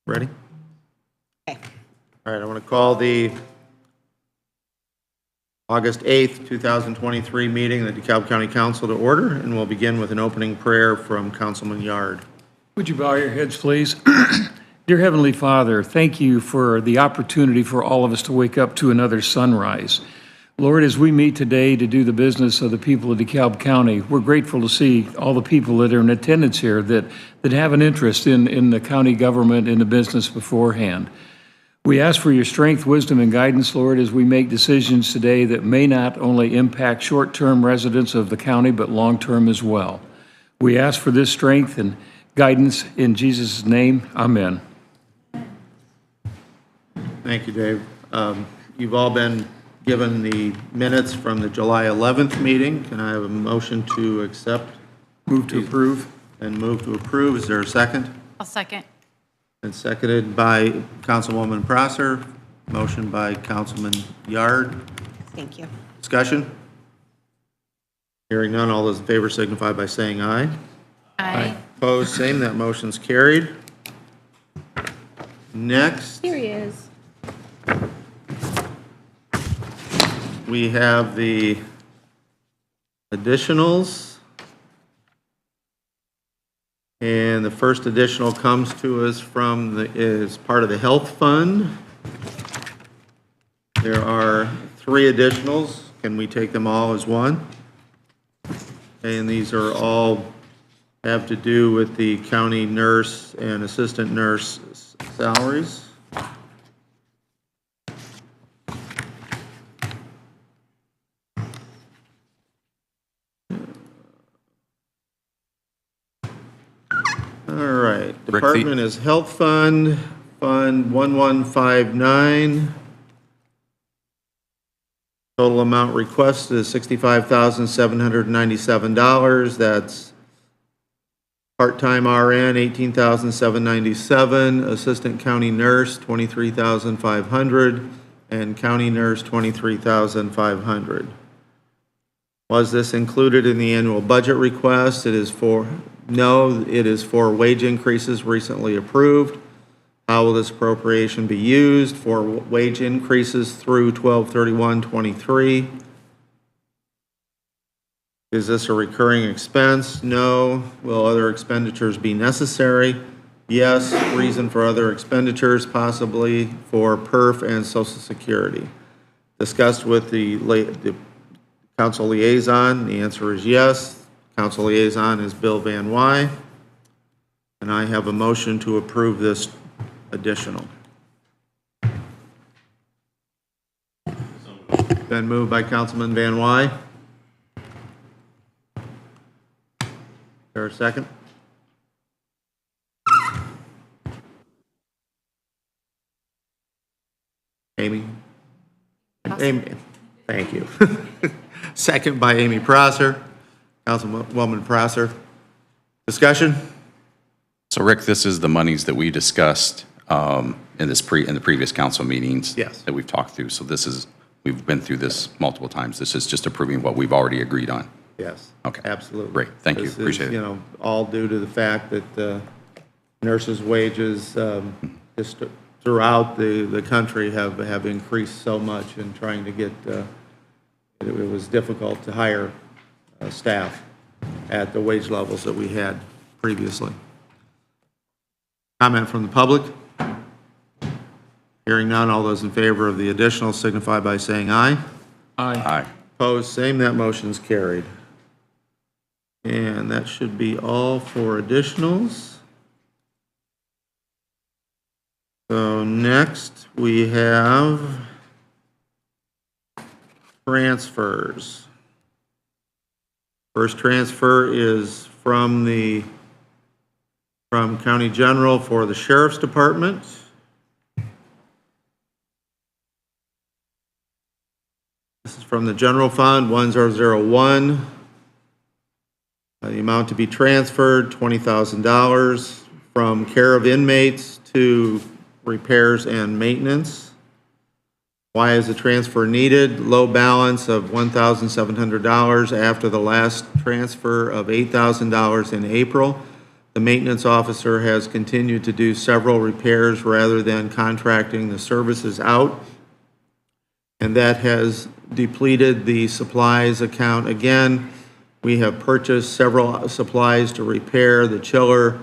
Ready? Okay. All right, I want to call the August 8th, 2023 meeting of the DeKalb County Council to order, and we'll begin with an opening prayer from Councilman Yard. Would you bow your heads, please? Dear Heavenly Father, thank you for the opportunity for all of us to wake up to another sunrise. Lord, as we meet today to do the business of the people of DeKalb County, we're grateful to see all the people that are in attendance here that have an interest in the county government and the business beforehand. We ask for your strength, wisdom, and guidance, Lord, as we make decisions today that may not only impact short-term residents of the county, but long-term as well. We ask for this strength and guidance in Jesus' name. Amen. Thank you, Dave. You've all been given the minutes from the July 11th meeting. Can I have a motion to accept? Move to approve. And move to approve. Is there a second? I'll second. And seconded by Councilwoman Prosser. Motion by Councilman Yard. Thank you. Discussion? Hearing none, all those in favor signify by saying aye. Aye. Opposed, same. That motion's carried. Next, Here he is. we have the additionals. And the first additional comes to us from is part of the health fund. There are 3 additionals. Can we take them all as one? And these are all have to do with the county nurse and assistant nurse salaries. All right, department is Health Fund, Fund 1159. Total amount requested is $65,797. That's part-time RN, $18,797, assistant county nurse, $23,500, and county nurse, $23,500. Was this included in the annual budget request? No, it is for wage increases recently approved. How will this appropriation be used? For wage increases through 12/31/23. Is this a recurring expense? No. Will other expenditures be necessary? Yes. Reason for other expenditures, possibly for PERF and Social Security. Discussed with the council liaison, the answer is yes. Council liaison is Bill Van Wy. And I have a motion to approve this additional. Been moved by Councilman Van Wy. Is there a second? Amy? Amy, thank you. Second by Amy Prosser. Councilwoman Prosser. Discussion? So Rick, this is the monies that we discussed in the previous council meetings. Yes. That we've talked through. So we've been through this multiple times. This is just approving what we've already agreed on. Yes. Okay. Absolutely. Great. Thank you. This is, Appreciate it. you know, all due to the fact that nurses' wages just throughout the country have increased so much, and trying to get it was difficult to hire staff at the wage levels that we had previously. Comment from the public? Hearing none, all those in favor of the additional signify by saying aye. Aye. Aye. Opposed, same. That motion's carried. And that should be all for additionals. So next we have transfers. First transfer is from County General for the Sheriff's Department. This is from the General Fund 1001. The amount to be transferred, $20,000 from care of inmates to repairs and maintenance. Why is the transfer needed? Low balance of $1,700 after the last transfer of $8,000 in April. The maintenance officer has continued to do several repairs rather than contracting the services out, and that has depleted the supplies account again. We have purchased several supplies to repair the chiller,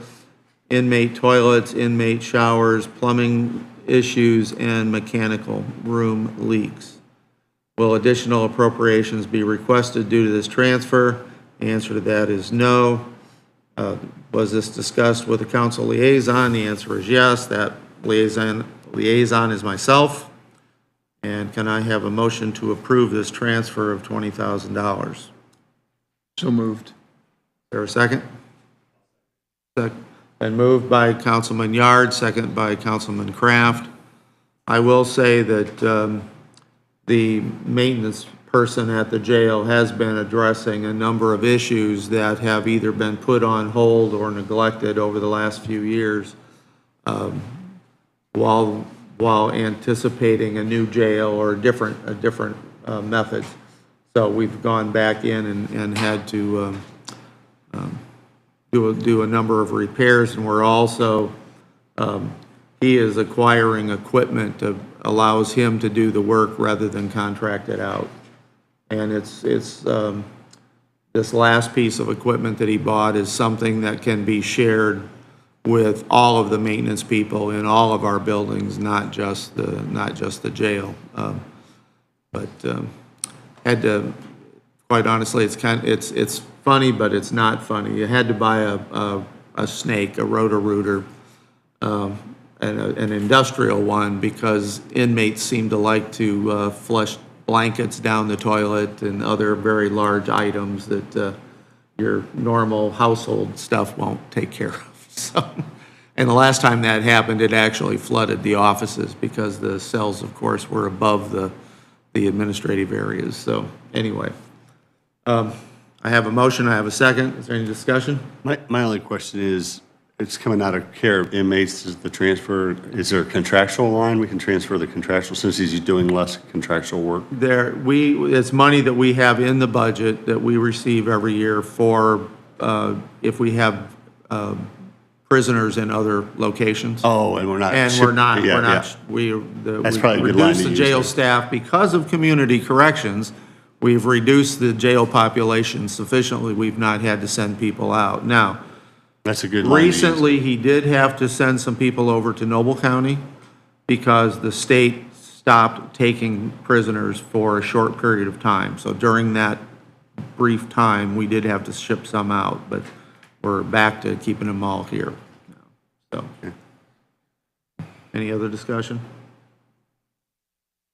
inmate toilets, inmate showers, plumbing issues, and mechanical room leaks. Will additional appropriations be requested due to this transfer? The answer to that is no. Was this discussed with the council liaison? The answer is yes. That liaison is myself. And can I have a motion to approve this transfer of $20,000? So moved. Is there a second? Been moved by Councilman Yard, second by Councilman Kraft. I will say that the maintenance person at the jail has been addressing a number of issues that have either been put on hold or neglected over the last few years, while anticipating a new jail or different methods. So we've gone back in and had to do a number of repairs, and we're also, he is acquiring equipment that allows him to do the work rather than contract it out. And it's this last piece of equipment that he bought is something that can be shared with all of the maintenance people in all of our buildings, not just the jail. Had to, quite honestly, it's funny, but it's not funny. You had to buy a snake, a Roto-Rooter, an industrial one, because inmates seem to like to flush blankets down the toilet and other very large items that your normal household stuff won't take care of. So, and the last time that happened, it actually flooded the offices because the cells, of course, were above the administrative areas. So anyway, I have a motion, I have a second. Is there any discussion? My only question is, it's coming out of care of inmates, is the transfer, is there a contractual line we can transfer the contractual, since he's doing less contractual work? It's money that we have in the budget that we receive every year for, if we have prisoners in other locations. Oh, and we're not. And That's we probably a good line reduced to the use jail there. staff because of community corrections. We've reduced the jail population sufficiently. We've not had to send people out. Now, That's a good line to use. recently, he did have to send some people over to Noble County because the state stopped taking prisoners for a short period of time. So during that brief time, we did have to ship some out, but we're back to keeping them all here. So, any other discussion?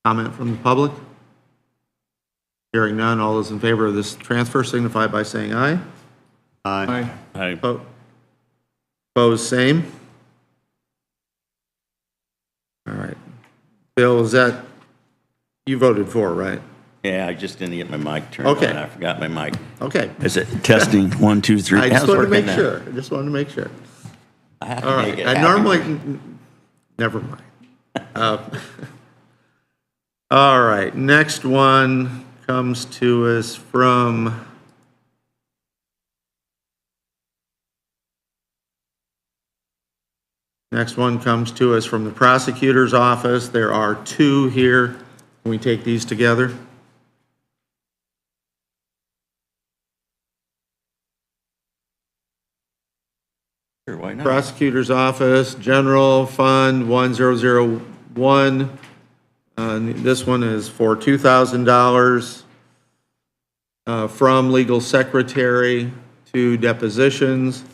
Comment from the public? Hearing none, all those in favor of this transfer signify by saying aye. Aye. Opposed, same. All right. Bill, is that, you voted for, right? Yeah, I just didn't get my mic turned Okay. on. I forgot my mic. Okay. Is it testing? 1, 2, 3. I just How's wanted to working make now? sure. I just wanted to make sure. I have All to right. make it I happen. normally, never mind. All right. Next one comes to us from the prosecutor's office. There are two here. Can we take these together? Sure, why not? Prosecutor's Office, General Fund 1001. This one is for $2,000 from legal secretary to depositions.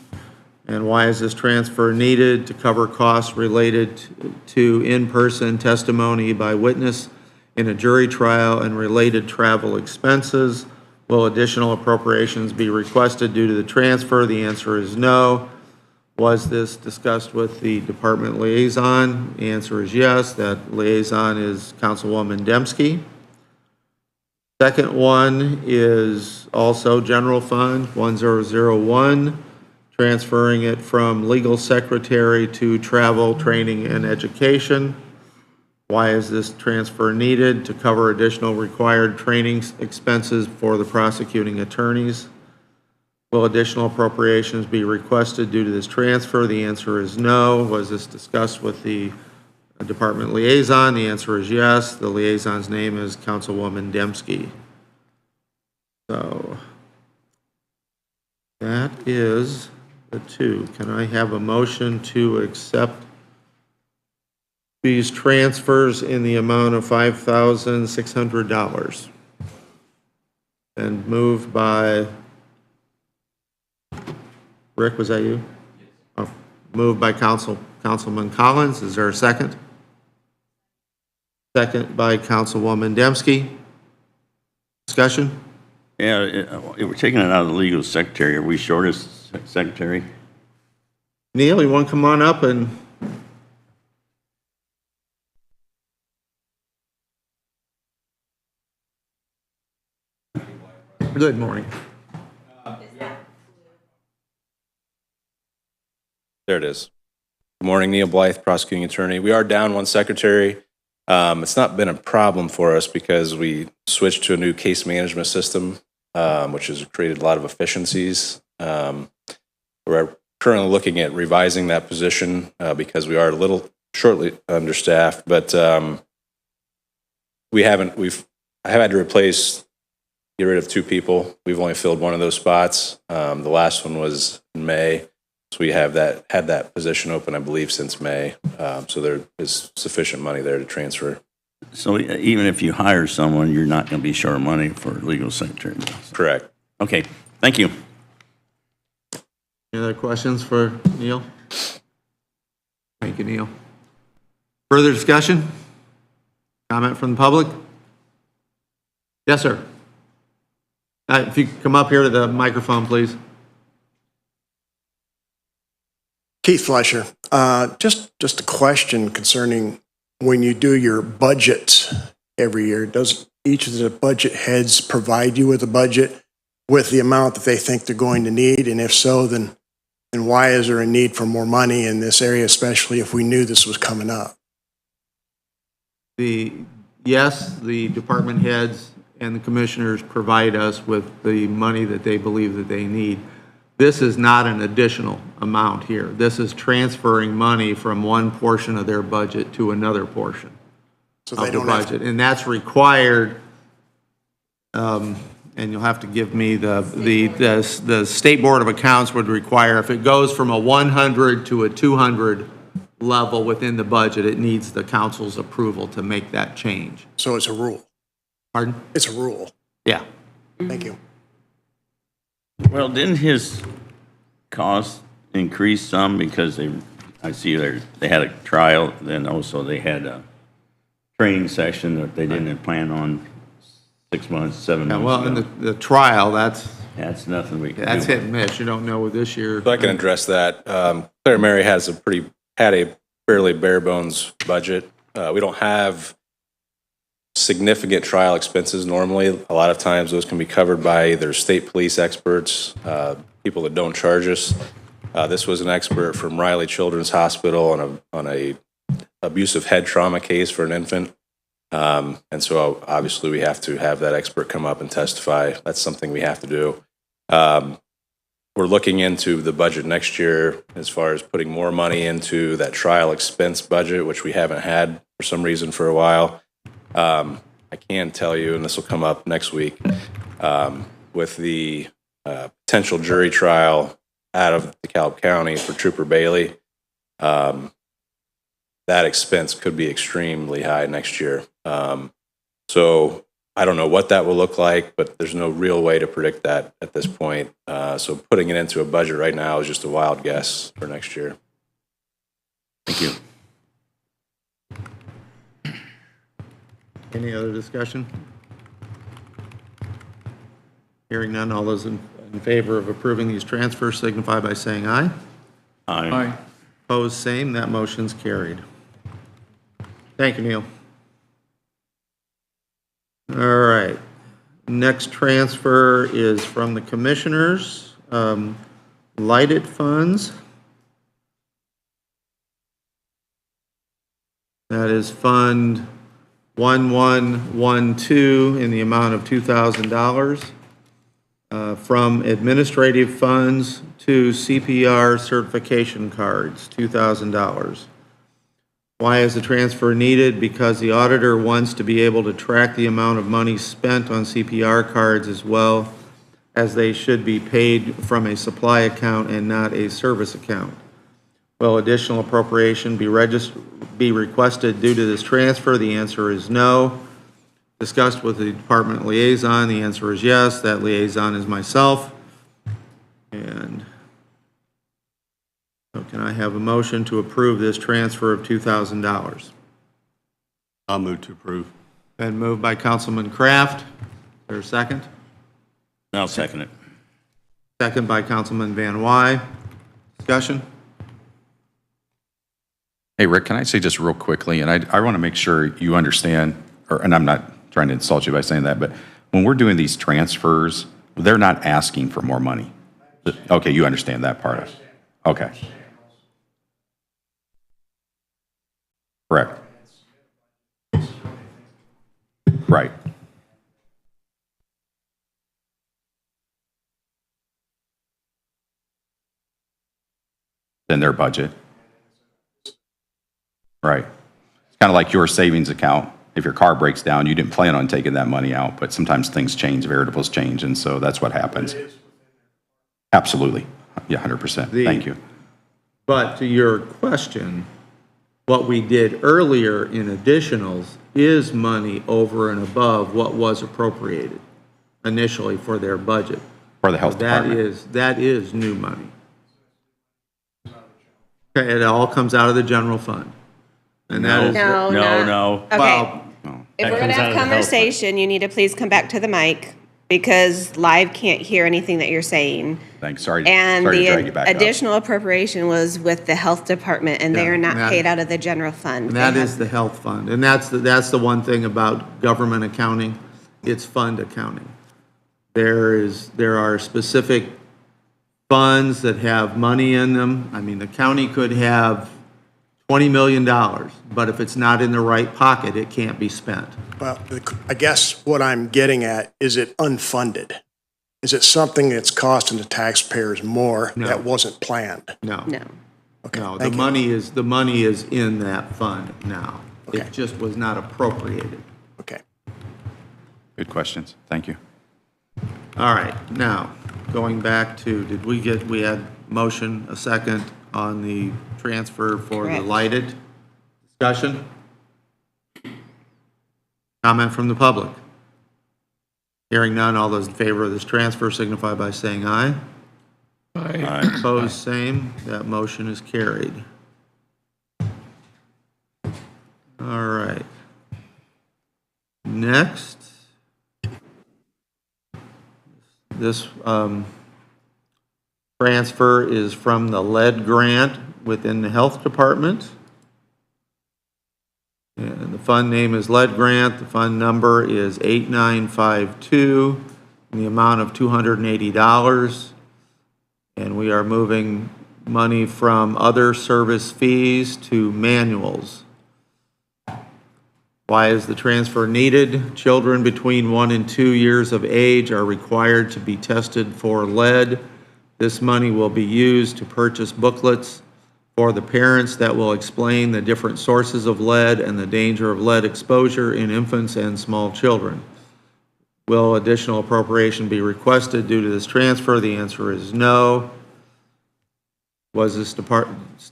And why is this transfer needed? To cover costs related to in-person testimony by witness in a jury trial and related travel expenses. Will additional appropriations be requested due to the transfer? The answer is no. Was this discussed with the department liaison? The answer is yes. That liaison is Councilwoman Dembski. Second one is also General Fund 1001, transferring it from legal secretary to travel, training, and education. Why is this transfer needed? To cover additional required training expenses for the prosecuting attorneys. Will additional appropriations be requested due to this transfer? The answer is no. Was this discussed with the department liaison? The answer is yes. The liaison's name is Councilwoman Dembski. So that is the two. Can I have a motion to accept these transfers in the amount of $5,600? And moved by, Rick, was that you? Oh, moved by Councilman Collins. Is there a second? Second by Councilwoman Dembski. Discussion? Yeah, we're taking it out of the legal secretary. Are we short a secretary? Neil, you want to come on up and? Good morning. There it is. Good morning, Neil Blythe, prosecuting attorney. We are down one secretary. It's not been a problem for us because we switched to a new case management system, which has created a lot of efficiencies. We're currently looking at revising that position because we are a little shortly understaffed, but I have had to get rid of 2 people. We've only filled one of those spots. The last one was in May. So we have had that position open, I believe, since May. So there is sufficient money there to transfer. So even if you hire someone, you're not going to be short of money for legal secretary? Correct. Okay, thank you. Any other questions for Neil? Thank you, Neil. Further discussion? Comment from the public? Yes, sir. If you could come up here to the microphone, please. Keith Fleischer, just a question concerning when you do your budget every year, does each of the budget heads provide you with a budget with the amount that they think they're going to need? And if so, then why is there a need for more money in this area, especially if we knew this was coming up? Yes, the department heads and the commissioners provide us with the money that they believe that they need. This is not an additional amount here. This is transferring money from one portion of their budget to another portion So of they the don't have budget. And that's required, and you'll have to give me the State Board of Accounts would require, if it goes from a 100 to a 200 level within the budget, it needs the council's approval to make that change. So it's a rule. Pardon? It's a rule. Yeah. Thank you. Well, didn't his cost increase some because I see they had a trial, then also they had a training session that they didn't plan on 6 months, 7 months Well, ago? in the trial, that's Nothing we can do. That's hit and miss. You don't know this year. So I can address that. Claire Mary had a fairly bare bones budget. We don't have significant trial expenses normally. A lot of times those can be covered by either state police experts, people that don't charge us. This was an expert from Riley Children's Hospital on a abusive head trauma case for an infant. And so obviously we have to have that expert come up and testify. That's something we have to do. We're looking into the budget next year as far as putting more money into that trial expense budget, which we haven't had for some reason for a while. I can tell you, and this will come up next week, with the potential jury trial out of DeKalb County for Trooper Bailey, that expense could be extremely high next year. So I don't know what that will look like, but there's no real way to predict that at this point. So putting it into a budget right now is just a wild guess for next year. Thank you. Any other discussion? Hearing none, all those in favor of approving these transfers signify by saying aye. Aye. Opposed, same. That motion's carried. Thank you, Neil. All right. Next transfer is from the commissioners. Lighted funds. That is Fund 1112 in the amount of $2,000. from administrative funds to CPR certification cards, $2,000. Why is the transfer needed? Because the auditor wants to be able to track the amount of money spent on CPR cards as well as they should be paid from a supply account and not a service account. Will additional appropriation be requested due to this transfer? The answer is no. Discussed with the department liaison, the answer is yes. That liaison is myself. And so can I have a motion to approve this transfer of $2,000? I'll move to approve. Been moved by Councilman Kraft. Is there a second? I'll second it. Second by Councilman Van Wy. Discussion? Hey, Rick, can I say just real quickly, and I want to make sure you understand, and I'm not trying to insult you by saying that, but when we're doing these transfers, they're not asking for more money. Okay, you understand that part of it. Okay. Correct. Right. Then their budget. Right. It's kind of like your savings account. If your car breaks down, you didn't plan on taking that money out, but sometimes things change, variables change, and so that's what happens. Absolutely. Yeah, 100%. Thank you. But to your question, what we did earlier in additionals is money over and above what was appropriated initially for their budget. For the health department. That is new money. Okay, it all comes out of the general fund. And that is. No, No. Okay. Well, If we're going to have conversation, you need to please come back to the mic because live can't hear anything that you're saying. Thanks. Sorry And to drag you the back up. additional appropriation was with the health department, and they Yeah, are not that- paid out of the general fund. And that They is have- the health fund. And that's the one thing about government accounting. It's fund accounting. There are specific funds that have money in them. I mean, the county could have $20 million, but if it's not in the right pocket, it can't be spent. Well, I guess what I'm getting at, is it unfunded? Is it something that's costing the taxpayers more No. that wasn't planned? No. No. Okay, No, the thank you. money is in that fund now. Okay. It just was not appropriated. Okay. Good questions. Thank you. All right, now, going back to, we had motion, a second on the transfer for the Correct. lighted. Discussion? Comment from the public? Hearing none, all those in favor of this transfer signify by saying aye. Aye. Opposed, same. That motion is carried. All right. Next. This transfer is from the lead grant within the health department. And the fund name is lead grant. The fund number is 8952, in the amount of $280. And we are moving money from other service fees to manuals. Why is the transfer needed? Children between 1 and 2 years of age are required to be tested for lead. This money will be used to purchase booklets for the parents that will explain the different sources of lead and the danger of lead exposure in infants and small children. Will additional appropriation be requested due to this transfer? The answer is no. Was this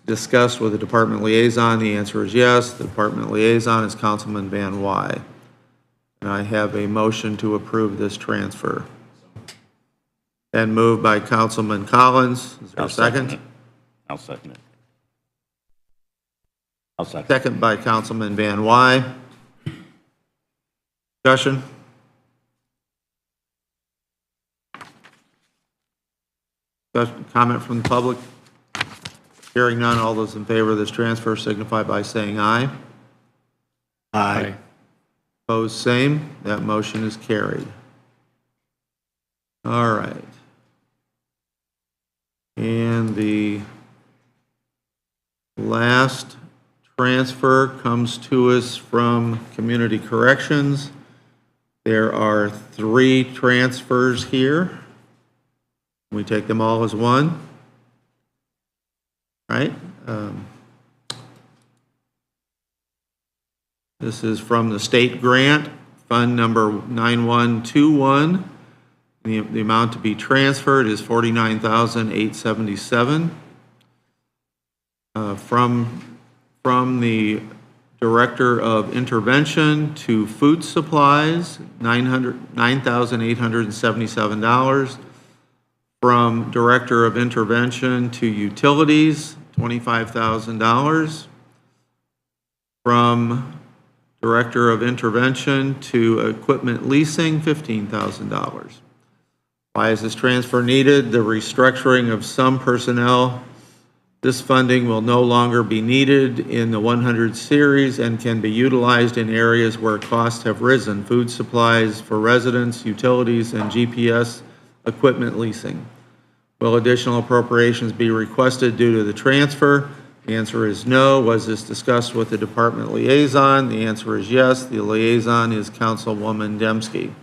discussed with the department liaison? The answer is yes. The department liaison is Councilman Van Wy. And I have a motion to approve this transfer. Then moved by Councilman Collins. Is there a I'll second second? it. I'll second it. I'll second. Second by Councilman Van Wy. Discussion? Comment from the public? Hearing none, all those in favor of this transfer signify by saying aye. Aye. Opposed, same. That motion is carried. All right. And the last transfer comes to us from Community Corrections. There are 3 transfers here. We take them all as one, right? This is from the state grant, fund number 9121. The amount to be transferred is $49,877. From the Director of Intervention to Food Supplies, $9,877. From Director of Intervention to Utilities, $25,000. From Director of Intervention to Equipment Leasing, $15,000. Why is this transfer needed? The restructuring of some personnel. This funding will no longer be needed in the 100 series and can be utilized in areas where costs have risen: food supplies for residents, utilities, and GPS equipment leasing. Will additional appropriations be requested due to the transfer? The answer is no. Was this discussed with the department liaison? The answer is yes. The liaison is Councilwoman Dembski.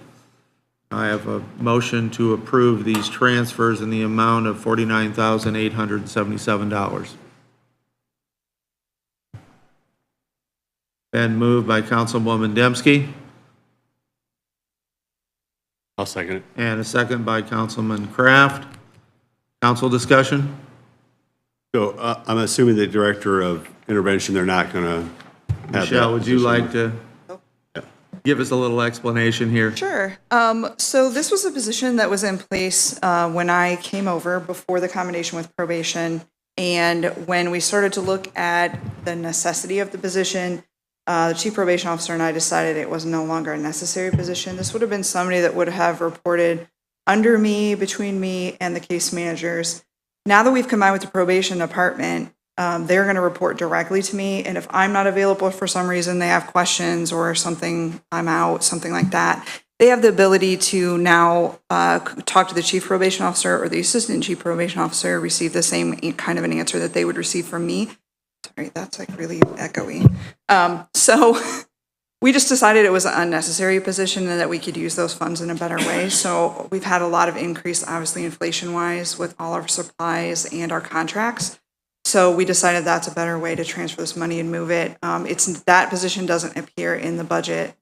I have a motion to approve these transfers in the amount of $49,877. Been moved by Councilwoman Dembski I'll second it. and a second by Councilman Kraft. Council discussion? So I'm assuming the Director of Intervention, they're not going to have that. Michelle, would you position. like to give us a little explanation here? Sure. So this was a position that was in place when I came over before the combination with probation. And when we started to look at the necessity of the position, the chief probation officer and I decided it was no longer a necessary position. This would have been somebody that would have reported under me, between me and the case managers. Now that we've combined with the probation department, they're going to report directly to me. And if I'm not available for some reason, they have questions or something, I'm out, something like that, they have the ability to now talk to the chief probation officer or the assistant chief probation officer, receive the same kind of an answer that they would receive from me. Sorry, that's like really echoey. So we just decided it was an unnecessary position and that we could use those funds in a better way. So we've had a lot of increase, obviously inflation-wise, with all our supplies and our contracts. So we decided that's a better way to transfer this money and move it. That position doesn't appear in the budget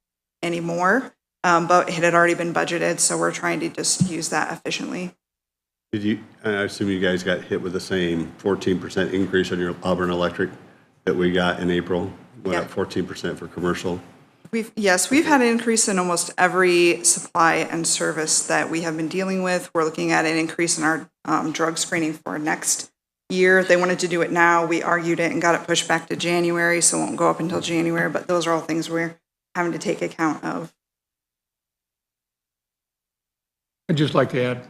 anymore, but it had already been budgeted, so we're trying to just use that efficiently. I assume you guys got hit with the same 14% increase on your Auburn Electric that we got in April? Went up 14% for commercial? We've had an increase in almost every supply and service that we have been dealing with. We're looking at an increase in our drug screening for next year. They wanted to do it now. We argued it and got it pushed back to January, so it won't go up until January, but those are all things we're having to take account of. I'd just like to add,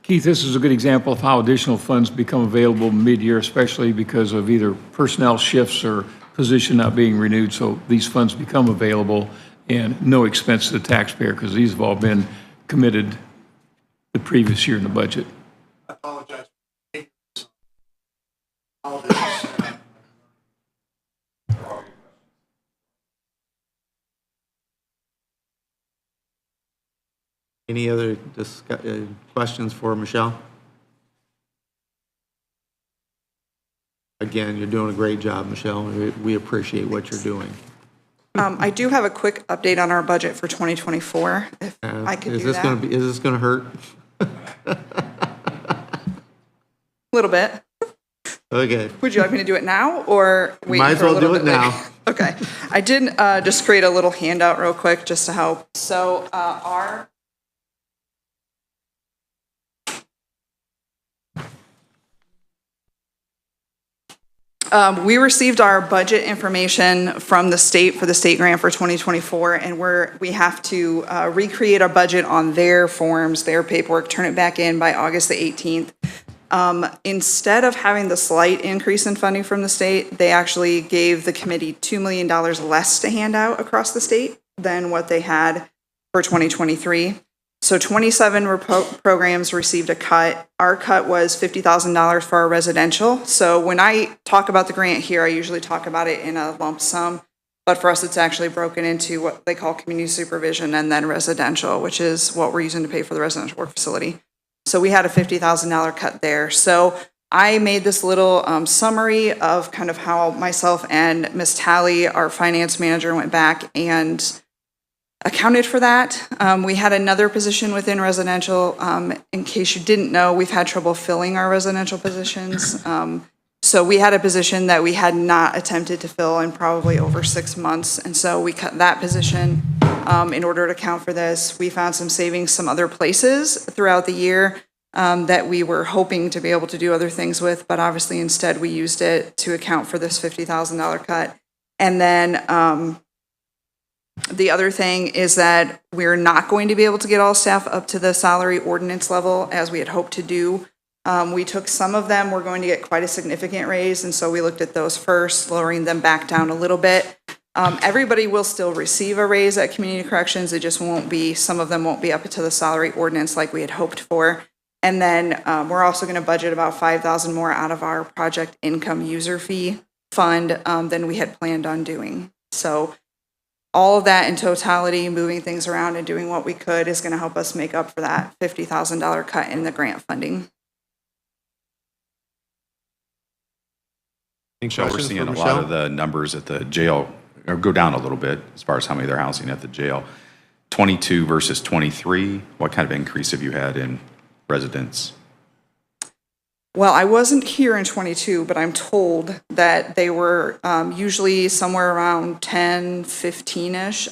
Keith, this is a good example of how additional funds become available mid-year, especially because of either personnel shifts or position not being renewed. So these funds become available and no expense to the taxpayer because these have all been committed the previous year in the budget. I apologize. Any other questions for Michelle? Again, you're doing a great job, Michelle. We appreciate what you're doing. I do have a quick update on our budget for 2024, if I could do that. Is this going to hurt? A little bit. Okay. Would you like me to do it now or wait Might as for a well little do bit it later? now. Okay. I did just create a little handout real quick just to help. So we received our budget information from the state for the state grant for 2024, and we have to recreate our budget on their forms, their paperwork, turn it back in by August the 18th. Instead of having the slight increase in funding from the state, they actually gave the committee $2 million less to hand out across the state than what they had for 2023. So 27 programs received a cut. Our cut was $50,000 for our residential. So when I talk about the grant here, I usually talk about it in a lump sum. But for us, it's actually broken into what they call community supervision and then residential, which is what we're using to pay for the residential work facility. So we had a $50,000 cut there. So I made this little summary of kind of how myself and Ms. Talley, our finance manager, went back and accounted for that. We had another position within residential. In case you didn't know, we've had trouble filling our residential positions. So we had a position that we had not attempted to fill in probably over 6 months. And so we cut that position in order to account for this. We found some savings some other places throughout the year that we were hoping to be able to do other things with, but obviously instead we used it to account for this $50,000 cut. And then the other thing is that we're not going to be able to get all staff up to the salary ordinance level as we had hoped to do. We took some of them, we're going to get quite a significant raise, and so we looked at those first, lowering them back down a little bit. Everybody will still receive a raise at community corrections, it just won't be, some of them won't be up to the salary ordinance like we had hoped for. And then we're also going to budget about $5,000 more out of our project income user fee fund than we had planned on doing. So all of that in totality, moving things around and doing what we could is going to help us make up for that $50,000 cut in the grant funding. I think we're Questions seeing for a lot Michelle? of the numbers at the jail or go down a little bit as far as how many they're housing at the jail. 22 versus 23, what kind of increase have you had in residents? Well, I wasn't here in 22, but I'm told that they were usually somewhere around 10, 15-ish.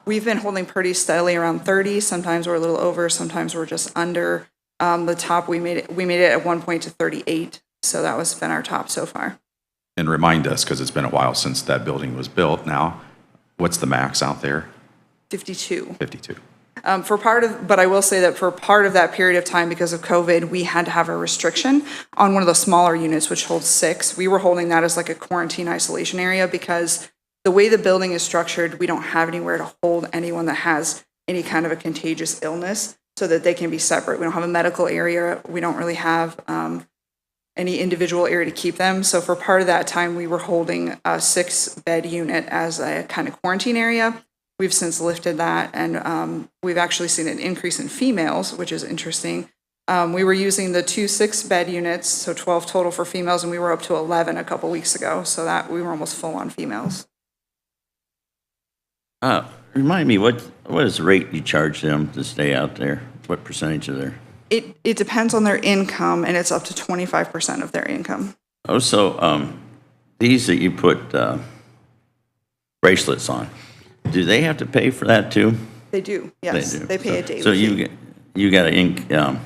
We've been holding pretty steadily around 30. Sometimes we're a little over, sometimes we're just under. The top, we made it at one point to 38. So that was been our top so far. And remind us, because it's been a while since that building was built now, what's the max out there? 52. 52. But I will say that for part of that period of time, because of COVID, we had to have a restriction on one of the smaller units, which holds 6. We were holding that as like a quarantine isolation area because the way the building is structured, we don't have anywhere to hold anyone that has any kind of a contagious illness so that they can be separate. We don't have a medical area. We don't really have any individual area to keep them. So for part of that time, we were holding a 6-bed unit as a kind of quarantine area. We've since lifted that, and we've actually seen an increase in females, which is interesting. We were using the 2 6-bed units, so 12 total for females, and we were up to 11 a couple weeks ago, so that we were almost full on females. Remind me, what is the rate you charge them to stay out there? What percentage of their? It depends on their income, and it's up to 25% of their income. Oh, so these that you put bracelets on, do they have to pay for that too? They do, yes. They do. They pay a daily So fee. you got an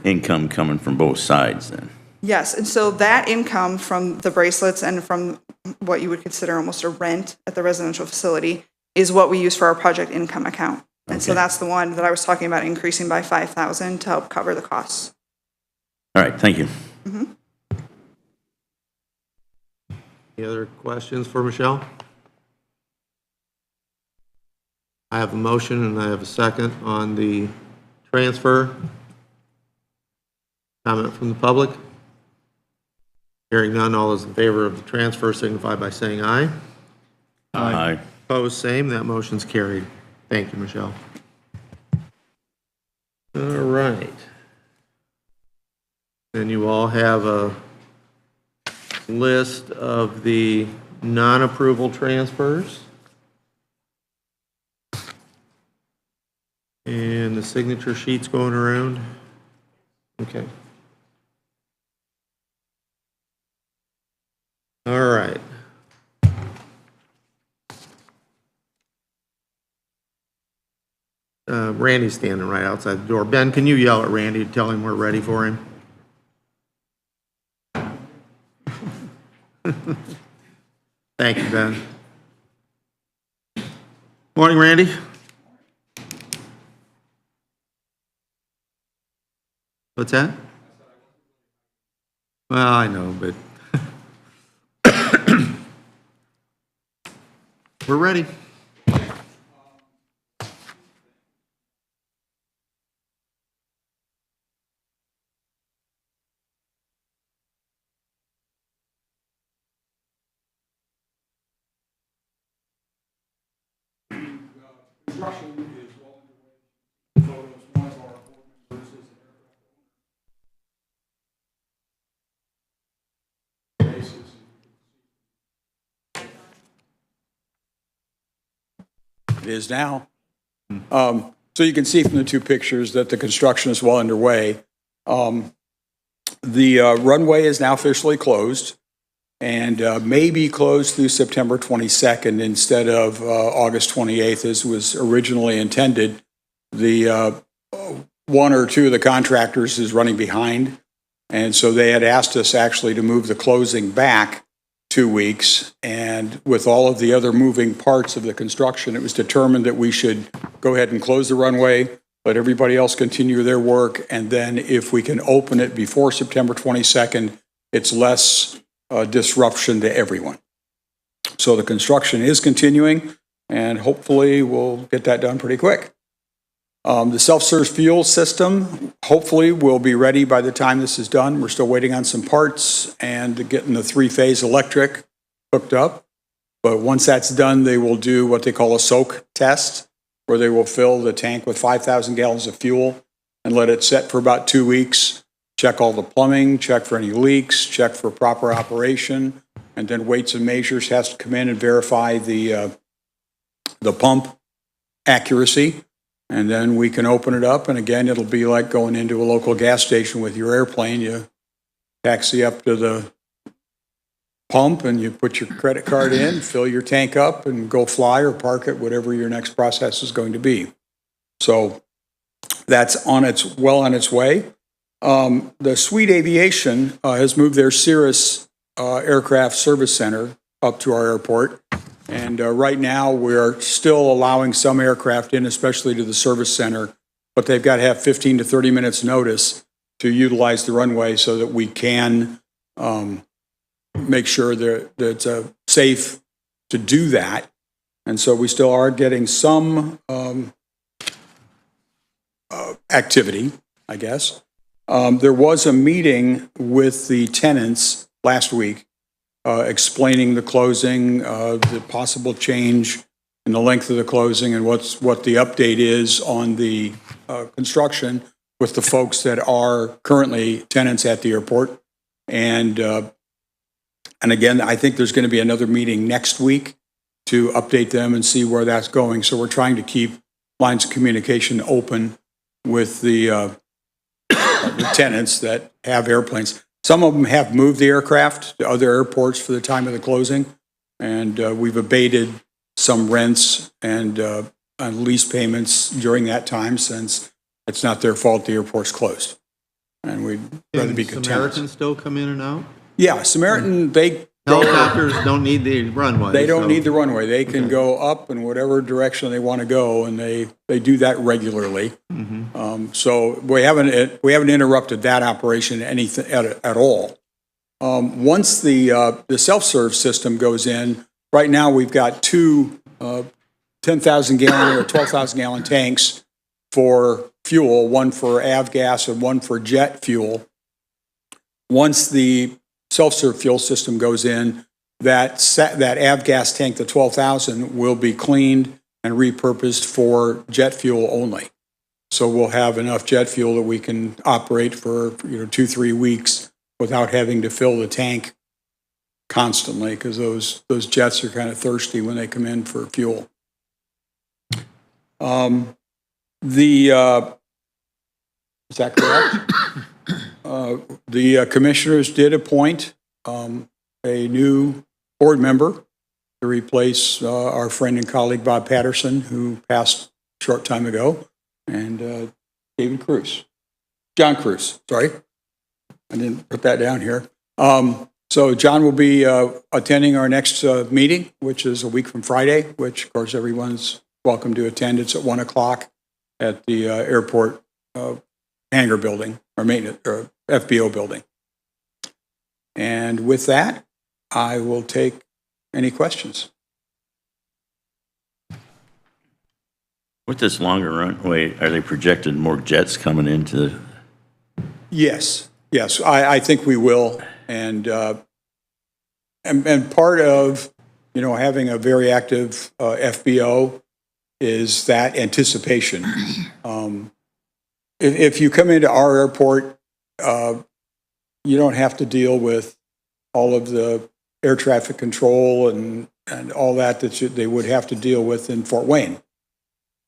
income coming from both sides then? Yes, and so that income from the bracelets and from what you would consider almost a rent at the residential facility is what we use for our project income account. And so that's the one that I was talking about increasing by $5,000 to help cover the costs. All right, thank you. Any other questions for Michelle? I have a motion and I have a second on the transfer. Comment from the public? Hearing none, all those in favor of the transfer signify by saying aye. Aye. Opposed, same. That motion's carried. Thank you, Michelle. All right. Then you all have a list of the non-approval transfers. And the signature sheets going around. Okay. All right. Randy's standing right outside the door. Ben, can you yell at Randy to tell him we're ready for him? Thank you, Ben. Morning, Randy. What's that? Well, I know, but we're ready. Construction is well underway. So as one of our board members is It is now. So you can see from the two pictures that the construction is well underway. The runway is now officially closed and may be closed through September 22nd instead of August 28th as was originally intended. The one or two of the contractors is running behind, and so they had asked us actually to move the closing back 2 weeks. And with all of the other moving parts of the construction, it was determined that we should go ahead and close the runway, let everybody else continue their work, and then if we can open it before September 22nd, it's less disruption to everyone. So the construction is continuing, and hopefully we'll get that done pretty quick. The self-serve fuel system hopefully will be ready by the time this is done. We're still waiting on some parts and getting the three-phase electric hooked up. But once that's done, they will do what they call a soak test, where they will fill the tank with 5,000 gallons of fuel and let it set for about 2 weeks, check all the plumbing, check for any leaks, check for proper operation, and then Weights and Measures has to come in and verify the pump accuracy. And then we can open it up, and again, it'll be like going into a local gas station with your airplane. You taxi up to the pump, and you put your credit card in, fill your tank up, and go fly or park it, whatever your next process is going to be. So that's well on its way. The Sweet Aviation has moved their Cirrus aircraft service center up to our airport. And right now, we're still allowing some aircraft in, especially to the service center, but they've got to have 15 to 30 minutes notice to utilize the runway so that we can make sure that it's safe to do that. And so we still are getting some activity, I guess. There was a meeting with the tenants last week explaining the closing, the possible change in the length of the closing, and what the update is on the construction with the folks that are currently tenants at the airport. And again, I think there's going to be another meeting next week to update them and see where that's going. So we're trying to keep lines of communication open with the tenants that have airplanes. Some of them have moved the aircraft to other airports for the time of the closing, and we've abated some rents and lease payments during that time, since it's not their fault the airport's closed. And we'd rather be content. Samaritans still come in and out? Yeah, Samaritan, Helicopters don't need the runway. They don't need the runway. They can go up in whatever direction they want to go, and they do that regularly. So we haven't interrupted that operation at all. Once the self-serve system goes in, right now we've got two 10,000 gallon or 12,000 gallon tanks for fuel, one for avgas and one for jet fuel. Once the self-serve fuel system goes in, that avgas tank, the 12,000, will be cleaned and repurposed for jet fuel only. So we'll have enough jet fuel that we can operate for 2-3 weeks without having to fill the tank constantly, because those jets are kind of thirsty when they come in for fuel. Is that correct? The commissioners did appoint a new board member to replace our friend and colleague Bob Patterson, who passed a short time ago, and John Cruz, sorry. I didn't put that down here. So John will be attending our next meeting, which is a week from Friday, which of course everyone's welcome to attend. It's at 1 o'clock at the airport hangar building, or maintenance, or FBO building. And with that, I will take any questions. With this longer runway, are they projected more jets coming into? Yes, I think we will. And part of, having a very active FBO is that anticipation. If you come into our airport, you don't have to deal with all of the air traffic control and all that they would have to deal with in Fort Wayne.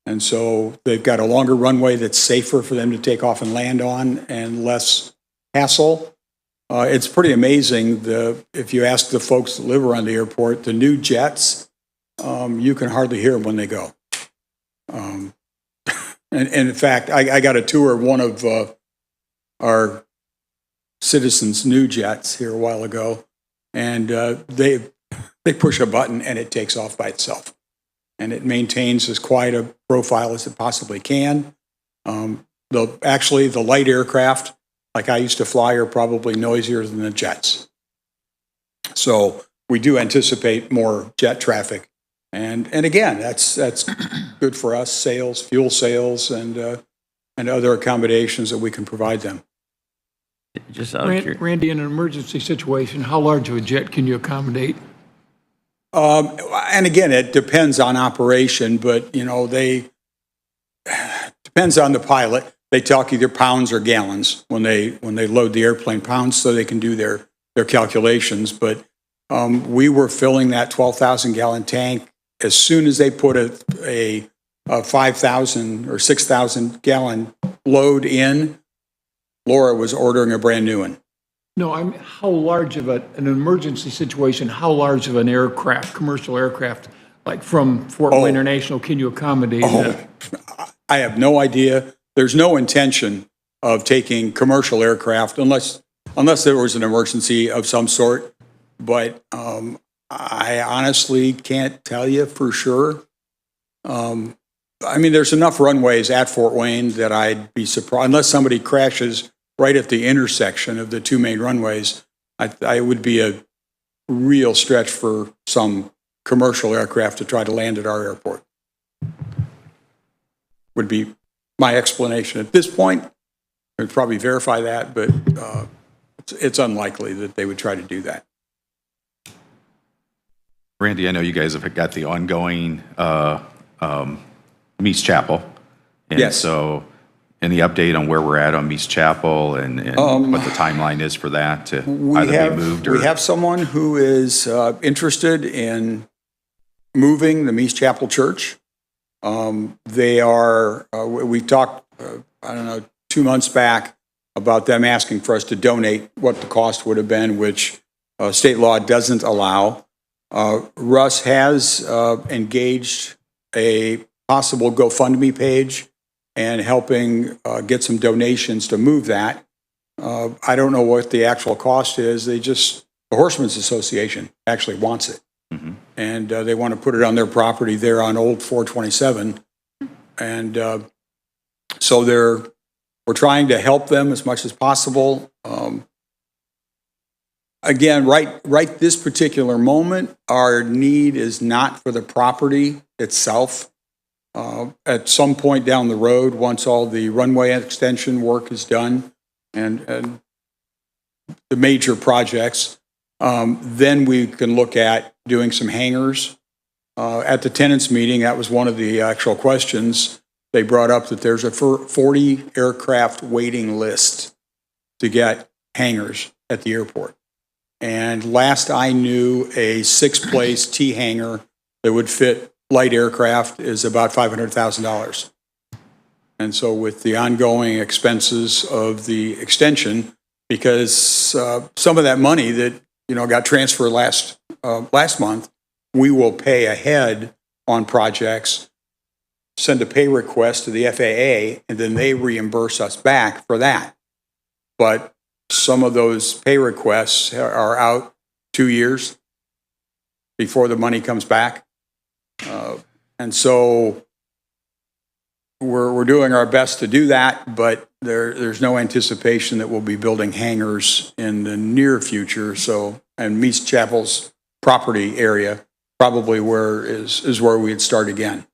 And so they've got a longer runway that's safer for them to take off and land on and less hassle. It's pretty amazing, if you ask the folks that live around the airport, the new jets, you can hardly hear them when they go. And in fact, I got a tour of one of our citizens' new jets here a while ago, and they push a button and it takes off by itself. And it maintains as quiet a profile as it possibly can. Actually, the light aircraft, like I used to fly, are probably noisier than the jets. So we do anticipate more jet traffic. And again, that's good for us, sales, fuel sales, and other accommodations that we can provide them. Just out of curiosity. Randy, in an emergency situation, how large of a jet can you accommodate? And again, it depends on operation, but depends on the pilot. They talk either pounds or gallons when they load the airplane, pounds, so they can do their calculations. But we were filling that 12,000 gallon tank as soon as they put a 5,000 or 6,000 gallon load in. Laura was ordering a brand new one. No, how large of an emergency situation, how large of an aircraft, commercial aircraft, like from Fort Wayne International, can you accommodate that? I have no idea. There's no intention of taking commercial aircraft unless there was an emergency of some sort. But I honestly can't tell you for sure. There's enough runways at Fort Wayne that I'd be surprised, unless somebody crashes right at the intersection of the two main runways. I would be a real stretch for some commercial aircraft to try to land at our airport. Would be my explanation at this point. I'd probably verify that, but it's unlikely that they would try to do that. Randy, I know you guys have got the ongoing Meese Chapel. And Yes. so any update on where we're at on Meese Chapel and what the timeline is for that to either be moved or? We have someone who is interested in moving the Meese Chapel Church. They are, we talked, 2 months back about them asking for us to donate what the cost would have been, which state law doesn't allow. Russ has engaged a possible GoFundMe page and helping get some donations to move that. I don't know what the actual cost is. The Horsemen's Association actually wants it. Mm-hmm. And they want to put it on their property there on Old 427. And so we're trying to help them as much as possible. Again, right this particular moment, our need is not for the property itself. At some point down the road, once all the runway extension work is done and the major projects, then we can look at doing some hangars. At the tenants meeting, that was one of the actual questions. They brought up that there's a 40 aircraft waiting list to get hangars at the airport. And last I knew, a 6-place T hangar that would fit light aircraft is about $500,000. And so with the ongoing expenses of the extension, because some of that money that got transferred last month, we will pay ahead on projects, send a pay request to the FAA, and then they reimburse us back for that. But some of those pay requests are out 2 years before the money comes back. And so we're doing our best to do that, but there's no anticipation that we'll be building hangars in the near future. So, and Meese Chapel's property area probably is where we'd start again.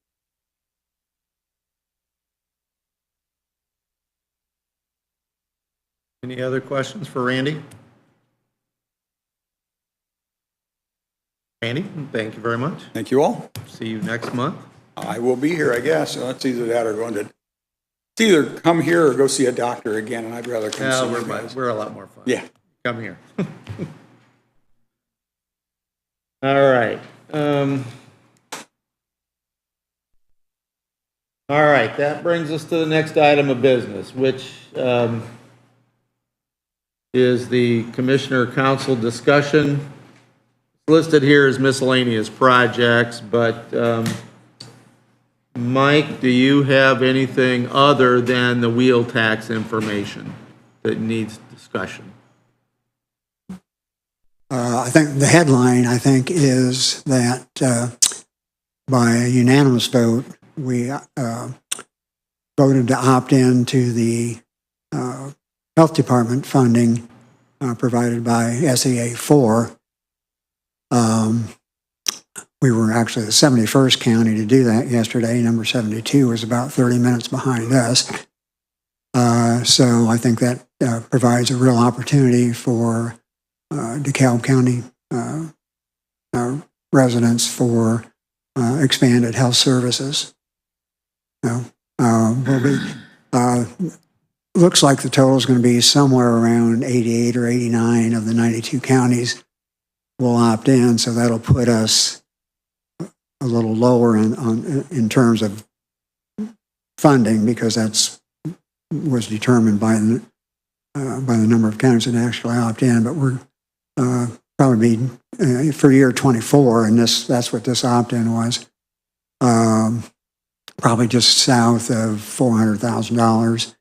Any other questions for Randy? Randy, thank you very much. Thank you all. See you next month. I will be here, I guess. So it's either that or it's either come here or go see a doctor again, and I'd rather come see you guys. We're a lot more fun. Yeah. Come here. All right. All right, that brings us to the next item of business, which is the Commissioner Council discussion. Listed here as miscellaneous projects, but Mike, do you have anything other than the wheel tax information that needs discussion? I think the headline, is that by a unanimous vote, we voted to opt in to the Health Department funding provided by SEA 4. We were actually the 71st county to do that yesterday. Number 72 was about 30 minutes behind us. So I think that provides a real opportunity for DeKalb County residents for expanded health services. Looks like the total is going to be somewhere around 88 or 89 of the 92 counties will opt in, so that'll put us a little lower in terms of funding, because that's was determined by the number of counties that actually opt in. But we're probably be for year 24, and that's what this opt-in was. Probably just south of $400,000.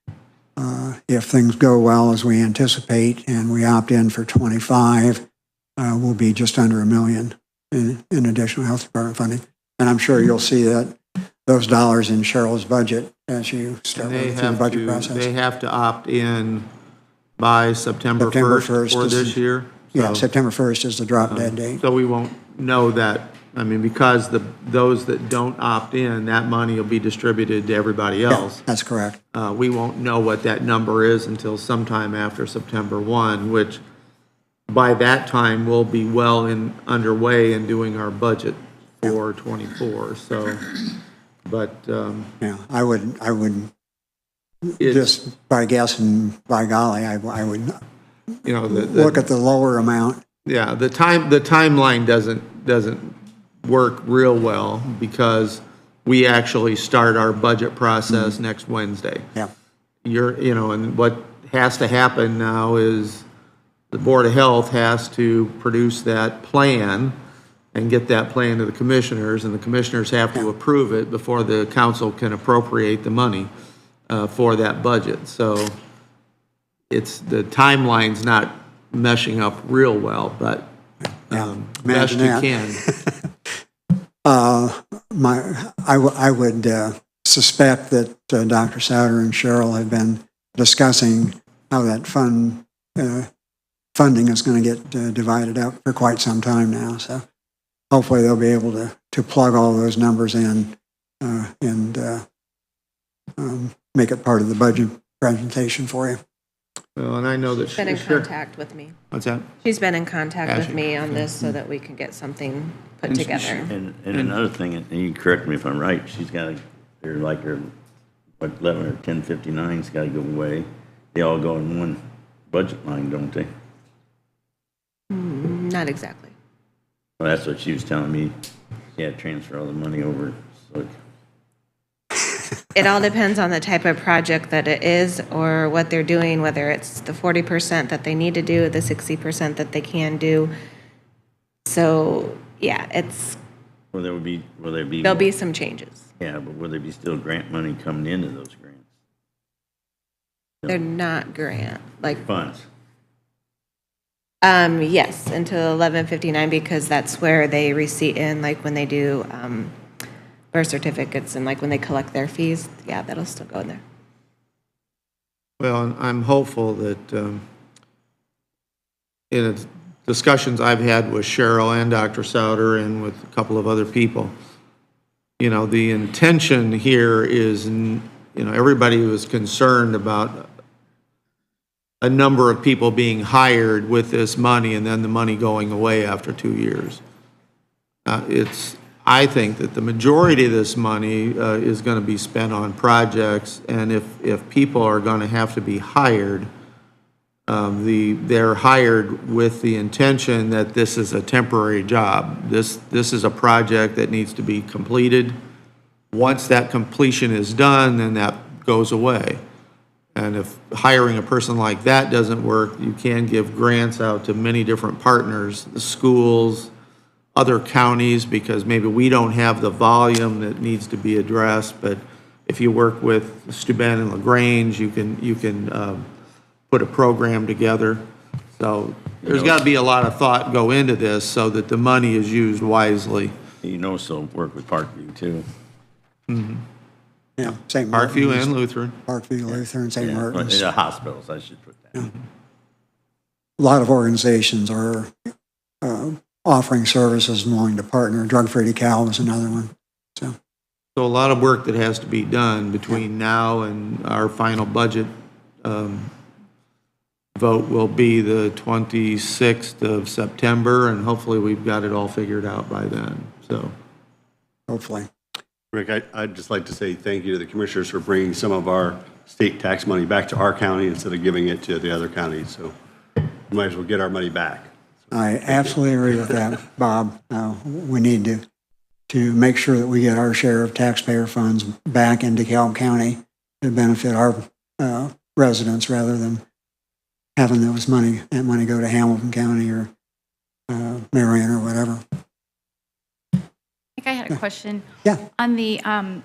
If things go well as we anticipate, and we opt in for 25, we'll be just under $1 million in additional health department funding. And I'm sure you'll see that those dollars in Cheryl's budget as you start through the budget process. They have to opt in by September 1st for this year? Yeah, So- September 1st is the drop dead date. So we won't know that, I mean, because those that don't opt in, that money will be distributed to everybody else. Yeah, that's correct. We won't know what that number is until sometime after September 1, which by that time we'll be well underway in doing our budget for 24. So, but Yeah, I would just by guess and by golly, I would look at the lower amount. Yeah, the timeline doesn't work real well because we actually start our budget process next Wednesday. Yeah. And what has to happen now is the Board of Health has to produce that plan and get that plan to the commissioners, and the commissioners have to approve it before the council can appropriate the money for that budget. So the timeline's not meshing up real well, but best you can. I would suspect that Dr. Souter and Cheryl have been discussing how that funding is going to get divided up for quite some time now. So hopefully they'll be able to plug all those numbers in and make it part of the budget presentation for you. Well, and I know that She's been in contact with me. What's that? She's been in contact Has with she? me on this so that we can get something put together. And another thing, and you correct me if I'm right, she's got, they're like her, 11 or 1059's got to go away. They all go in one budget line, don't they? Not exactly. Well, that's what she was telling me. She had to transfer all the money over. So It all depends on the type of project that it is or what they're doing, whether it's the 40% that they need to do, the 60% that they can do. So, yeah, will there be? there'll be some changes. Yeah, but will there be still grant money coming into those grants? They're not grant, like, Funds. yes, until 1159, because that's where they receipt in, like when they do birth certificates and like when they collect their fees. Yeah, that'll still go in there. Well, and I'm hopeful that in the discussions I've had with Cheryl and Dr. Souter and with a couple of other people, the intention here is, everybody was concerned about a number of people being hired with this money and then the money going away after 2 years. I think that the majority of this money is going to be spent on projects, and if people are going to have to be hired, they're hired with the intention that this is a temporary job. This is a project that needs to be completed. Once that completion is done, then that goes away. And if hiring a person like that doesn't work, you can give grants out to many different partners, the schools, other counties, because maybe we don't have the volume that needs to be addressed, but if you work with Steuben and LaGrange, you can put a program together. So there's got to be a lot of thought go into this so that the money is used wisely. You can also work with Parkview too. Yeah, St. Parkview Martin's, and Lutheran. Parkview, Lutheran, St. Yeah, Martin's. in the hospitals, I should put that. A lot of organizations are offering services and willing to partner. Drug Free DeKalb is another one. So So a lot of work that has to be done between now and our final budget vote will be the 26th of September, and hopefully we've got it all figured out by then, so. hopefully. Rick, I'd just like to say thank you to the commissioners for bringing some of our state tax money back to our county instead of giving it to the other counties. So we might as well get our money back. I absolutely agree with that, Bob. We need to make sure that we get our share of taxpayer funds back in DeKalb County to benefit our residents rather than having that money go to Hamilton County or Marion or whatever. I think I had a question. Yeah. On the, I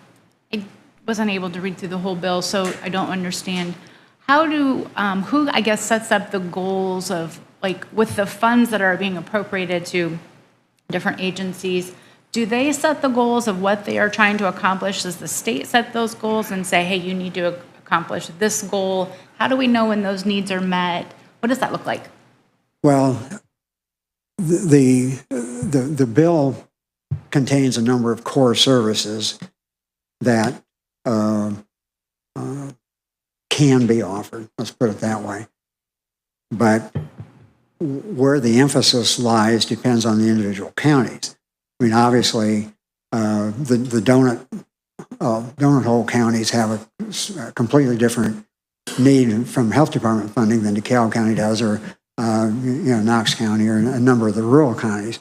wasn't able to read through the whole bill, so I don't understand. How do, who, I guess, sets up the goals of, like, with the funds that are being appropriated to different agencies, do they set the goals of what they are trying to accomplish? Does the state set those goals and say, hey, you need to accomplish this goal? How do we know when those needs are met? What does that look like? Well, the bill contains a number of core services that can be offered, let's put it that way. But where the emphasis lies depends on the individual counties. I mean, obviously, the donut hole counties have a completely different need from health department funding than DeKalb County does, or Knox County, or a number of the rural counties.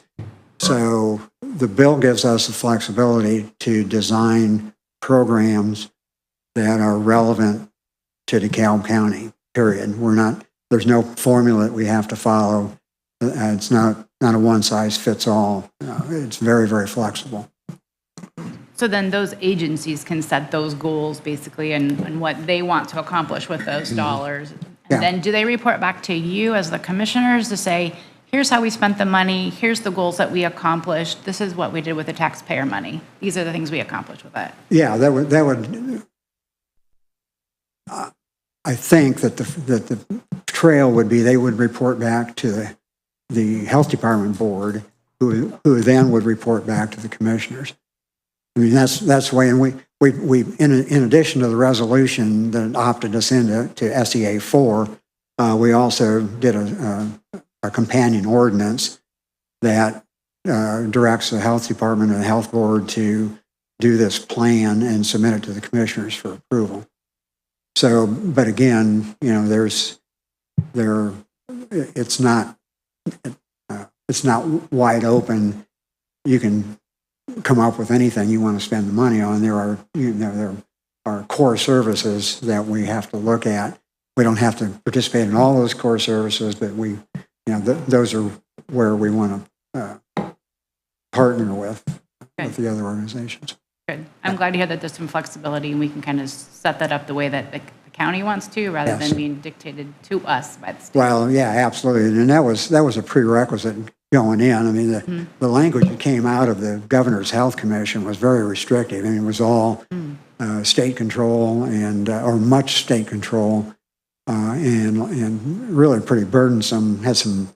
So the bill gives us the flexibility to design programs that are relevant to DeKalb County, period. There's no formula that we have to follow. It's not a one-size-fits-all. It's very, very flexible. So then those agencies can set those goals basically and what they want to accomplish with those dollars. And Yeah. then do they report back to you as the commissioners to say, here's how we spent the money, here's the goals that we accomplished, this is what we did with the taxpayer money. These are the things we accomplished with it. Yeah, that would. I think that the trail would be they would report back to the health department board, who then would report back to the commissioners. I mean, that's the way. And we in addition to the resolution that opted us into SEA 4, we also did a companion ordinance that directs the health department and the health board to do this plan and submit it to the commissioners for approval. So, but again, it's not wide open. You can come up with anything you want to spend the money on. There are core services that we have to look at. We don't have to participate in all those core services, but those are where we want to partner with the other organizations. Good. I'm glad to hear that there's some flexibility and we can kind of set that up the way that the county wants to, rather Yes. than being dictated to us by the state. Well, yeah, absolutely. And that was a prerequisite going in. I mean, the language that came out of the Governor's Health Commission was very restrictive. I mean, it was all state control or much state control, and really pretty burdensome, had some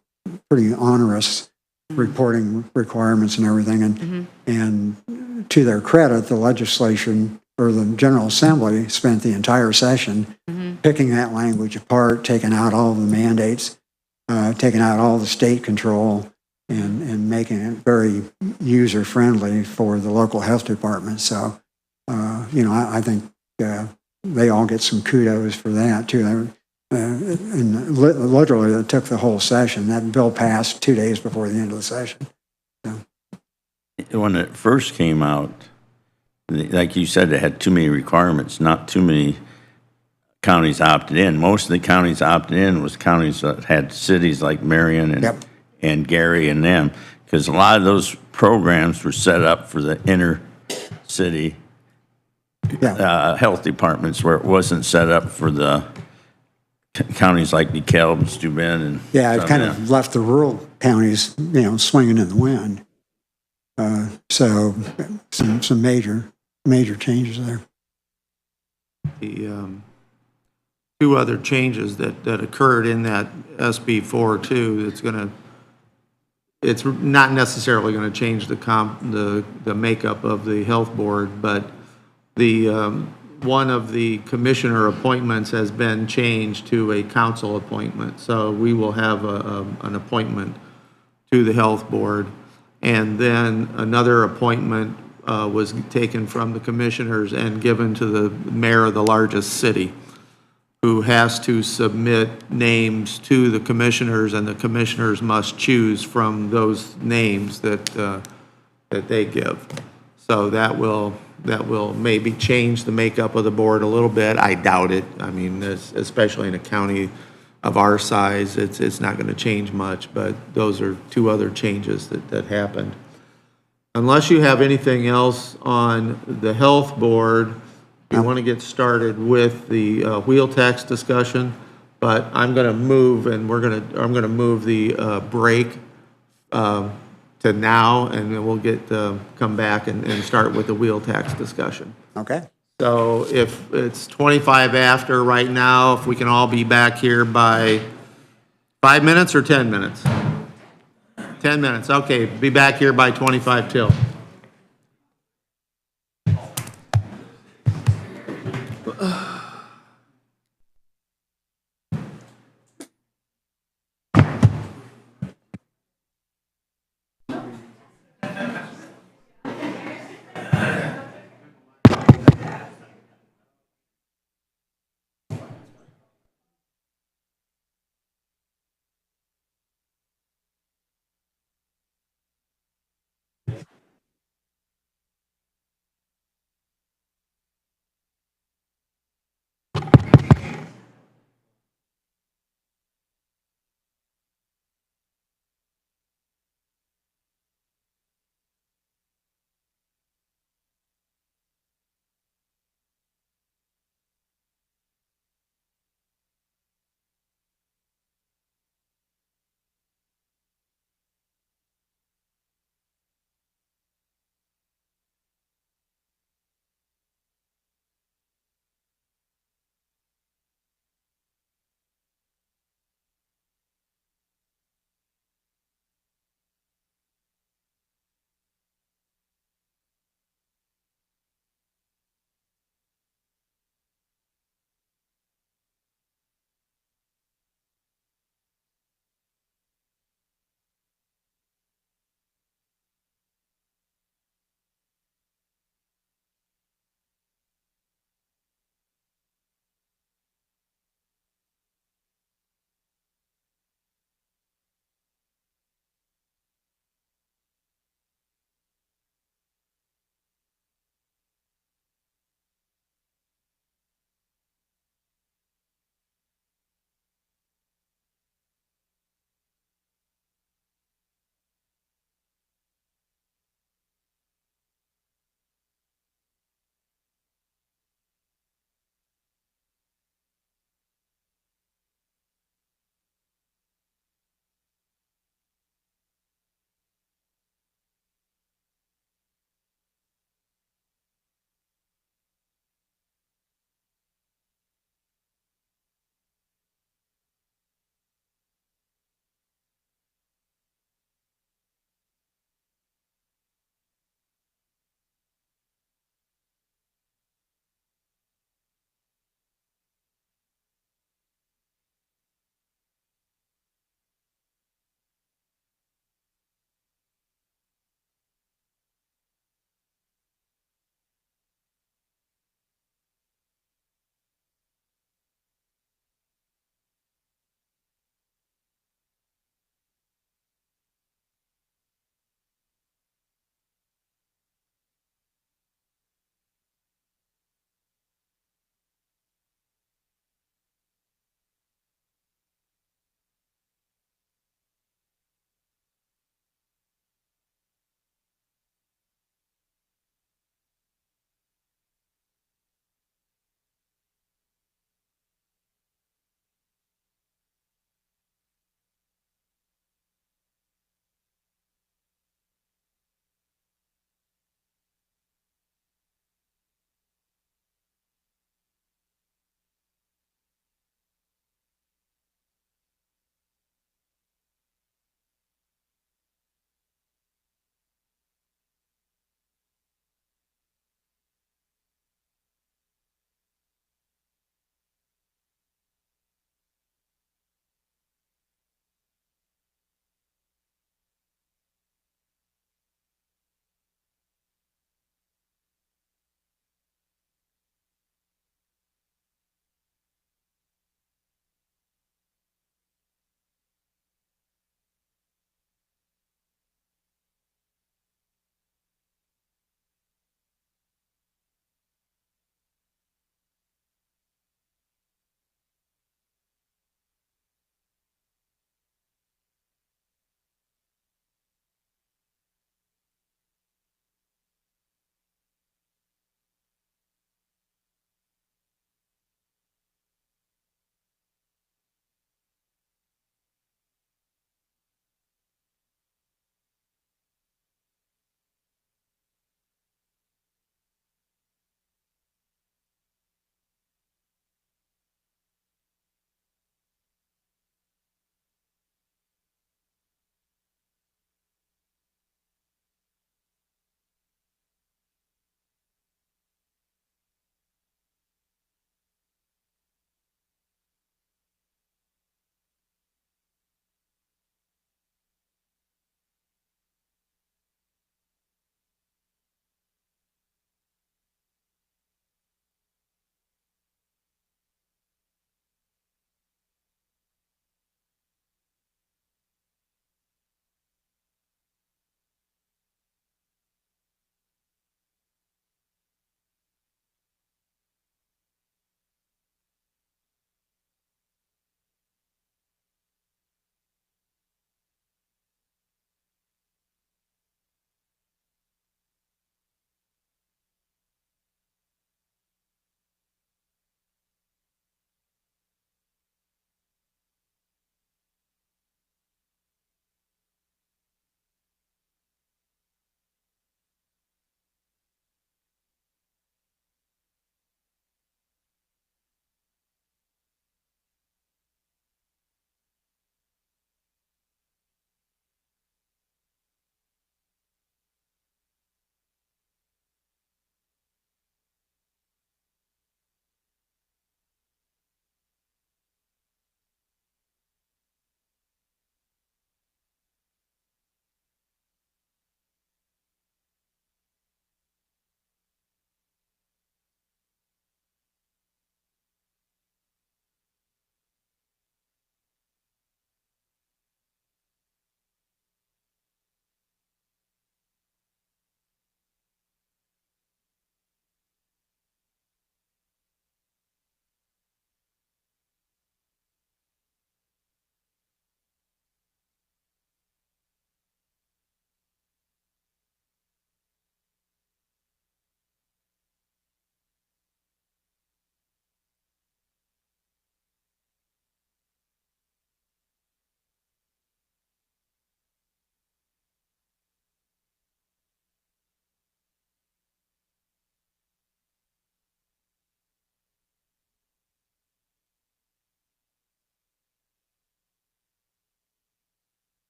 pretty onerous reporting requirements and everything. And to their credit, the legislation or the General Assembly spent the entire session picking that language apart, taking out all the mandates, taking out all the state control, and making it very user-friendly for the local health department. So, I think they all get some kudos for that, too. And literally, it took the whole session. That bill passed 2 days before the end of the session. So. When it first came out, like you said, it had too many requirements, not too many counties opted in. Most of the counties opted in was counties that had cities like Marion Yep. and Gary and them, because a lot of those programs were set up for the inner city Yeah, health departments, where it wasn't set up for the counties like DeKalb and Steuben and. yeah, it some kind them. of left the rural counties, swinging in the wind. So some major changes there. The two other changes that occurred in that SB 4.2, it's not necessarily going to change the makeup of the health board, but the, one of the commissioner appointments has been changed to a council appointment. So we will have an appointment to the health board. And then another appointment was taken from the commissioners and given to the mayor of the largest city, who has to submit names to the commissioners, and the commissioners must choose from those names that they give. So that will maybe change the makeup of the board a little bit. I doubt it. I mean, especially in a county of our size, it's not going to change much, but those are two other changes that happened. Unless you have anything else on the health board, you want to get started with the wheel tax discussion, but I'm going to move, and I'm going to move the break to now, and then we'll come back and start with the wheel tax discussion. Okay. So if it's 25 after right now, if we can all be back here by 5 minutes or 10 minutes? 10 minutes, okay, be back here by 25 till.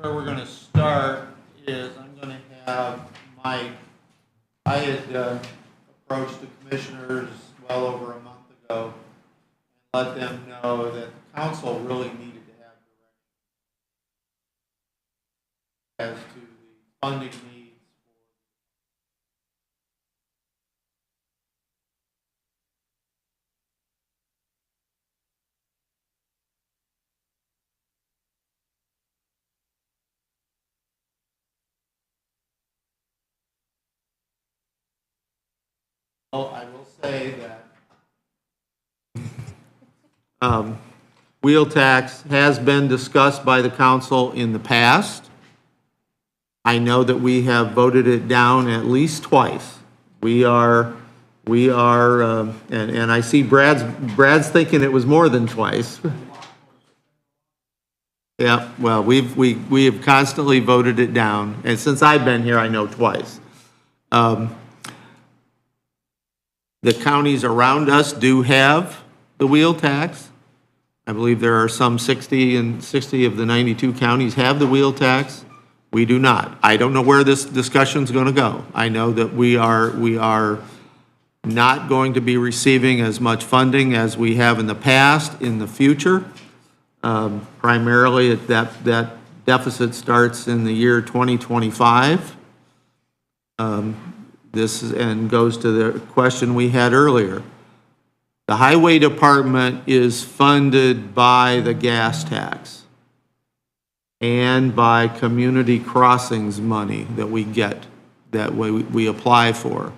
where we're going to start is I'm going to have Mike, I had approached the commissioners well over a month ago and let them know that the council really needed to have direction as to the funding needs. Well, I will say that wheel tax has been discussed by the council in the past. I know that we have voted it down at least twice. We are, and I see Brad's thinking it was more than twice. Yeah, well, we have constantly voted it down, and since I've been here, I know twice. The counties around us do have the wheel tax. I believe there are some 60 of the 92 counties have the wheel tax. We do not. I don't know where this discussion's going to go. I know that we are not going to be receiving as much funding as we have in the past in the future. Primarily, that deficit starts in the year 2025. This and goes to the question we had earlier. The highway department is funded by the gas tax and by community crossings money that we get, that we apply for.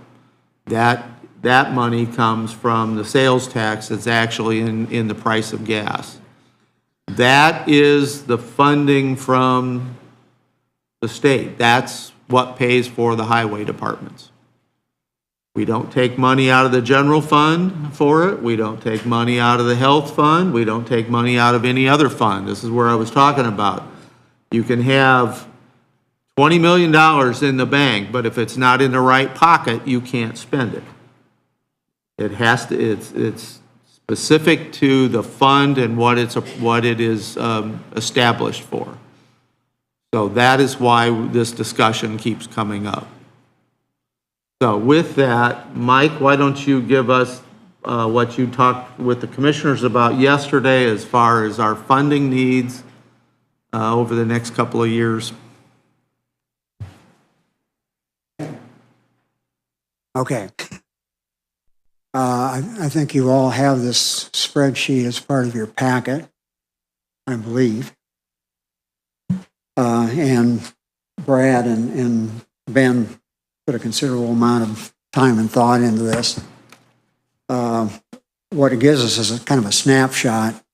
That money comes from the sales tax that's actually in the price of gas. That is the funding from the state. That's what pays for the highway departments. We don't take money out of the general fund for it. We don't take money out of the health fund. We don't take money out of any other fund. This is where I was talking about. You can have $20 million in the bank, but if it's not in the right pocket, you can't spend it. It has to, it's specific to the fund and what it is established for. So that is why this discussion keeps coming up. So with that, Mike, why don't you give us what you talked with the commissioners about yesterday as far as our funding needs over the next couple of years? Okay. I think you all have this spreadsheet as part of your packet, I believe. And Brad and Ben put a considerable amount of time and thought into this. What it gives us is a kind of a snapshot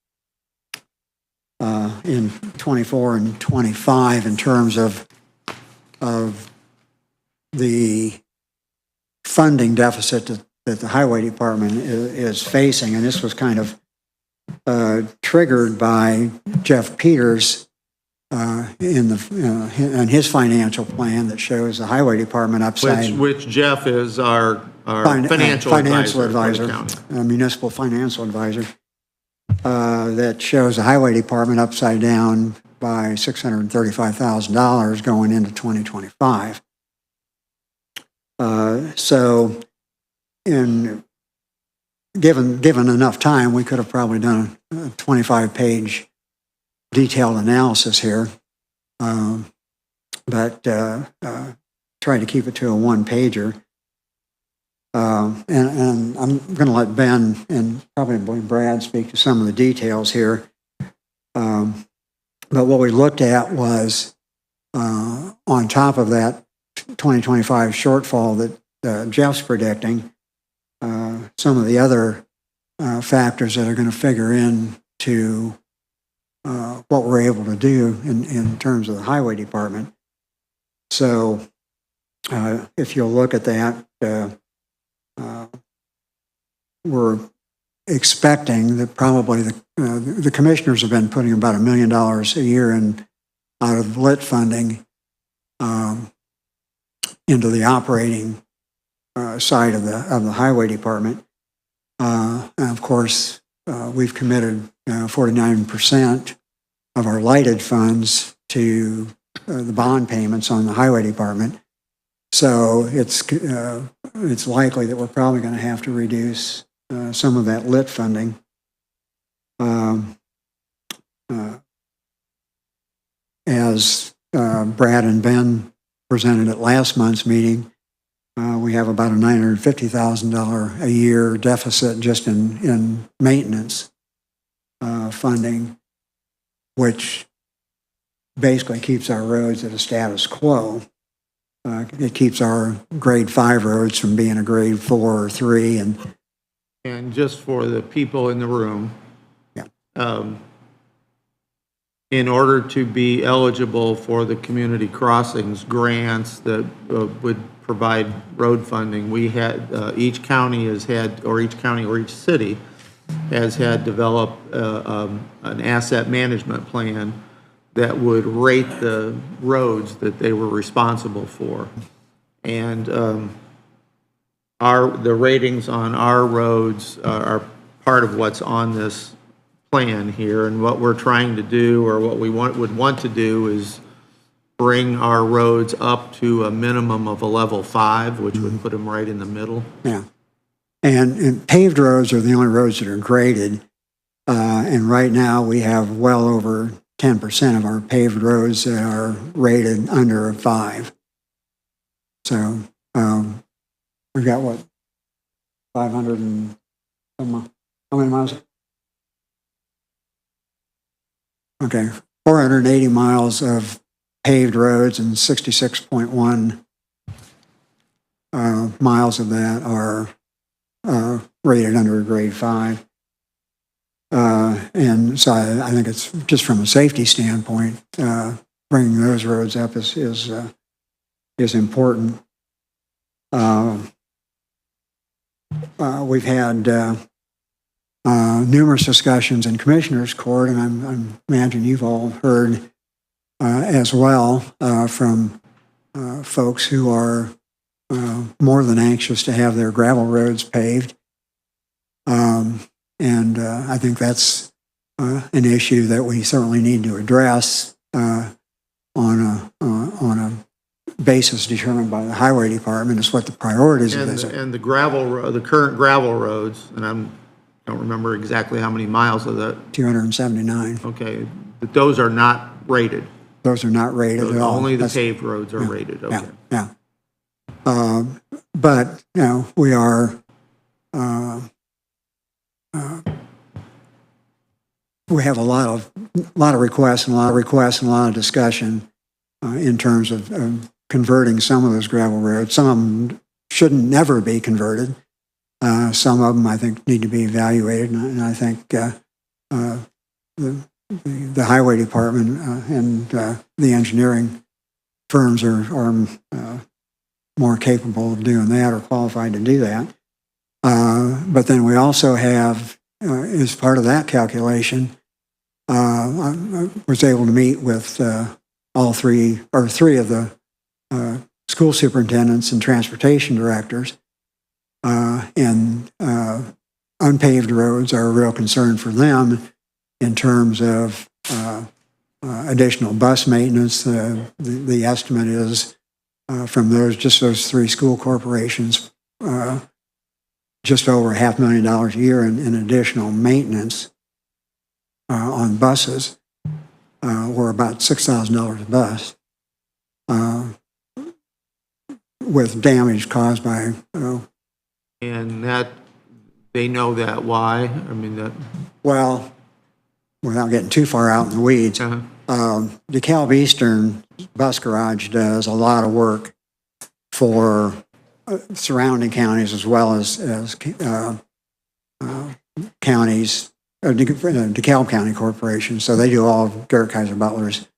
in 24 and 25 in terms of the funding deficit that the highway department is facing. And this was kind of triggered by Jeff Peters in his financial plan that shows the highway department upside. Which Jeff is our financial advisor, municipal financial advisor, that shows the highway department upside down by $635,000 going into 2025. So, given enough time, we could have probably done a 25-page detailed analysis here, but tried to keep it to a one-pager. And I'm going to let Ben and probably Brad speak to some of the details here. But what we looked at was, on top of that 2025 shortfall that Jeff's predicting, some of the other factors that are going to figure in to what we're able to do in terms of the highway department. So if you'll look at that, we're expecting that probably the commissioners have been putting about $1 million a year out of lit funding into the operating side of the highway department. And of course, we've committed 49% of our lighted funds to the bond payments on the highway department. So it's likely that we're probably going to have to reduce some of that lit funding. As Brad and Ben presented at last month's meeting, we have about a $950,000 a year deficit just in maintenance funding, which basically keeps our roads at a status quo. It keeps our grade 5 roads from being a grade 4 or 3. And just for the people in the room, in order to be eligible for the community crossings grants that would provide road funding, we had, each county has had, or each county or each city has had developed an asset management plan that would rate the roads that they were responsible for. And the ratings on our roads are part of what's on this plan here, and what we're trying to do, or what we would want to do, is bring our roads up to a minimum of a level 5, which would put them right in the middle. Yeah. And paved roads are the only roads that are graded. And right now we have well over 10% of our paved roads that are rated under a 5. So we've got what, 500 and how many miles? Okay, 480 miles of paved roads, and 66.1 miles of that are rated under a grade 5. And so I think it's just from a safety standpoint, bringing those roads up is important. We've had numerous discussions in Commissioners Court, and I imagine you've all heard as well from folks who are more than anxious to have their gravel roads paved. And I think that's an issue that we certainly need to address on a basis determined by the Highway Department as what the priorities of this are. And the current gravel roads, and I don't remember exactly how many miles of that. 279. Okay, but those are not rated. Those are not rated at all. Only the paved roads are rated, okay. Yeah. But, you know, we are, we have a lot of requests and a lot of discussion in terms of converting some of those gravel roads. Some of them shouldn't never be converted. Some of them, I think, need to be evaluated, and I think the Highway Department and the engineering firms are more capable of doing that, or qualified to do that. But then we also have, as part of that calculation, I was able to meet with three of the school superintendents and transportation directors. And unpaved roads are a real concern for them in terms of additional bus maintenance. The estimate is from those 3 school corporations, just over $500,000 a year in additional maintenance on buses, or about $6,000 a bus, with damage caused by. And that, they know that, why? I mean, that. Well, without getting too far out in the weeds, DeKalb Eastern Bus Garage does a lot of work for surrounding counties as well as counties, DeKalb County Corporation. So they do all of Garrett Kaiser Butler's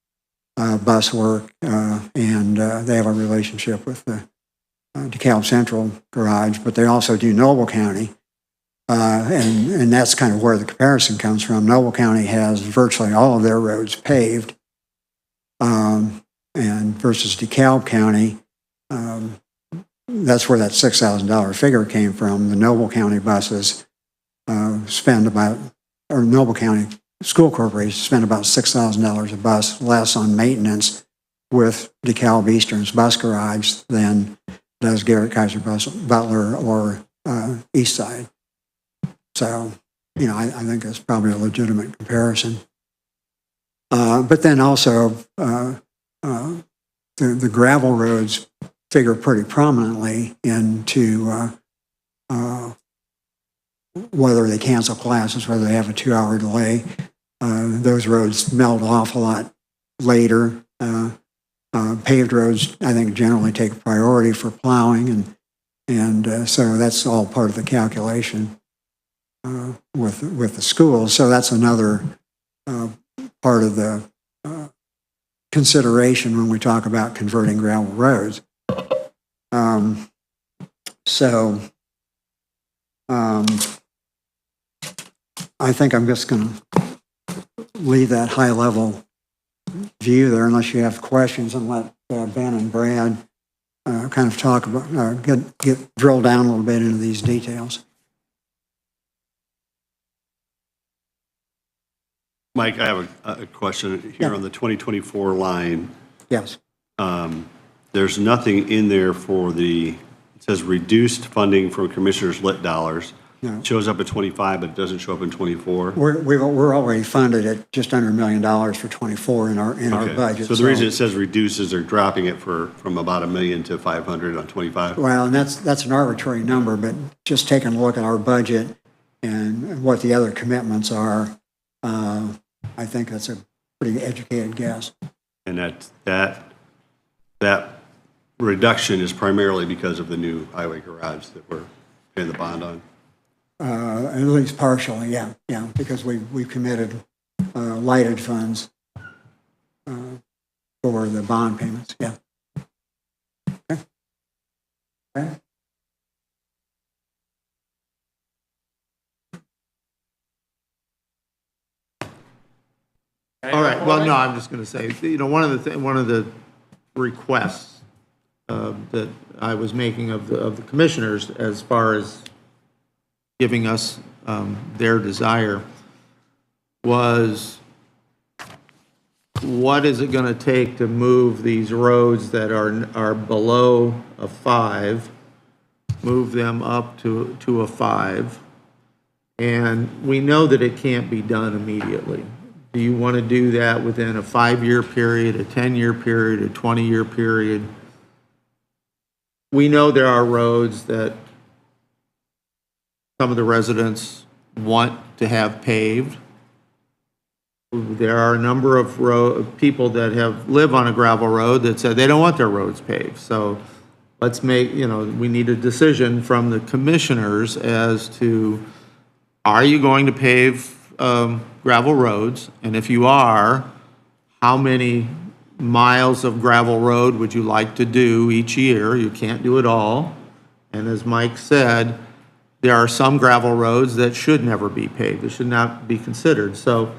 bus work, and they have a relationship with the DeKalb Central Garage, but they also do Noble County, and that's kind of where the comparison comes from. Noble County has virtually all of their roads paved, and versus DeKalb County, that's where that $6,000 figure came from. The Noble County buses Noble County School Corporation spend about $6,000 a bus less on maintenance with DeKalb Eastern's bus garage than does Garrett Kaiser Butler or East Side. So, I think that's probably a legitimate comparison. But then also, the gravel roads figure pretty prominently into whether they cancel classes, whether they have a 2-hour delay. Those roads melt off a lot later. Paved roads, I think, generally take priority for plowing, and so that's all part of the calculation with the schools. So that's another part of the consideration when we talk about converting gravel roads. I think I'm just going to leave that high-level view there unless you have questions, and let Ben and Brad kind of talk about, get drill down a little bit into these details. Mike, I have a question here on the 2024 line. Yes. There's nothing in there for it says reduced funding from commissioners' lit dollars. No. It shows up at 25, but it doesn't show up in 24. We're already funded at just under $1 million for 24 in our budget. So the reason it says reduce is they're dropping it from about $1 million to 500 on 25. Well, and that's an arbitrary number, but just taking a look at our budget and what the other commitments are, I think that's a pretty educated guess. And that reduction is primarily because of the new highway garage that we're paying the bond on. At least partially, yeah, because we've committed lighted funds for the bond payments, yeah. Okay. All right, well, no, I'm just going to say, one of the requests that I was making of the commissioners as far as giving us their desire was, what is it going to take to move these roads that are below a 5, move them up to a 5? And we know that it can't be done immediately. Do you want to do that within a 5-year period, a 10-year period, a 20-year period? We know there are roads that some of the residents want to have paved. There are a number of people that live on a gravel road that said they don't want their roads paved. So let's make, we need a decision from the commissioners as to, are you going to pave gravel roads? And if you are, how many miles of gravel road would you like to do each year? You can't do it all. And as Mike said, there are some gravel roads that should never be paved. They should not be considered. So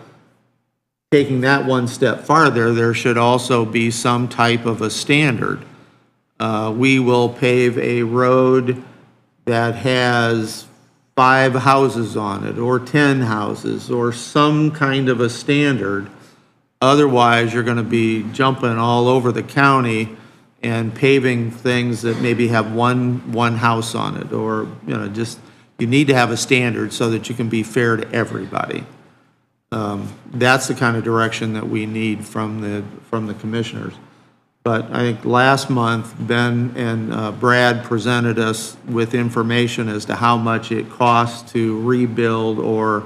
taking that one step farther, there should also be some type of a standard. We will pave a road that has 5 houses on it, or 10 houses, or some kind of a standard. Otherwise, you're going to be jumping all over the county and paving things that maybe have one house on it, or, you need to have a standard so that you can be fair to everybody. That's the kind of direction that we need from the commissioners. But I think last month, Ben and Brad presented us with information as to how much it costs to rebuild or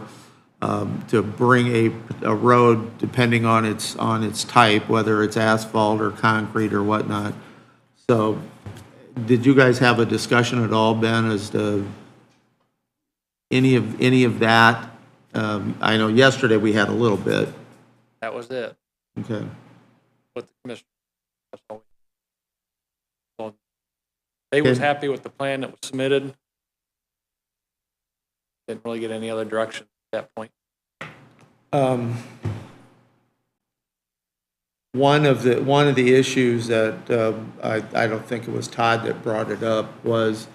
to bring a road, depending on its type, whether it's asphalt or concrete or whatnot. So did you guys have a discussion at all, Ben, as to any of that? I know yesterday we had a little bit. That was it. Okay. With the commission. So they was happy with the plan that was submitted. Didn't really get any other direction at that point. One of the issues that I don't think it was Todd that brought it up was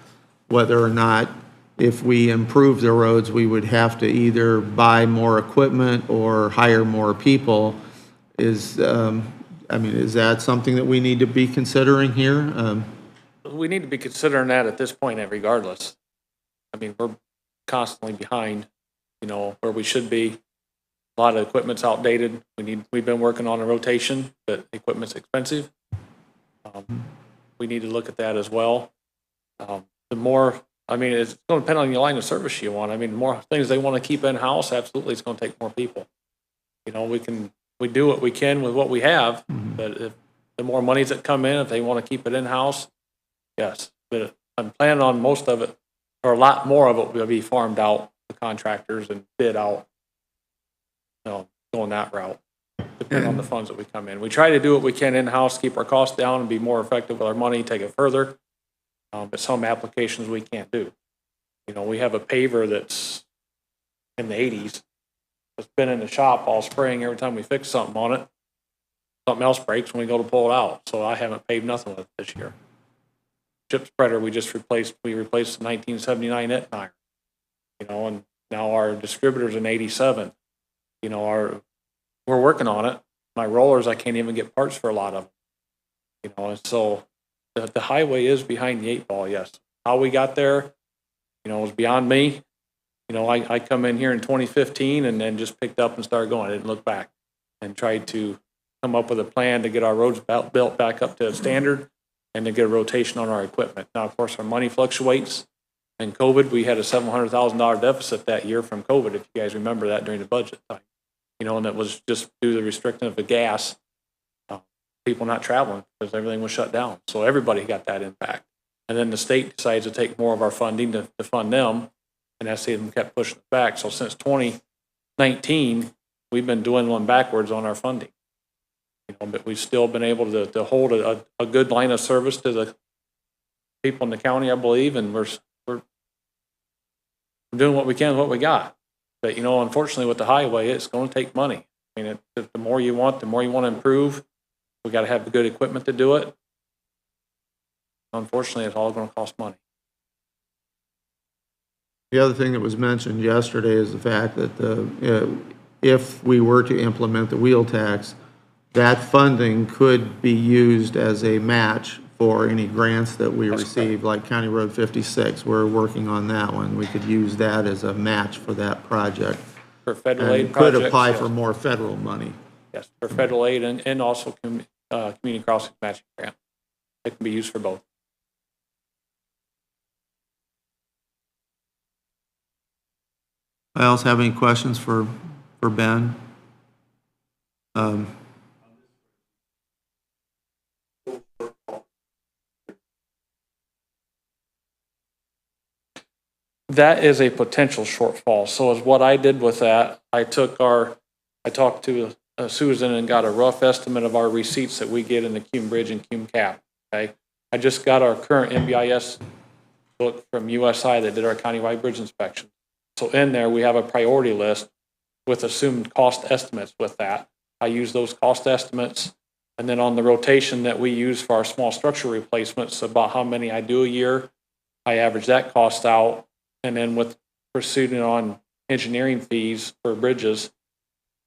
whether or not, if we improve the roads, we would have to either buy more equipment or hire more people. I mean, is that something that we need to be considering here? We need to be considering that at this point regardless. I mean, we're constantly behind, where we should be. A lot of equipment's outdated. We've been working on a rotation, but equipment's expensive. We need to look at that as well. The more, it's going to depend on your line of service you want. The more things they want to keep in-house, absolutely, it's going to take more people. We do what we can with what we have, but if the more monies that come in, if they want to keep it in-house, yes. But I'm planning on most of it, or a lot more of it will be farmed out to contractors and bid out, going that route, depending on the funds that we come in. We try to do what we can in-house, keep our costs down and be more effective with our money, take it further. But some applications we can't do. We have a paver that's in the 80s. It's been in the shop all spring. Every time we fix something on it, something else breaks when we go to pull it out. So I haven't paved nothing with it this year. Chip spreader we replaced the 1979 Etnire. And now our distributor's in 87. We're working on it. My rollers, I can't even get parts for a lot of them. And so the highway is behind the 8 ball, yes. How we got there, was beyond me. I come in here in 2015 and then just picked up and started going. I didn't look back and tried to come up with a plan to get our roads built back up to standard and to get a rotation on our equipment. Now, of course, our money fluctuates. In COVID, we had a $700,000 deficit that year from COVID, if you guys remember that during the budget time. And it was just due to the restriction of the gas, people not traveling because everything was shut down. So everybody got that impact. And then the state decides to take more of our funding to fund them, and that's them kept pushing it back. So since 2019, we've been dwindling backwards on our funding. But we've still been able to hold a good line of service to the people in the county, I believe, and we're doing what we can with what we got. But, unfortunately, with the highway, it's going to take money. The more you want to improve. We got to have the good equipment to do it. Unfortunately, it's all going to cost money. The other thing that was mentioned yesterday is the fact that if we were to implement the wheel tax, that funding could be used as a match for any grants that we receive, like County Road 56. We're working on that one. We could use that as a match for that project. For federal aid projects. Could projects, apply yes. for more federal money. Yes, for federal aid and also community crossing matching grant. It can be used for both. Anybody else have any questions for Ben? That is a potential shortfall. So as what I did with that, I talked to Susan and got a rough estimate of our receipts that we get in the Cume Bridge and Cume Cap. Okay, I just got our current MBIS book from USI that did our countywide bridge inspection. So in there, we have a priority list with assumed cost estimates with that. I use those cost estimates. And then on the rotation that we use for our small structure replacements, about how many I do a year, I average that cost out. And then with proceeding on engineering fees for bridges.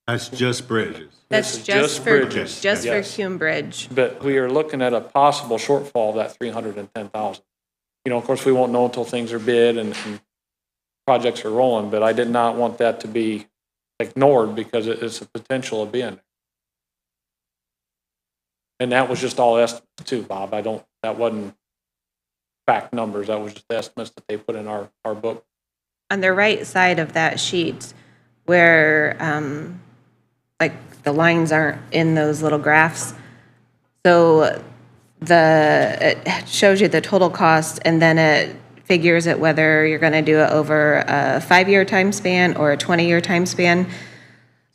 That's just bridges. That's This is just for bridges. just for Yes. Cume Bridge. But we are looking at a possible shortfall of that 310,000. Of course, we won't know until things are bid and projects are rolling, but I did not want that to be ignored because it's a potential of being there. And that was just all estimates too, Bob. That wasn't fact numbers. That was just the estimates that they put in our book. On the right side of that sheet, where like the lines aren't in those little graphs, so it shows you the total cost, and then it figures it whether you're going to do it over a 5-year time span or a 20-year time span.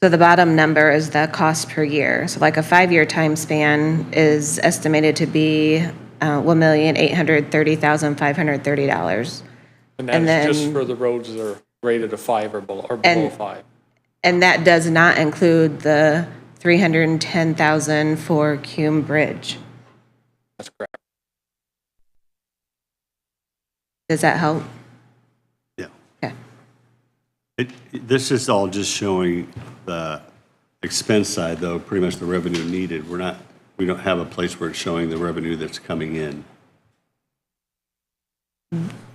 So the bottom number is the cost per year. So like a 5-year time span is estimated to be $1,830,530. And And that's just then- for the roads that are rated a 5 or below And- 5. And that does not include the $310,000 for Cume Bridge. That's correct. Does that help? Yeah. Okay. This is all just showing the expense side, though, pretty much the revenue needed. We're not we don't have a place where it's showing the revenue that's coming in.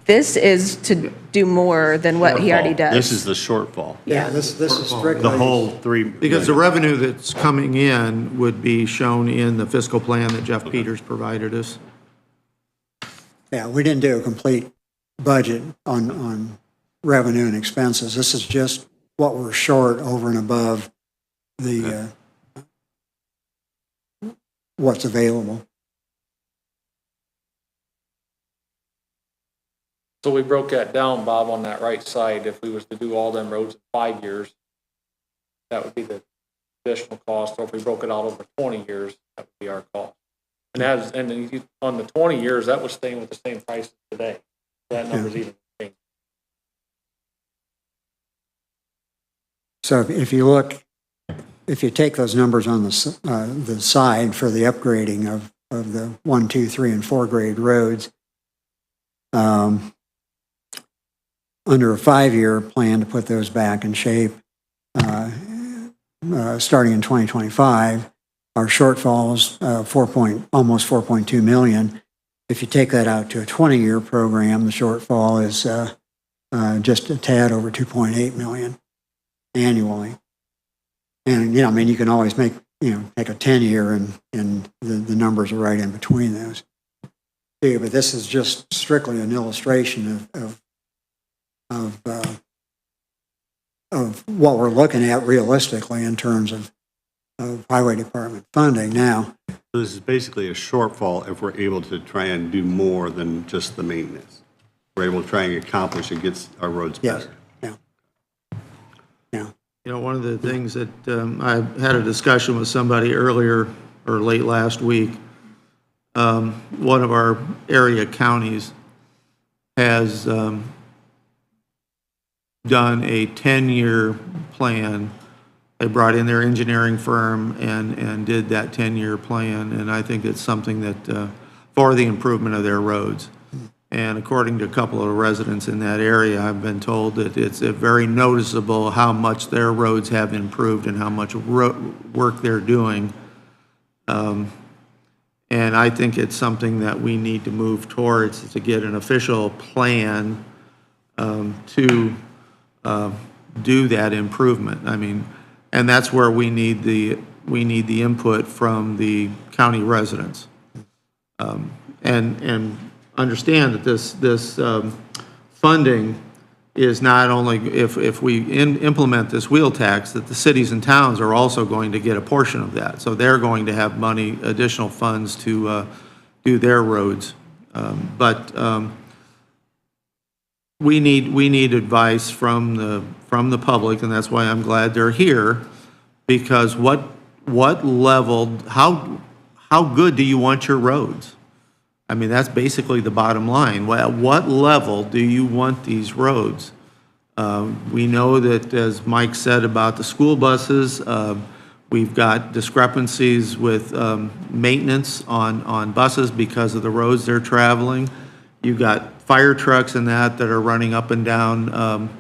This is to do more than what he already does. This is the shortfall. Yeah, this is strictly. The whole 3. Because the revenue that's coming in would be shown in the fiscal plan that Jeff Peters provided us. Yeah, we didn't do a complete budget on revenue and expenses. This is just what we're short over and above the, what's available. So we broke that down, Bob, on that right side. If we was to do all them roads in 5 years, that would be the additional cost. Or if we broke it out over 20 years, that would be our cost. And then on the 20 years, that was staying with the same price as today. That number's even changed. So if you look, if you take those numbers on the side for the upgrading of the 1, 2, 3, and 4 grade roads, under a 5-year plan to put those back in shape, starting in 2025, our shortfall is almost 4.2 million. If you take that out to a 20-year program, the shortfall is just a tad over 2.8 million annually. And, I mean, you can always make, take a 10-year and the numbers are right in between those. Yeah, but this is just strictly an illustration of what we're looking at realistically in terms of highway department funding. Now, This is basically a shortfall if we're able to try and do more than just the maintenance. We're able to try and accomplish and get our roads yes, better. yeah. One of the things that I had a discussion with somebody earlier or late last week. One of our area counties has done a 10-year plan. They brought in their engineering firm and did that 10-year plan, and I think it's something that, for the improvement of their roads. And according to a couple of residents in that area, I've been told that it's very noticeable how much their roads have improved and how much work they're doing. And I think it's something that we need to move towards, to get an official plan to do that improvement. I mean, and that's where we need the input from the county residents. And understand that this funding is not only, if we implement this wheel tax, that the cities and towns are also going to get a portion of that. So they're going to have money, additional funds to do their roads. But we need advice from the public, and that's why I'm glad they're here, because what level, how good do you want your roads? I mean, that's basically the bottom line. At what level do you want these roads? We know that, as Mike said about the school buses, we've got discrepancies with maintenance on buses because of the roads they're traveling. You've got fire trucks and that are running up and down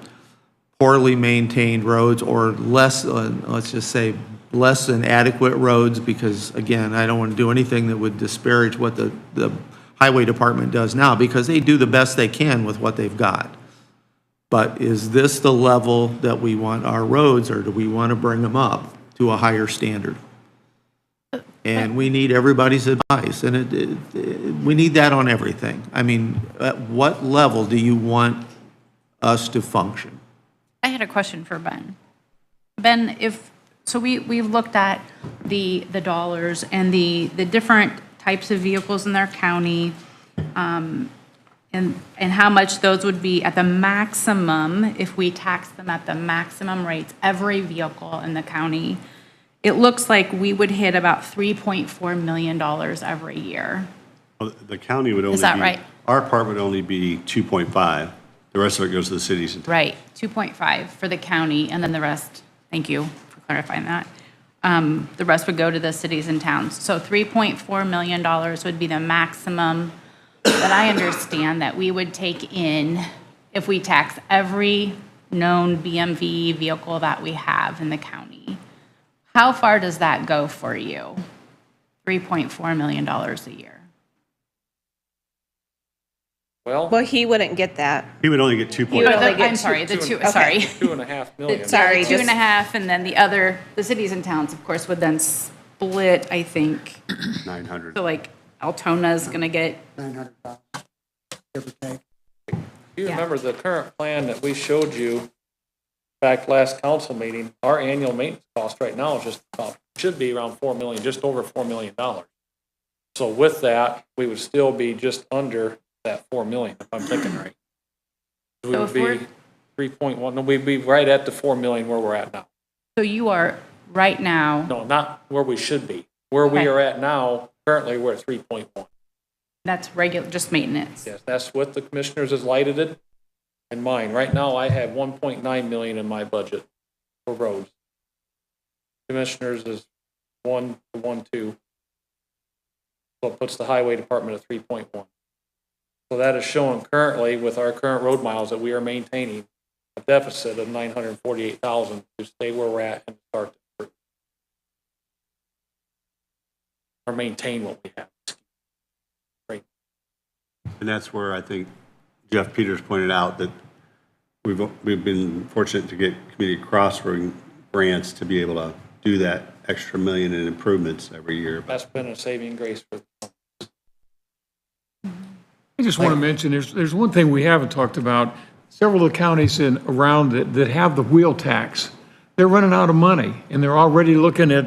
poorly maintained roads, or less, let's just say, less than adequate roads, because, again, I don't want to do anything that would disparage what the highway department does now, because they do the best they can with what they've got. But is this the level that we want our roads, or do we want to bring them up to a higher standard? And we need everybody's advice, and we need that on everything. I mean, at what level do you want us to function? I had a question for Ben. Ben, we've looked at the dollars and the different types of vehicles in their county, and how much those would be at the maximum if we tax them at the maximum rates, every vehicle in the county. It looks like we would hit about $3.4 million every year. Well, the county would only be. Is that right? Our part would only be 2.5. The rest of it goes to the cities and towns. Right, 2.5 for the county, and then the rest, thank you for clarifying that. The rest would go to the cities and towns. So $3.4 million would be the maximum that I understand that we would take in if we tax every known BMV vehicle that we have in the county. How far does that go for you? $3.4 million a year. Well, Well, he wouldn't get that. He would only get He would only get I'm sorry, the two, okay. sorry. 2.5 million. Sorry, Two and just- a half, and then the cities and towns, of course, would then split, I think. 900. So like Altona's gonna get, 900,000, give or take. You remember the current plan that we showed you back last council meeting, our annual maintenance cost right now is just about, should be around 4 million, just over $4 million. So with that, we would still be just under that 4 million, if I'm thinking right. We So would if be we're- 3.1, no, we'd be right at the 4 million where we're at now. so you are right now, No, not where we should be. Where we Okay. are at now, currently, we're at 3.1. that's regular, just maintenance. Yes, that's what the commissioners has lighted it and mine. Right now, I have 1.9 million in my budget for roads. Commissioners is 1 to 1.2. So it puts the highway department at 3.1. So that is showing currently with our current road miles that we are maintaining a deficit of 948,000 to stay where we're at and start to improve. Or maintain what we have. And that's where I think Jeff Peters pointed out that we've been fortunate to get community crossroad grants to be able to do that extra million in improvements every year. That's been a saving grace for I just want to mention, there's one thing we haven't talked about. Several of the counties around that have the wheel tax, they're running out of money, and they're already looking at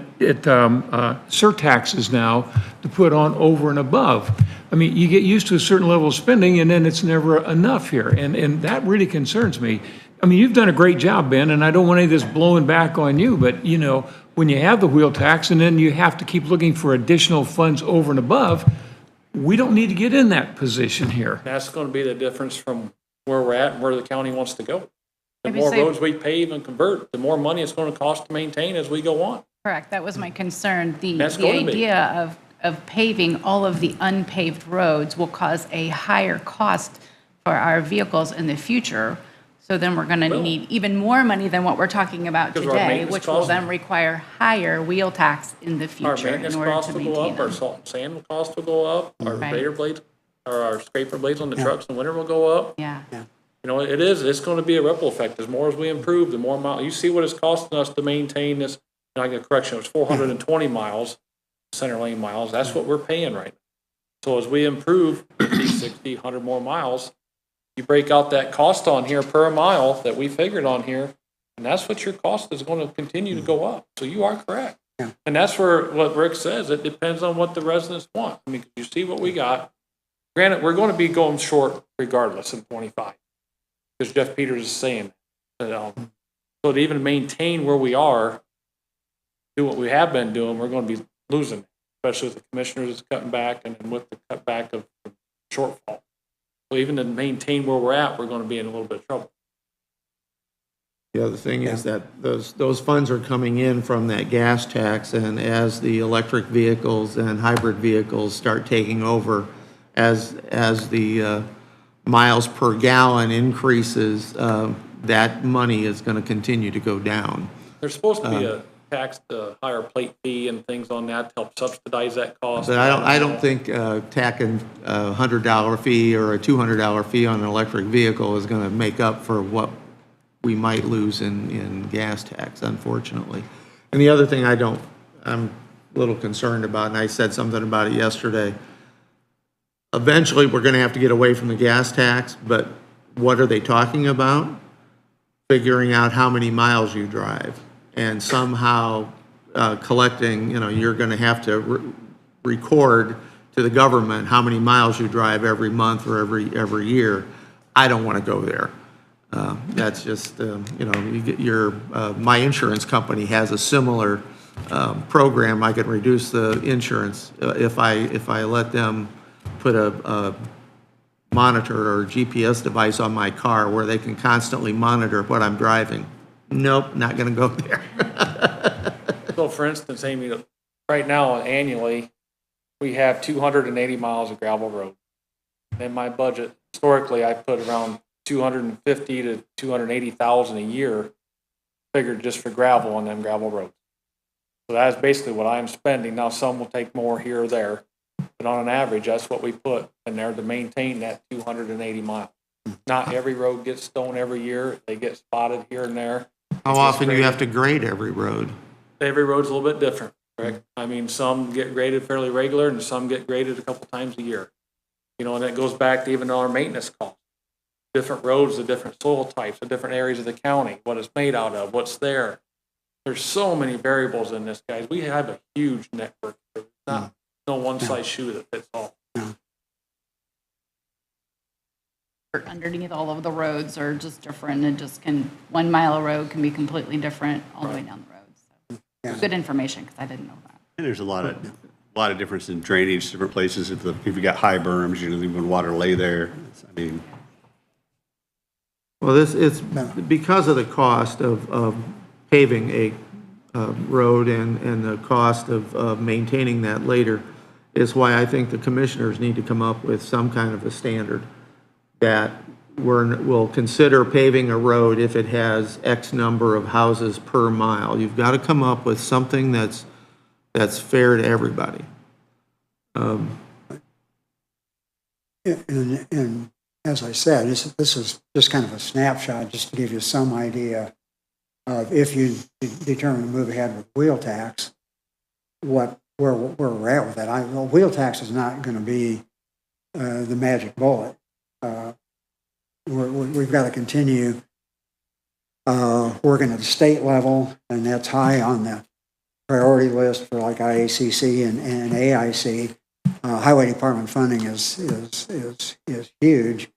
surtaxes now to put on over and above. I mean, you get used to a certain level of spending, and then it's never enough here, and that really concerns me. I mean, you've done a great job, Ben, and I don't want any of this blowing back on you, but, you know, when you have the wheel tax, and then you have to keep looking for additional funds over and above, we don't need to get in that position here. That's going to be the difference from where we're at and where the county wants to go. The Maybe more say- roads we pave and convert, the more money it's going to cost to maintain as we go on. Correct, that was my concern. The That's gonna be. idea of paving all of the unpaved roads will cause a higher cost for our vehicles in the future. So then we're gonna Will. need even more money than what we're talking about Because our today, maintenance which will costs- then require higher wheel tax in the Our future maintenance in order costs to will go maintain up, our them. salt and sand costs will go up, our Right. grader blades, or our scraper blades on the trucks in the winter will go up. Yeah, You know, it's going to be a ripple effect. As more as we improve, the more miles, you see what it's costing us to maintain this. And I get a correction, it was 420 miles, center lane miles. That's what we're paying right now. So as we improve 50, 60, 100 more miles, you break out that cost on here per mile that we figured on here, and that's what your cost is going to continue to go up. So you are correct. And that's where what Rick says, it depends on what the residents want. I mean, you see what we got. Granted, we're going to be going short regardless in 25. Because Jeff Peters is saying, so to even maintain where we are, do what we have been doing, we're going to be losing, especially with the commissioners cutting back and with the cutback of the shortfall. So even to maintain where we're at, we're going to be in a little bit of trouble. The other thing is that those funds are coming in from that gas tax, and as the electric vehicles and hybrid vehicles start taking over, as the miles per gallon increases, that money is going to continue to go down. There's supposed to be a tax, higher plate fee and things on that to help subsidize that cost. But I don't think tacking a $100 fee or a $200 fee on an electric vehicle is going to make up for what we might lose in gas tax, unfortunately. And the other thing I'm a little concerned about, and I said something about it yesterday, eventually we're going to have to get away from the gas tax, but what are they talking about? Figuring out how many miles you drive and somehow collecting, you're going to have to record to the government how many miles you drive every month or every year. I don't want to go there. That's just, you get my insurance company has a similar program. I can reduce the insurance if I let them put a monitor or GPS device on my car where they can constantly monitor what I'm driving. Nope, not going to go there. So for instance, Amy, right now annually, we have 280 miles of gravel road. In my budget, historically, I put around 250 to 280,000 a year figured just for gravel on them gravel roads. So that's basically what I'm spending. Now, some will take more here or there, but on an average, that's what we put in there to maintain that 280 miles. Not every road gets stone every year. They get spotted here and there. How often do you have to grade every road? Every road's a little bit different, correct? I mean, some get graded fairly regular and some get graded a couple times a year. You know, and that goes back to even our maintenance costs. Different roads, the different soil types, the different areas of the county, what it's made out of, what's there. There's so many variables in this, guys. We have a huge network. There's not no one size shoe that fits all. Underneath all of the roads are just different. It just can, 1 mile of road can be completely different all the way down the road. So good information because I didn't know that. And there's a lot of difference in drainage, different places. If you got high berms, you know, even water lay there. I mean, Well, it's because of the cost of paving a road and the cost of maintaining that later, is why I think the commissioners need to come up with some kind of a standard that we'll consider paving a road if it has X number of houses per mile. You've got to come up with something that's fair to everybody. And as I said, this is just kind of a snapshot, just to give you some idea of if you determine to move ahead with wheel tax, where we're at with that. Wheel tax is not going to be the magic bullet. We've got to continue working at the state level, and that's high on the priority list for like IACC and AIC. Highway department funding is huge.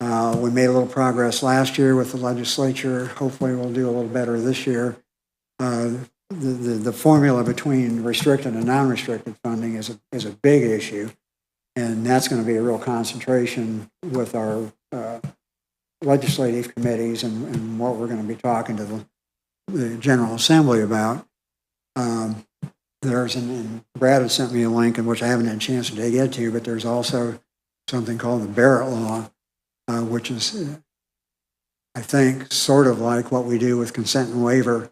We made a little progress last year with the legislature. Hopefully we'll do a little better this year. The formula between restricted and non-restricted funding is a big issue, and that's going to be a real concentration with our legislative committees and what we're going to be talking to the General Assembly about. And Brad had sent me a link, in which I haven't had a chance to dig into, but there's also something called the Barrett Law, which is, I think, sort of like what we do with consent and waiver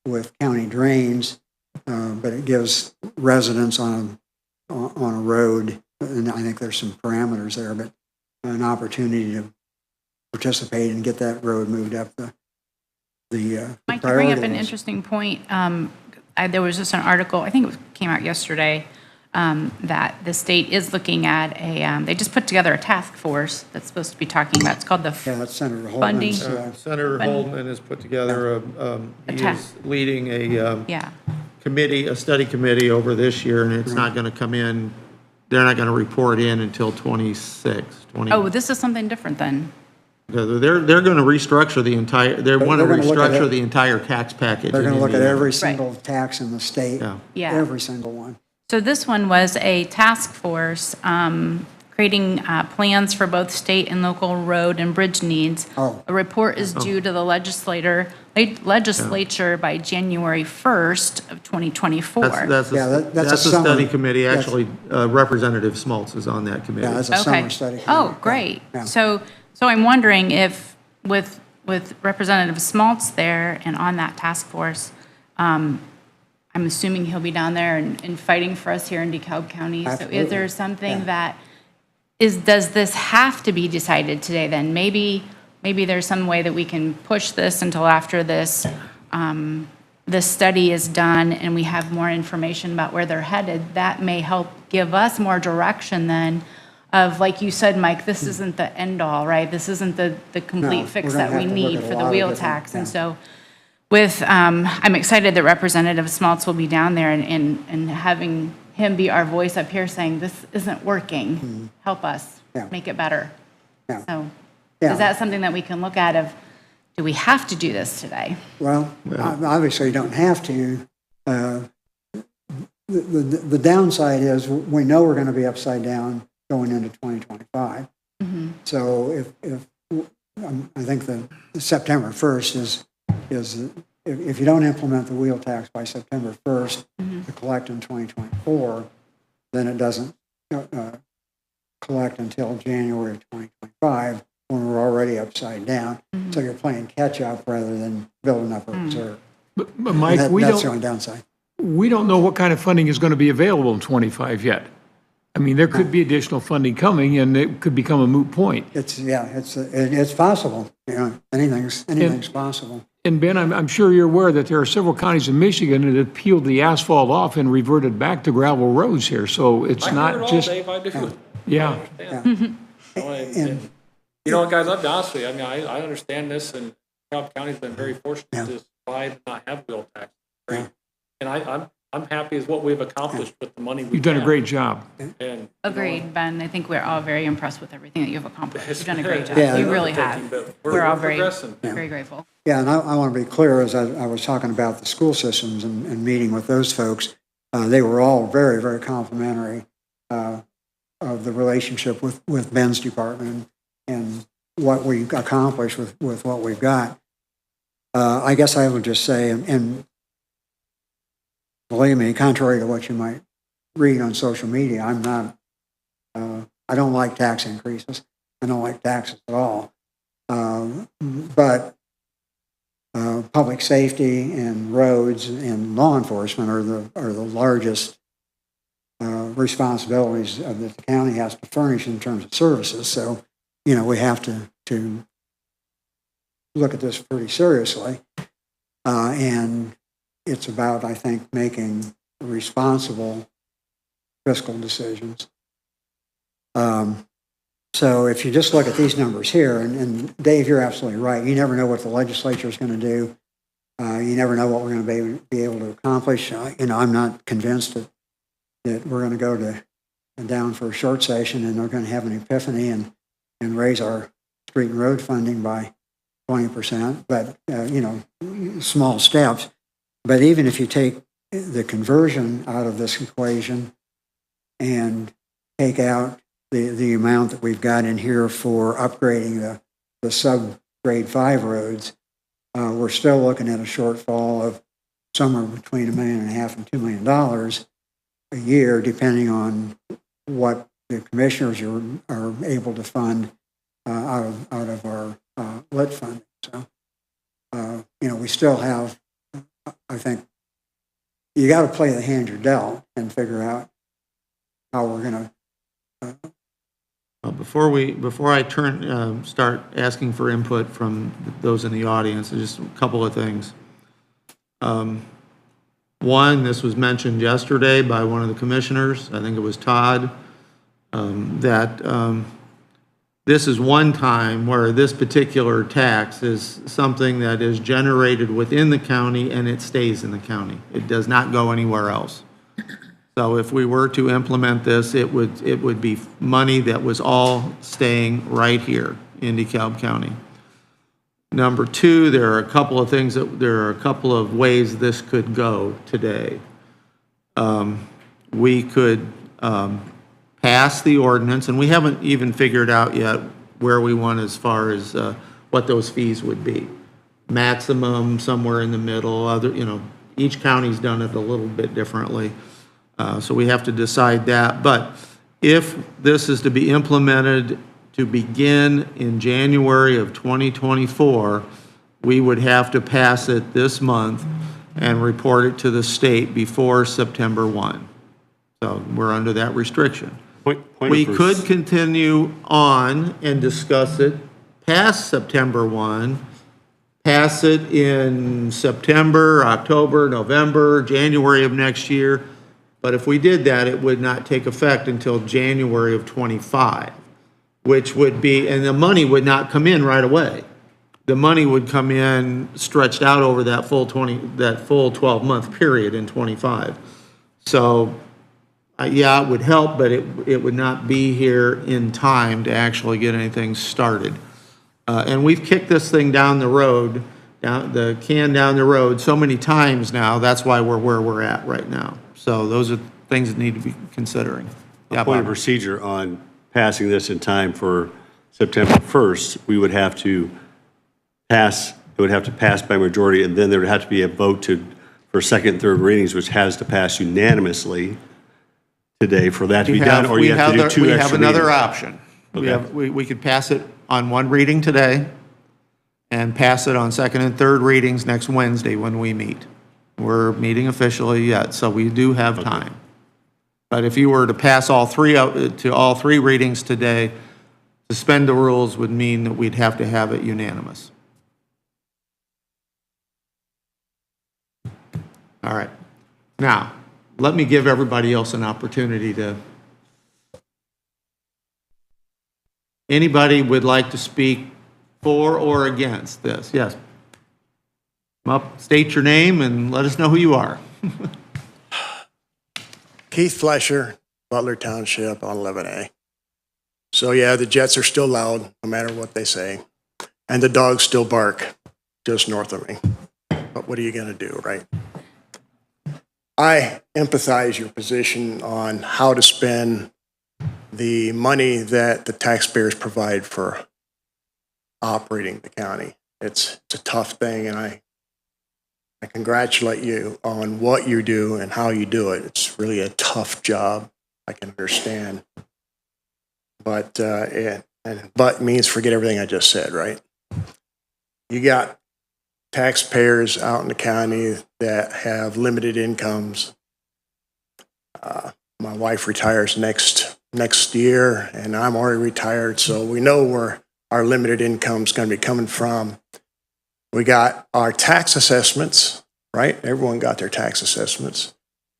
with county drains, but it gives residents on a road, and I think there's some parameters there, but an opportunity to participate and get that road moved up the Mike, you bring up an list. interesting point. There was just an article, I think it came out yesterday, that the state is looking at they just put together a task force that's supposed to be talking about, it's called the That's Senator funding. Holtman's. Senator Holtman has put together he is leading a study committee over this year, and it's not going to come in, they're not going to report in until 26. Oh, this is something different then. They're going to restructure the entire, they want to They're gonna look at restructure it. the entire tax package. They're going to in look at Indiana. every single tax in the state, Yeah. every single one. So this one was a task force creating plans for both state and local road and bridge needs. Oh. A report is due to the legislature by January 1st of 2024. That's that's a a study summary. committee. That's- Actually, Representative Smoltz is on that committee. Yeah, that's a summer study. Oh, great. Yeah. So I'm wondering if with Representative Smoltz there and on that task force, I'm assuming he'll be down there and fighting for us here in DeKalb County. So is there Absolutely. something does this have to be decided today then? Maybe there's some way that we can push this until after this study is done and we have more information about where they're headed. That may help give us more direction then of, like you said, Mike, this isn't the end all, right? This isn't the complete No, fix we're gonna that we have to look need at a for lot the of wheel different- tax. And yeah. so I'm excited that Representative Smoltz will be down there and having him be our voice up here saying, this isn't working. Help us Yeah. make it better. Yeah. So Yeah. is that something that we can look at of, do we have to do this today? Well, obviously you don't have to. The downside is we know we're going to be upside down going into 2025. So if I think the September 1st is if you don't implement the wheel tax by September 1st to collect in 2024, then it doesn't collect until January of 2025 when we're already upside down. So you're playing catch up rather than building up a reserve. But Mike, That's the only downside. we don't know what kind of funding is going to be available in '25 yet. I mean, there could be additional funding coming, and it could become a moot point. It's possible, anything's possible. And Ben, I'm sure you're aware that there are several counties in Michigan that have peeled the asphalt off and reverted back to gravel roads here, so it's I hear it not all, just, Dave, I do. yeah. And, You know what, guys, I'll be honest with you, I mean, I understand this, and DeKalb County's been very fortunate to survive and not have wheel tax. Great. And I'm happy with what we've accomplished with the money we've You've done a had. great job. And, Agreed, Ben. I think we're all very impressed with everything that you've accomplished. You've done a great job. Yeah. You really have. We're all very, progressing. very grateful. yeah, and I want to be clear, as I was talking about the school systems and meeting with those folks, they were all very, very complimentary of the relationship with Ben's department and what we accomplished with what we've got. I guess I would just say, and believe me, contrary to what you might read on social media, I'm not, I don't like tax increases. I don't like taxes at all. But public safety and roads and law enforcement are the largest responsibilities that the county has to furnish in terms of services. So, we have to look at this pretty seriously. And it's about, I think, making responsible fiscal decisions. So if you just look at these numbers here, and Dave, you're absolutely right. You never know what the legislature is going to do. You never know what we're going to be able to accomplish. I'm not convinced that we're going to go down for a short session and they're going to have an epiphany and raise our street and road funding by 20%. But, small steps. But even if you take the conversion out of this equation and take out the amount that we've got in here for upgrading the sub-grade 5 roads, we're still looking at a shortfall of somewhere between $1.5 million and $2 million a year, depending on what the commissioners are able to fund out of our lit funding. So, we still have, I think, you got to play the hand you're dealt and figure out how we're going to. Before I start asking for input from those in the audience, just a couple of things. One, this was mentioned yesterday by one of the commissioners, I think it was Todd, that this is one time where this particular tax is something that is generated within the county and it stays in the county. It does not go anywhere else. So if we were to implement this, it would be money that was all staying right here in DeKalb County. Number two, there are a couple of ways this could go today. We could pass the ordinance, and we haven't even figured out yet where we want as far as what those fees would be. Maximum, somewhere in the middle, each county's done it a little bit differently. So we have to decide that. But if this is to be implemented to begin in January of 2024, we would have to pass it this month and report it to the state before September 1. So we're under that restriction. We could continue on and discuss it past September 1, pass it in September, October, November, January of next year. But if we did that, it would not take effect until January of 25, which would be, and the money would not come in right away. The money would come in stretched out over that full 12-month period in 25. So, yeah, it would help, but it would not be here in time to actually get anything started. And we've kicked this thing down the road, down the road so many times now. That's why we're where we're at right now. So those are things that need to be considering. A point of procedure on passing this in time for September 1st, we would have to pass, it would have to pass by majority, and then there would have to be a vote for second and third readings, which has to pass unanimously today for that to be done, or you have to do 2 extra We have another readings. option. Okay. We could pass it on one reading today, and pass it on second and third readings next Wednesday when we meet. We're meeting officially yet, so we do have time. But if you were to pass all three out to all three readings today, suspend the rules would mean that we'd have to have it unanimous. All right. Now, let me give everybody else an opportunity to. Anybody would like to speak for or against this? Yes. Come up, state your name, and let us know who you are. Keith Flesher, Butler Township on 11A. So yeah, the jets are still loud, no matter what they say. And the dogs still bark just north of me. But what are you going to do, right? I empathize your position on how to spend the money that the taxpayers provide for operating the county. It's a tough thing, and I congratulate you on what you do and how you do it. It's really a tough job. I can understand. But but means forget everything I just said, right? You got taxpayers out in the county that have limited incomes. My wife retires next year, and I'm already retired, so we know where our limited income is going to be coming from. We got our tax assessments, right? Everyone got their tax assessments.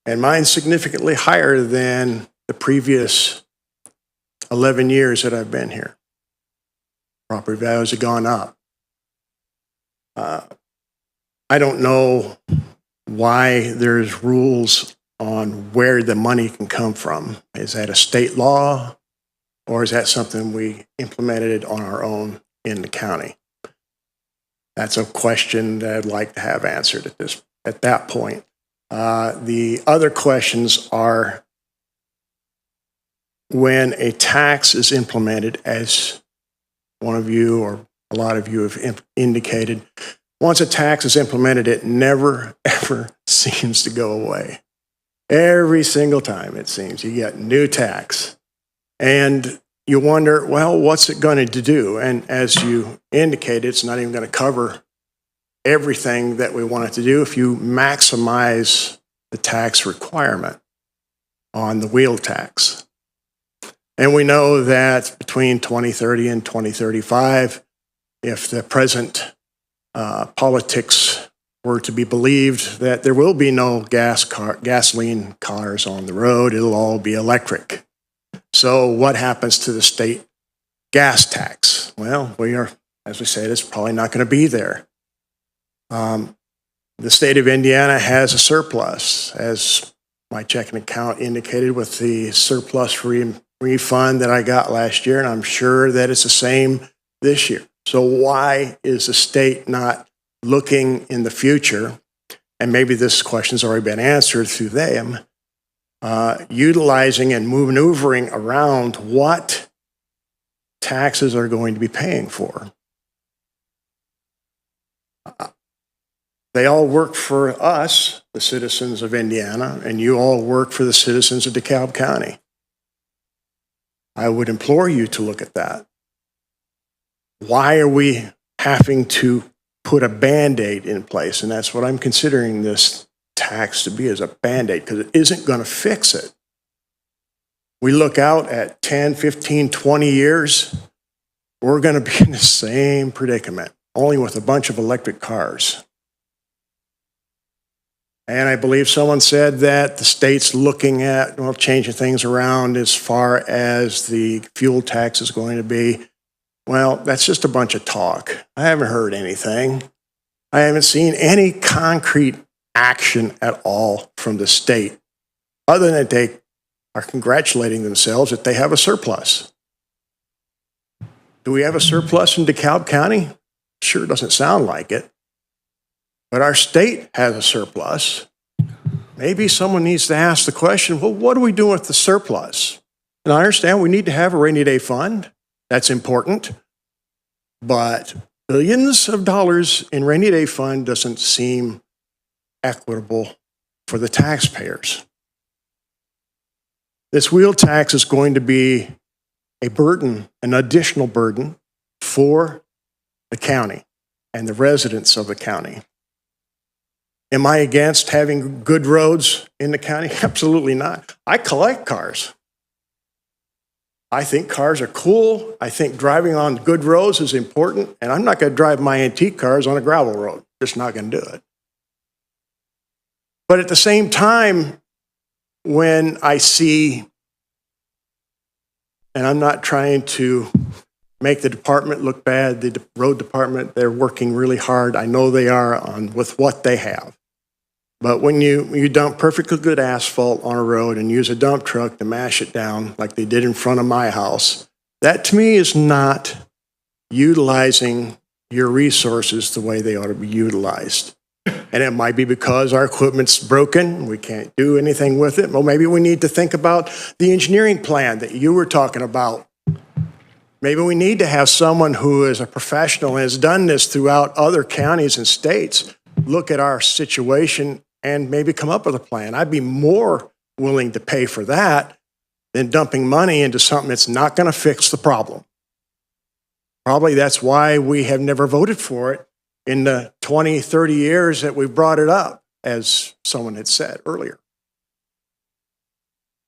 And mine's significantly higher than the previous 11 years that I've been here. Property values have gone up. I don't know why there's rules on where the money can come from. Is that a state law, or is that something we implemented on our own in the county? That's a question that I'd like to have answered at that point. The other questions are, when a tax is implemented, as one of you or a lot of you have indicated, once a tax is implemented, it never, ever seems to go away. Every single time, it seems, you get new tax. And you wonder, well, what's it going to do? And as you indicated, it's not even going to cover everything that we want it to do if you maximize the tax requirement on the wheel tax. And we know that between 2030 and 2035, if the present politics were to be believed, that there will be no gasoline cars on the road, it'll all be electric. So what happens to the state gas tax? Well, as we said, it's probably not going to be there. The state of Indiana has a surplus, as my checking account indicated, with the surplus refund that I got last year, and I'm sure that it's the same this year. So why is the state not looking in the future, and maybe this question's already been answered through them, utilizing and maneuvering around what taxes are going to be paying for? They all work for us, the citizens of Indiana, and you all work for the citizens of DeKalb County. I would implore you to look at that. Why are we having to put a Band-Aid in place? And that's what I'm considering this tax to be, as a Band-Aid, because it isn't going to fix it. We look out at 10, 15, 20 years, we're going to be in the same predicament, only with a bunch of electric cars. And I believe someone said that the state's looking at, changing things around as far as the fuel tax is going to be. Well, that's just a bunch of talk. I haven't heard anything. I haven't seen any concrete action at all from the state, other than that they are congratulating themselves that they have a surplus. Do we have a surplus in DeKalb County? Sure doesn't sound like it. But our state has a surplus. Maybe someone needs to ask the question, well, what do we do with the surplus? And I understand we need to have a rainy day fund. That's important. But billions of dollars in rainy day fund doesn't seem equitable for the taxpayers. This wheel tax is going to be a burden, an additional burden for the county. and the residents of the county. Am I against having good roads in the county? Absolutely not. I collect cars. I think cars are cool. I think driving on good roads is important, and I'm not going to drive my antique cars on a gravel road. Just not going to do it. But at the same time, when I see, and I'm not trying to make the department look bad, the road department, they're working really hard. I know they are with what they have. But when you dump perfectly good asphalt on a road and use a dump truck to mash it down like they did in front of my house, that to me is not utilizing your resources the way they ought to be utilized. And it might be because our equipment's broken, we can't do anything with it. Well, maybe we need to think about the engineering plan that you were talking about. Maybe we need to have someone who is a professional and has done this throughout other counties and states look at our situation and maybe come up with a plan. I'd be more willing to pay for that than dumping money into something that's not going to fix the problem. Probably that's why we have never voted for it in the 20, 30 years that we've brought it up, as someone had said earlier.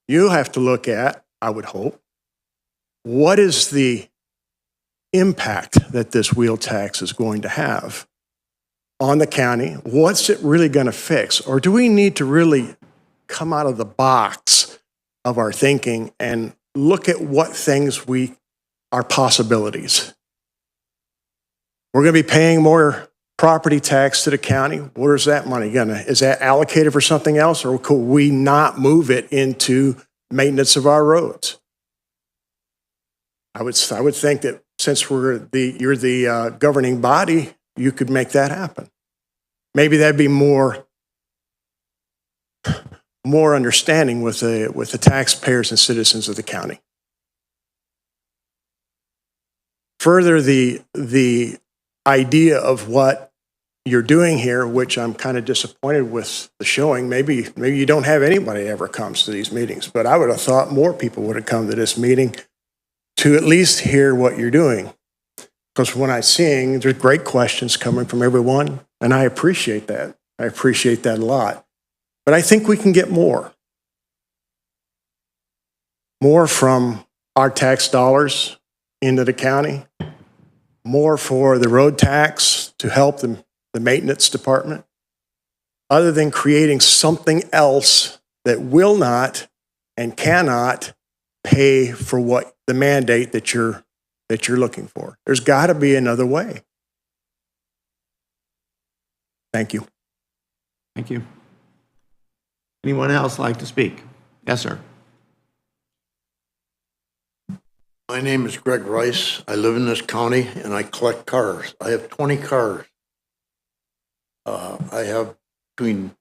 You have to look at, I would hope, what is the impact that this wheel tax is going to have on the county? What's it really going to fix? Or do we need to really come out of the box of our thinking and look at what things are possibilities? We're going to be paying more property tax to the county. Where's that money going to? Is that allocated for something else, or could we not move it into maintenance of our roads? I would think that since you're the governing body, you could make that happen. Maybe that'd be more understanding with the taxpayers and citizens of the county. Further, the idea of what you're doing here, which I'm kind of disappointed with the showing. Maybe you don't have anybody ever comes to these meetings, but I would have thought more people would have come to this meeting to at least hear what you're doing. Because when I'm seeing, there's great questions coming from everyone, and I appreciate that. I appreciate that a lot. But I think we can get more. More from our tax dollars into the county, more for the road tax to help the maintenance department, other than creating something else that will not and cannot pay for what the mandate that you're looking for. There's got to be another way. Thank you. Thank you. Anyone else like to speak? Yes, sir. My name is Greg Rice. I live in this county and I collect cars. I have 20 cars. I have between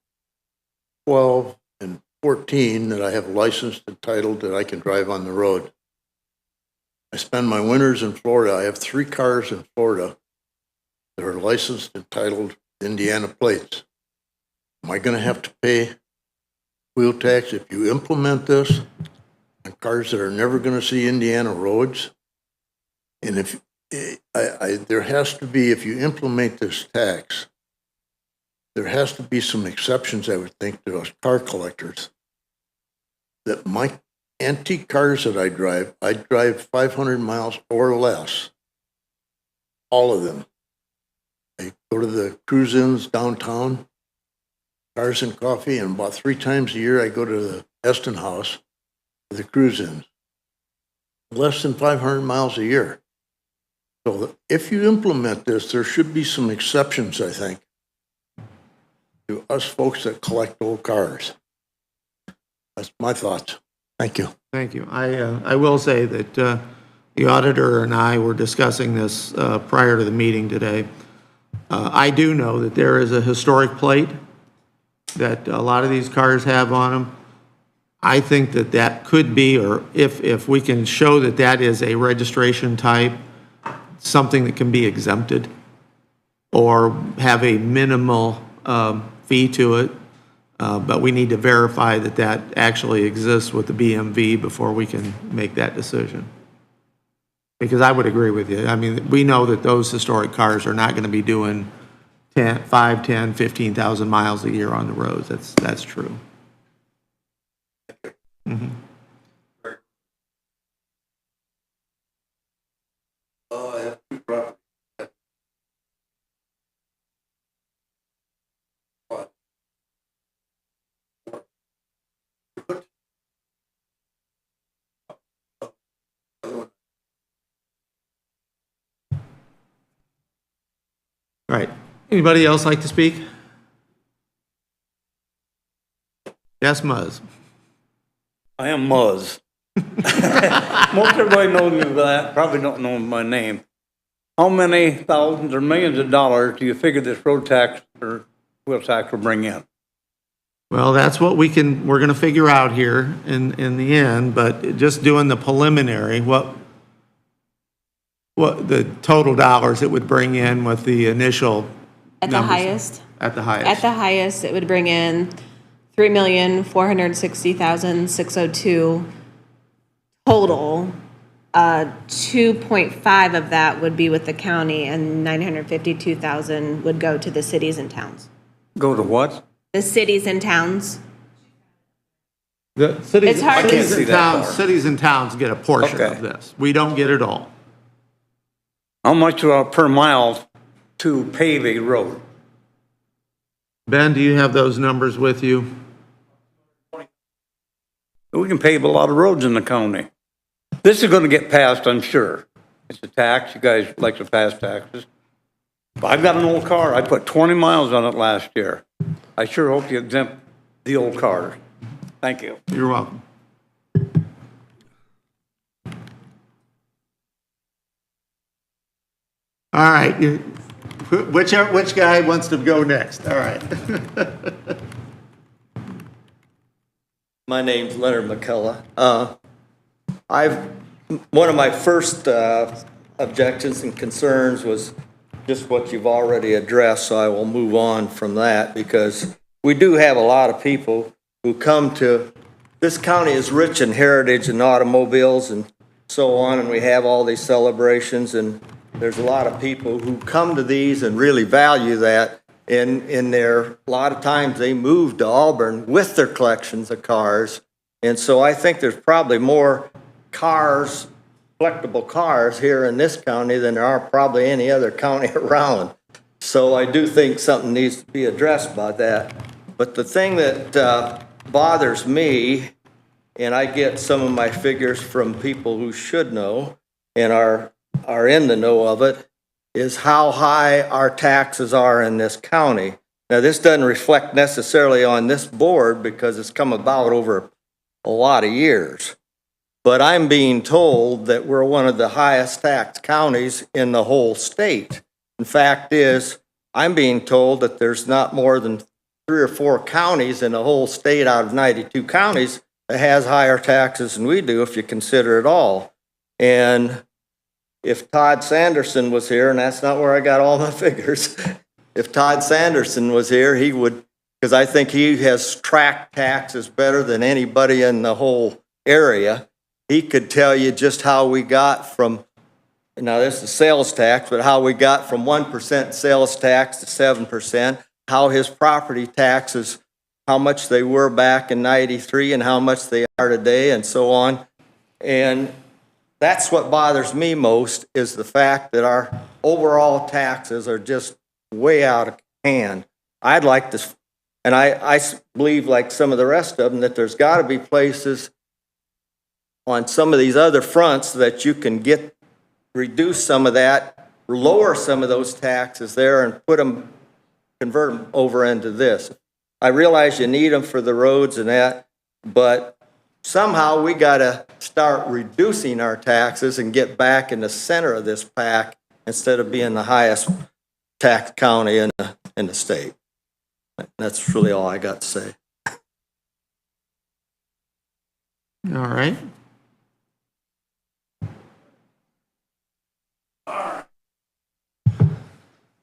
12 and 14 that I have licensed and titled that I can drive on the road. I spend my winters in Florida. I have 3 cars in Florida that are licensed and titled Indiana plates. Am I going to have to pay wheel tax if you implement this on cars that are never going to see Indiana roads? And if there has to be, if you implement this tax, there has to be some exceptions, I would think, to us car collectors. That my antique cars that I drive 500 miles or less. All of them. I go to the cruise-ins downtown, Cars and Coffee, and about 3 times a year I go to the Eston House for the cruise-ins. Less than 500 miles a year. So if you implement this, there should be some exceptions, I think, to us folks that collect old cars. That's my thoughts. Thank you. Thank you. I will say that the auditor and I were discussing this prior to the meeting today. I do know that there is a historic plate that a lot of these cars have on them. I think that that could be, or if we can show that that is a registration type, something that can be exempted or have a minimal fee to it. But we need to verify that that actually exists with the BMV before we can make that decision. Because I would agree with you. I mean, we know that those historic cars are not going to be doing 5, 10, 15,000 miles a year on the roads. That's true. Mhm. I have two properties. All right. Anybody else like to speak? Yes, Muzz. I am Muzz. Most everybody knows me by that, probably don't know my name. How many thousands or millions of dollars do you figure this road tax or wheel tax will bring in? Well, that's what we're going to figure out here in the end, but just doing the preliminary, what the total dollars it would bring in with the initial At the numbers. highest? At the highest. At the highest, it would bring in 3,460,602 total. 2.5 of that would be with the county, and 952,000 would go to the cities and towns. Go to what? The cities and towns. The cities, It's hard to- cities and towns, cities and towns get a portion Okay. of this. We don't get it all. How much per mile to pave a road? Ben, do you have those numbers with you? We can pave a lot of roads in the county. This is gonna get passed, I'm sure. It's a tax, you guys like to pass taxes. But I've got an old car, I put 20 miles on it last year. I sure hope you exempt the old cars. Thank you. You're welcome. All right, which guy wants to go next? All right. My name's Leonard McCullough. One of my first objections and concerns was just what you've already addressed, so I will move on from that, because we do have a lot of people who come to, this county is rich in heritage and automobiles and so on, and we have all these celebrations, and there's a lot of people who come to these and really value that. In their, a lot of times they move to Auburn with their collections of cars. And so I think there's probably more cars, collectible cars here in this county than there are probably any other county around. So I do think something needs to be addressed by that. But the thing that bothers me, and I get some of my figures from people who should know and are in the know of it, is how high our taxes are in this county. Now, this doesn't reflect necessarily on this board because it's come about over a lot of years. But I'm being told that we're one of the highest tax counties in the whole state. In fact is, I'm being told that there's not more than 3 or 4 counties in the whole state out of 92 counties that has higher taxes than we do if you consider it all. And if Todd Sanderson was here, and that's not where I got all my figures, if Todd Sanderson was here, he would, because I think he has tracked taxes better than anybody in the whole area. He could tell you just how we got from, now this is sales tax, but how we got from 1% sales tax to 7%, how his property taxes, how much they were back in 93 and how much they are today and so on. And that's what bothers me most, is the fact that our overall taxes are just way out of hand. I'd like to, and I believe, like some of the rest of them, that there's got to be places on some of these other fronts that you can reduce some of that, lower some of those taxes there and convert them over into this. I realize you need them for the roads and that, but somehow we got to start reducing our taxes and get back in the center of this pack instead of being the highest tax county in the state. That's really all I got to say. All right.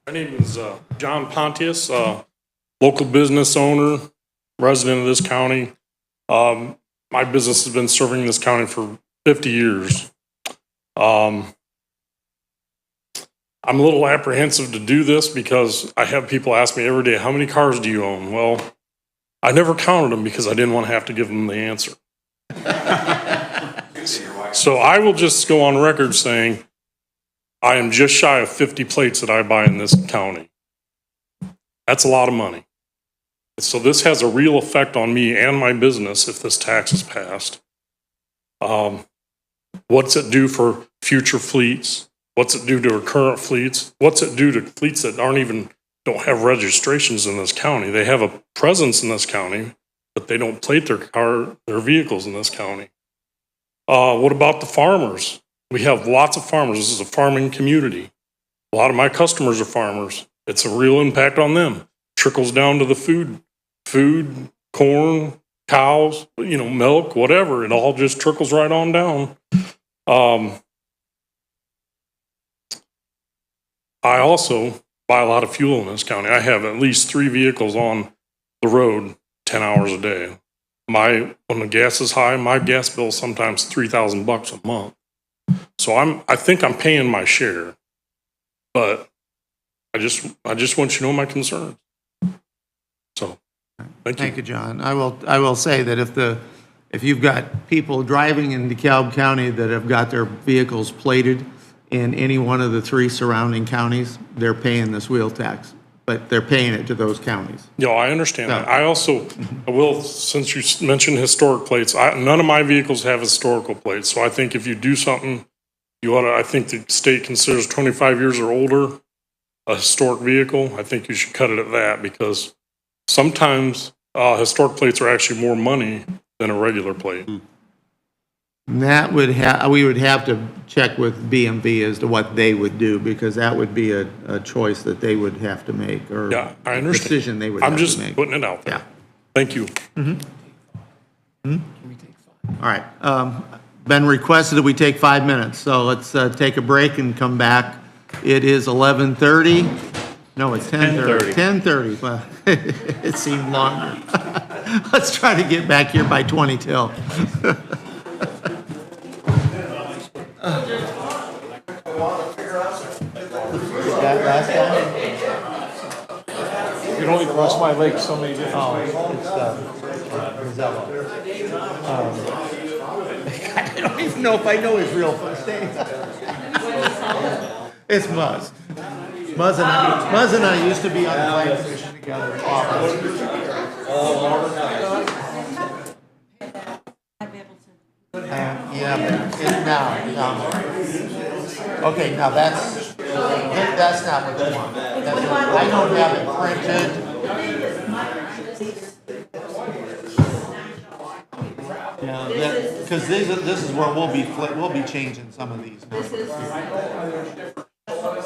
My name is John Pontius, local business owner, resident of this county. My business has been serving this county for 50 years. I'm a little apprehensive to do this because I have people ask me every day, how many cars do you own? Well, I never counted them because I didn't want to have to give them the answer. So I will just go on record saying I am just shy of 50 plates that I buy in this county. That's a lot of money. So this has a real effect on me and my business if this tax is passed. What's it do for future fleets? What's it do to our current fleets? What's it do to fleets that don't have registrations in this county? They have a presence in this county, but they don't plate their vehicles in this county. What about the farmers? We have lots of farmers. This is a farming community. A lot of my customers are farmers. It's a real impact on them. Trickles down to the food, corn, cows, milk, whatever. It all just trickles right on down. I also buy a lot of fuel in this county. I have at least 3 vehicles on the road 10 hours a day. When the gas is high, my gas bill is sometimes $3,000 a month. So I think I'm paying my share, but I just want you to know my concerns. So, Thank you, John. I will say that if you've got people driving in DeKalb County that have got their vehicles plated in any one of the 3 surrounding counties, they're paying this wheel tax, but they're paying it to those counties. Yeah, I understand that. I will, since you mentioned historic plates, none of my vehicles have historical plates. So I think if you do something, I think the state considers 25 years or older a historic vehicle. I think you should cut it at that because sometimes historic plates are actually more money than a regular plate. And that we would have to check with BMV as to what they would do, because that would be a choice that they would have to make, or Yeah, I a understand. decision they would have I'm to just make. putting it out there. Yeah. Thank you. All right. Been requested that we take 5 minutes, so let's take a break and come back. It is 11:30. No, it's 10:30. 10:30. Well, it seemed longer. Let's try to get back here by 20 till. Last time? You can only cross my legs so many different ways. I don't even know if I know his real first name. It's Muzz. Muzz and I used to be on the planning commission together. Yeah, but now. Okay, now that's not what you want. I don't have it printed. Yeah, because this is where we'll be changing some of these numbers.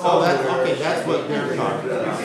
Oh, that's what they're talking about.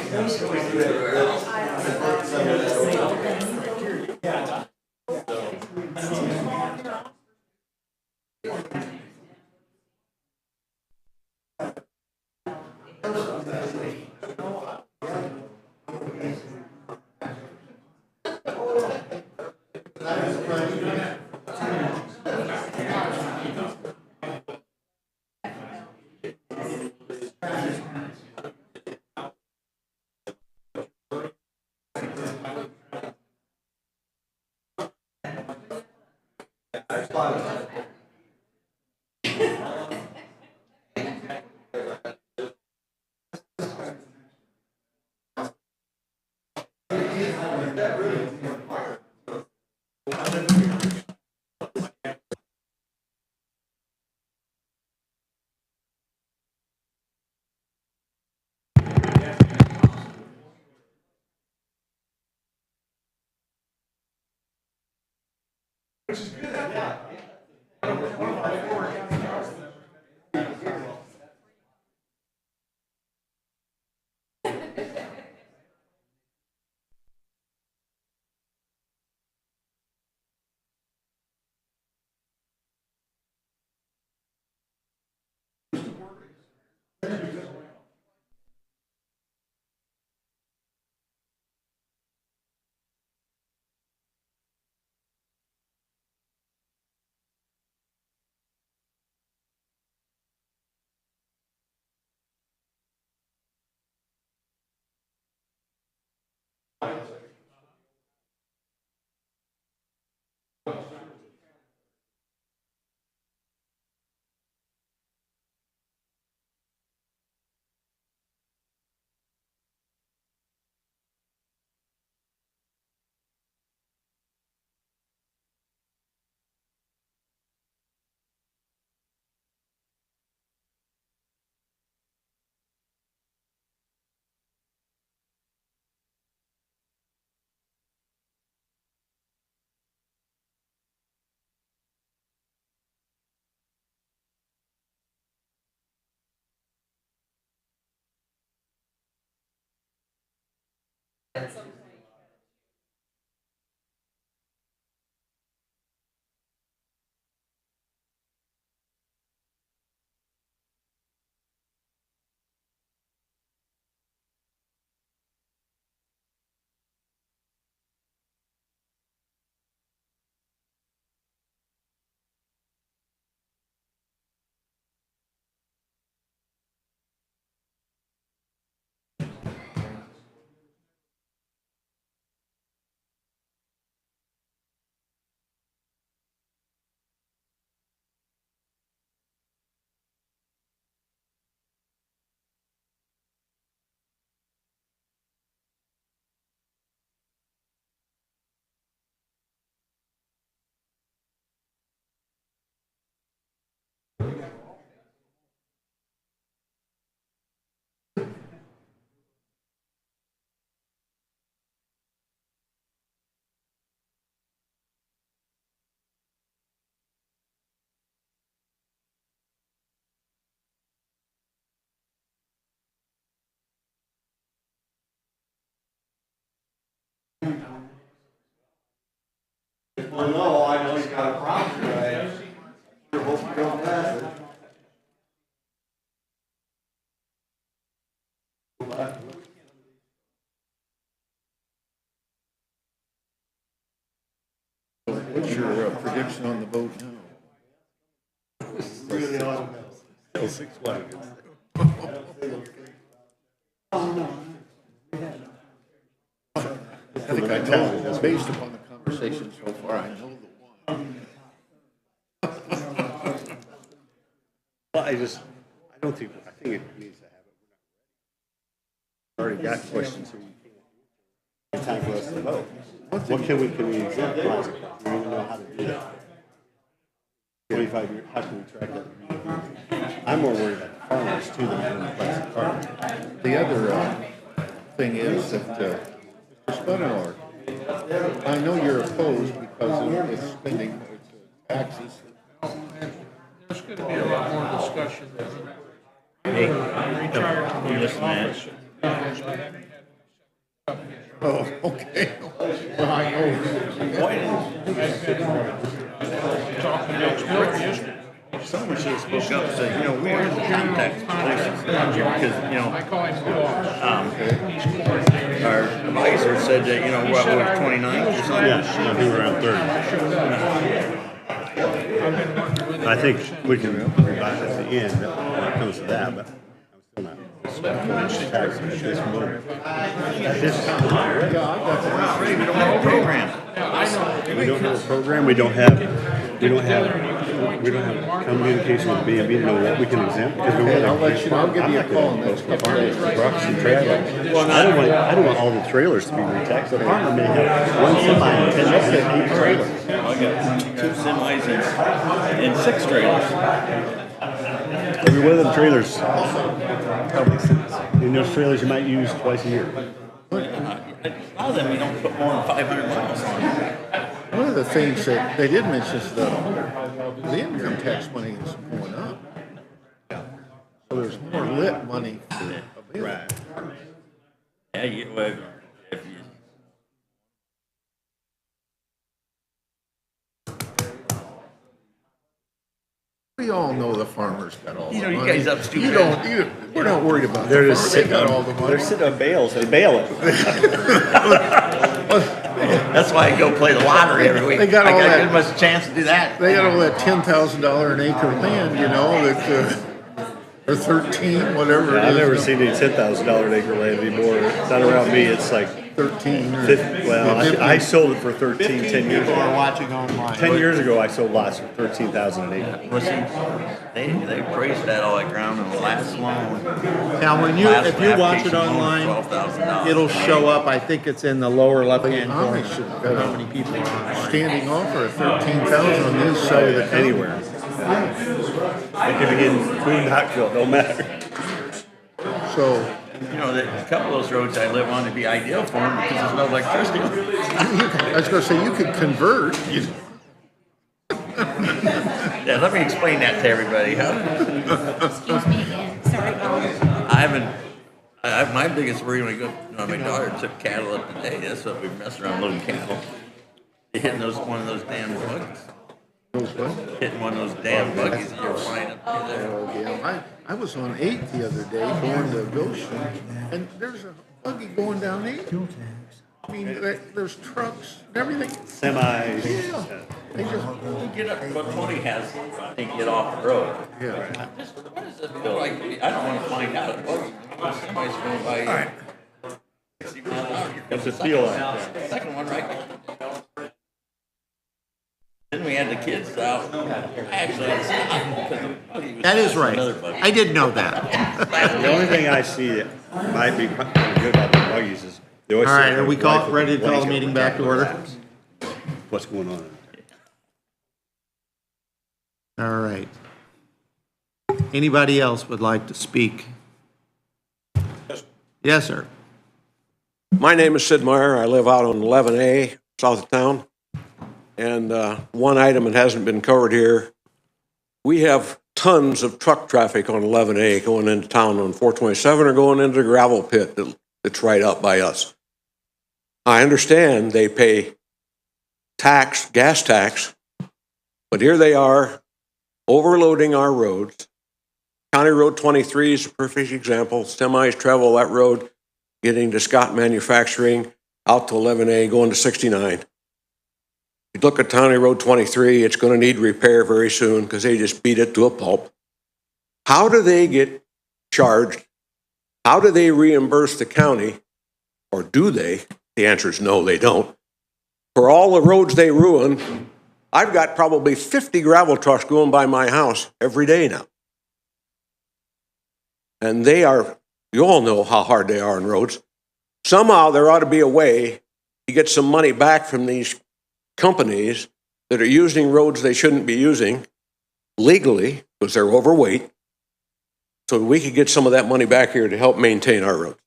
Well, no, I just got a problem. I sure hope you don't pass it. What's your prediction on the vote now? Still 6-1. I think I told you, based upon the conversation so far, I know the one. Well, I think it needs to have it. Already got questions, so it's time for us to vote. What can we exempt project? We don't even know how to do that. 25 years, how can we track that? I'm more worried about the farmers too than having a plastic card. The other thing is that, Mr. Spudler, I know you're opposed because it's spending taxes. There's going to be a lot more discussion. Hey, you listen, man. Oh, okay. Well, I know. Someone should have spoke up and said, we are the contact places. Because, our advisor said that, what, we're 29th or something? Yeah, I think we're around 30. I think we can revise at the end when it comes to that, but I'm still not. Tax at this moment. At this time. We're not ready, we don't have a program. We don't have a program, we don't have communication with B&B to know what we can exempt. Okay, I'll let you know. I'll give you a call in the next couple of days. Trucks and trailers. Well, I don't want all the trailers to be retaxed. The farmer may have one semi and 8 trailers. I got 2 semis and 6 trailers. Every one of them trailers probably sits. And those trailers you might use twice a year. A lot of them, we don't put more than 500 miles on. One of the things that they did mention is the income tax money is going up. So there's more lit money available. Right. Yeah, if you We all know the farmers got all the money. you guys up stupid. We're not worried about They're the just farmers. They sitting got on, all the money. they're sitting on bales. They bail it. That's why I go play the lottery every week. They got all I that- got much chance to do that. They got all that $10,000 an acre land, that, or 13, whatever it is. I've never seen any $10,000 an acre land anymore. Not around me. It's like 13. Or 50, well, 50. I sold it for 13 10 years People are ago. watching online. 10 years ago, I sold lots for 13,000 an acre. Well, see, they praised that all that ground in the last loan. Now, if you watch it online, $12,000. it'll show up, I think it's in the lower left-hand How corner, many should how many people are online. standing offer of 13,000 on this side of the county. Anywhere. It could be in Boondoctville, no matter. So, A couple of those roads I live on would be ideal for them because there's no electricity. I was going to say, you could convert. Yeah, let me explain that to everybody. Excuse me again, sorry, Bob. I My biggest worry when I go, my daughter took cattle up today. That's what we mess around loading cattle. You're hitting one of those damn buggies. Hitting one of those damn buggies and you're flying up there. Yeah, I was on 8 the other day going to Goshen, and there's a buggy going down 8. I mean, there's trucks and everything. Semis. Yeah. They just, You get up, what Tony has, and get off the road. yeah. What does it feel like? I don't want to find out. Somebody's going by. All right. 60 miles an hour. What's it feel like? Second one right there. Then we had the kids out. I actually had to stop because the buggy was That is passing right. another buggy. I did know that. The only thing I see that might be good about the buggies is they always All say right, are we their wife ready to call the is meeting back to order? What's going on? All right. Anybody else would like to speak? Yes, sir. My name is Sid Meyer. I live out on 11A, south of town. And one item that hasn't been covered here, we have tons of truck traffic on 11A going into town on 427 or going into the gravel pit that's right up by us. I understand they pay tax, gas tax, but here they are overloading our roads. County Road 23 is a perfect example. Semis travel that road, getting to Scott Manufacturing, out to 11A, going to 69. You look at County Road 23, it's going to need repair very soon because they just beat it to a pulp. How do they get charged? How do they reimburse the county? Or do they? The answer is no, they don't. For all the roads they ruin, I've got probably 50 gravel trucks going by my house every day now. And they are, you all know how hard they are on roads. Somehow there ought to be a way to get some money back from these companies that are using roads they shouldn't be using legally because they're overweight, so we could get some of that money back here to help maintain our roads.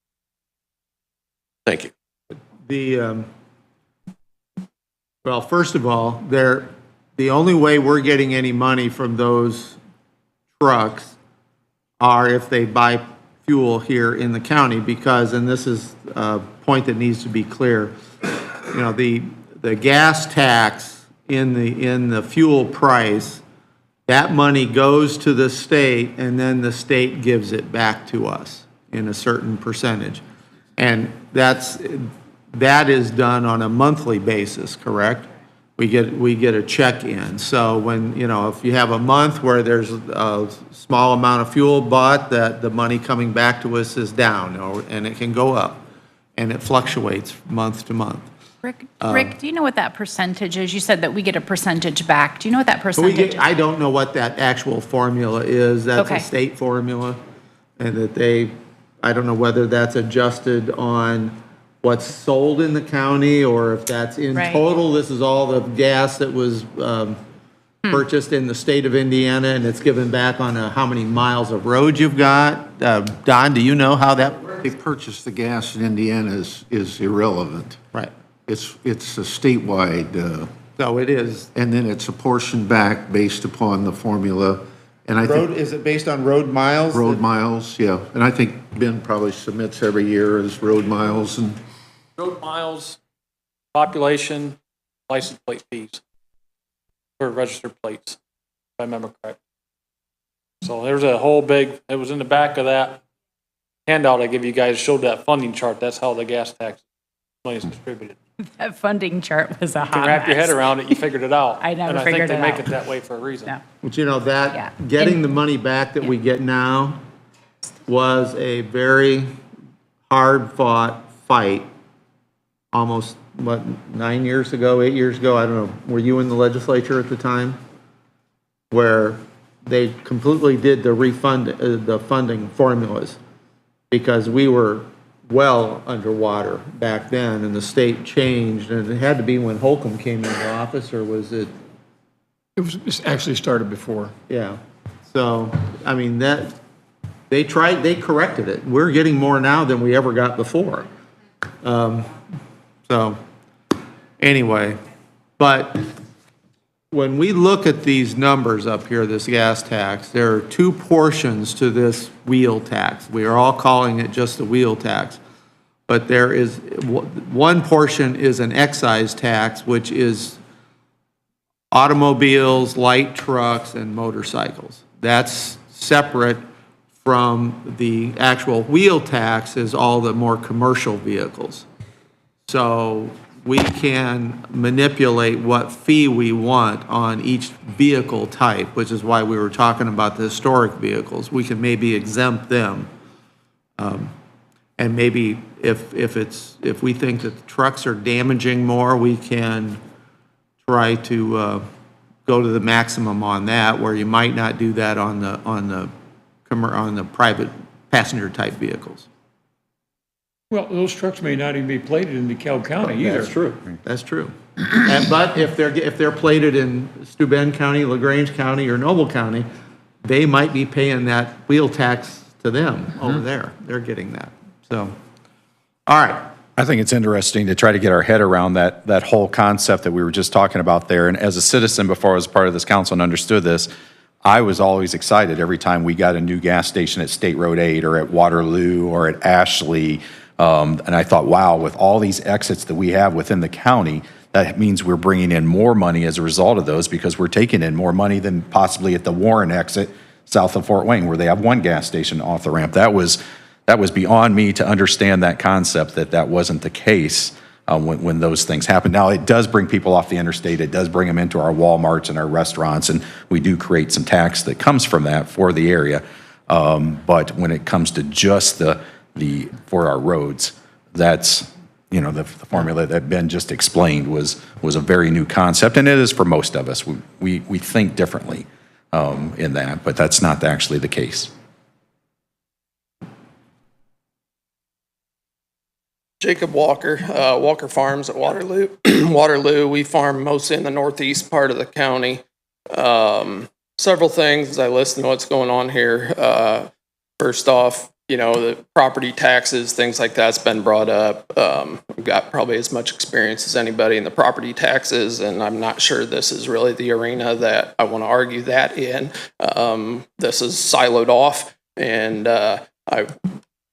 Thank you. Well, first of all, the only way we're getting any money from those trucks are if they buy fuel here in the county because, and this is a point that needs to be clear, you know, the gas tax in the fuel price, that money goes to the state and then the state gives it back to us in a certain percentage. And that is done on a monthly basis, correct? We get a check in. So when, you know, if you have a month where there's a small amount of fuel bought, that the money coming back to us is down, and it can go up, and it fluctuates month to month. Rick, do you know what that percentage is? You said that we get a percentage back. Do you know what that percentage is? I don't know what that actual formula is. That's Okay. a state formula, and that I don't know whether that's adjusted on what's sold in the county, or if that's in Right. total. This is all the gas that was purchased in the state of Indiana, and it's given back on how many miles of road you've got. Don, do you know how that? They purchase the gas in Indiana is irrelevant. Right. It's a statewide, So it is. and then it's apportioned back based upon the formula. And I think Is it based on road miles? road miles, yeah. And I think Ben probably submits every year as road miles and. Road miles, population, license plate fees for registered plates, if I remember correct. So there's a whole big, it was in the back of that handout I give you guys, showed that funding chart. That's how the gas tax money is distributed. That funding chart was a You hot can wrap your head mess. around it, you figured it out. I never And figured I it think they make out. it that way for a reason. Yeah. But you know, Yeah. getting And- the money back that we get now was a very hard-fought fight almost, 9 years ago, 8 years ago? I don't know. Were you in the legislature at the time? Where they completely did the funding formulas because we were well underwater back then, and the state changed, and it had to be when Holcomb came into office, or was it? It actually started before. Yeah. So, I mean, they corrected it. We're getting more now than we ever got before. So, anyway, but when we look at these numbers up here, this gas tax, there are two portions to this wheel tax. We are all calling it just the wheel tax. But there is, one portion is an excise tax, which is automobiles, light trucks, and motorcycles. That's separate from the actual wheel tax is all the more commercial vehicles. So we can manipulate what fee we want on each vehicle type, which is why we were talking about the historic vehicles. We can maybe exempt them. And maybe if we think that the trucks are damaging more, we can try to go to the maximum on that, where you might not do that on the private passenger type vehicles. Well, those trucks may not even be plated in DeKalb County either. That's true. That's true. But if they're plated in Steuben County, LaGrange County, or Noble County, they might be paying that wheel tax to them over there. They're getting that. So, all right. I think it's interesting to try to get our head around that whole concept that we were just talking about there. And as a citizen before I was part of this council and understood this, I was always excited every time we got a new gas station at State Road 8 or at Waterloo or at Ashley. And I thought, wow, with all these exits that we have within the county, that means we're bringing in more money as a result of those, because we're taking in more money than possibly at the Warren exit south of Fort Wayne, where they have one gas station off the ramp. That was beyond me to understand that concept, that wasn't the case when those things happen. Now, it does bring people off the interstate. It does bring them into our Walmarts and our restaurants, and we do create some tax that comes from that for the area. But when it comes to just for our roads, that's, the formula that Ben just explained was a very new concept, and it is for most of us. We think differently in that, but that's not actually the case. Jacob Walker, Walker Farms at Waterloo. Waterloo, we farm mostly in the northeast part of the county. Several things as I listen to what's going on here. First off, the property taxes, things like that's been brought up. I've got probably as much experience as anybody in the property taxes, and I'm not sure this is really the arena that I want to argue that in. This is siloed off, and I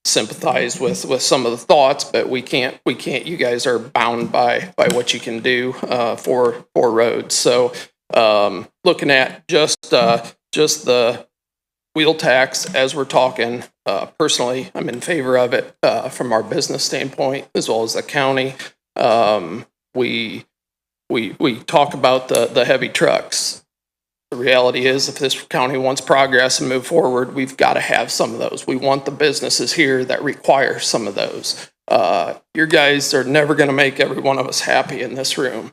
sympathize with some of the thoughts, but we can't, you guys are bound by what you can do for roads. So looking at just the wheel tax as we're talking, personally, I'm in favor of it from our business standpoint as well as the county. We talk about the heavy trucks. The reality is, if this county wants progress and move forward, we've got to have some of those. We want the businesses here that require some of those. Your guys are never going to make every one of us happy in this room.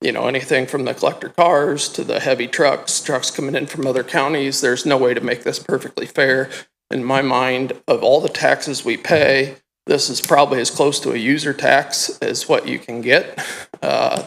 Anything from the collector cars to the heavy trucks coming in from other counties, there's no way to make this perfectly fair. In my mind, of all the taxes we pay, this is probably as close to a user tax as what you can get.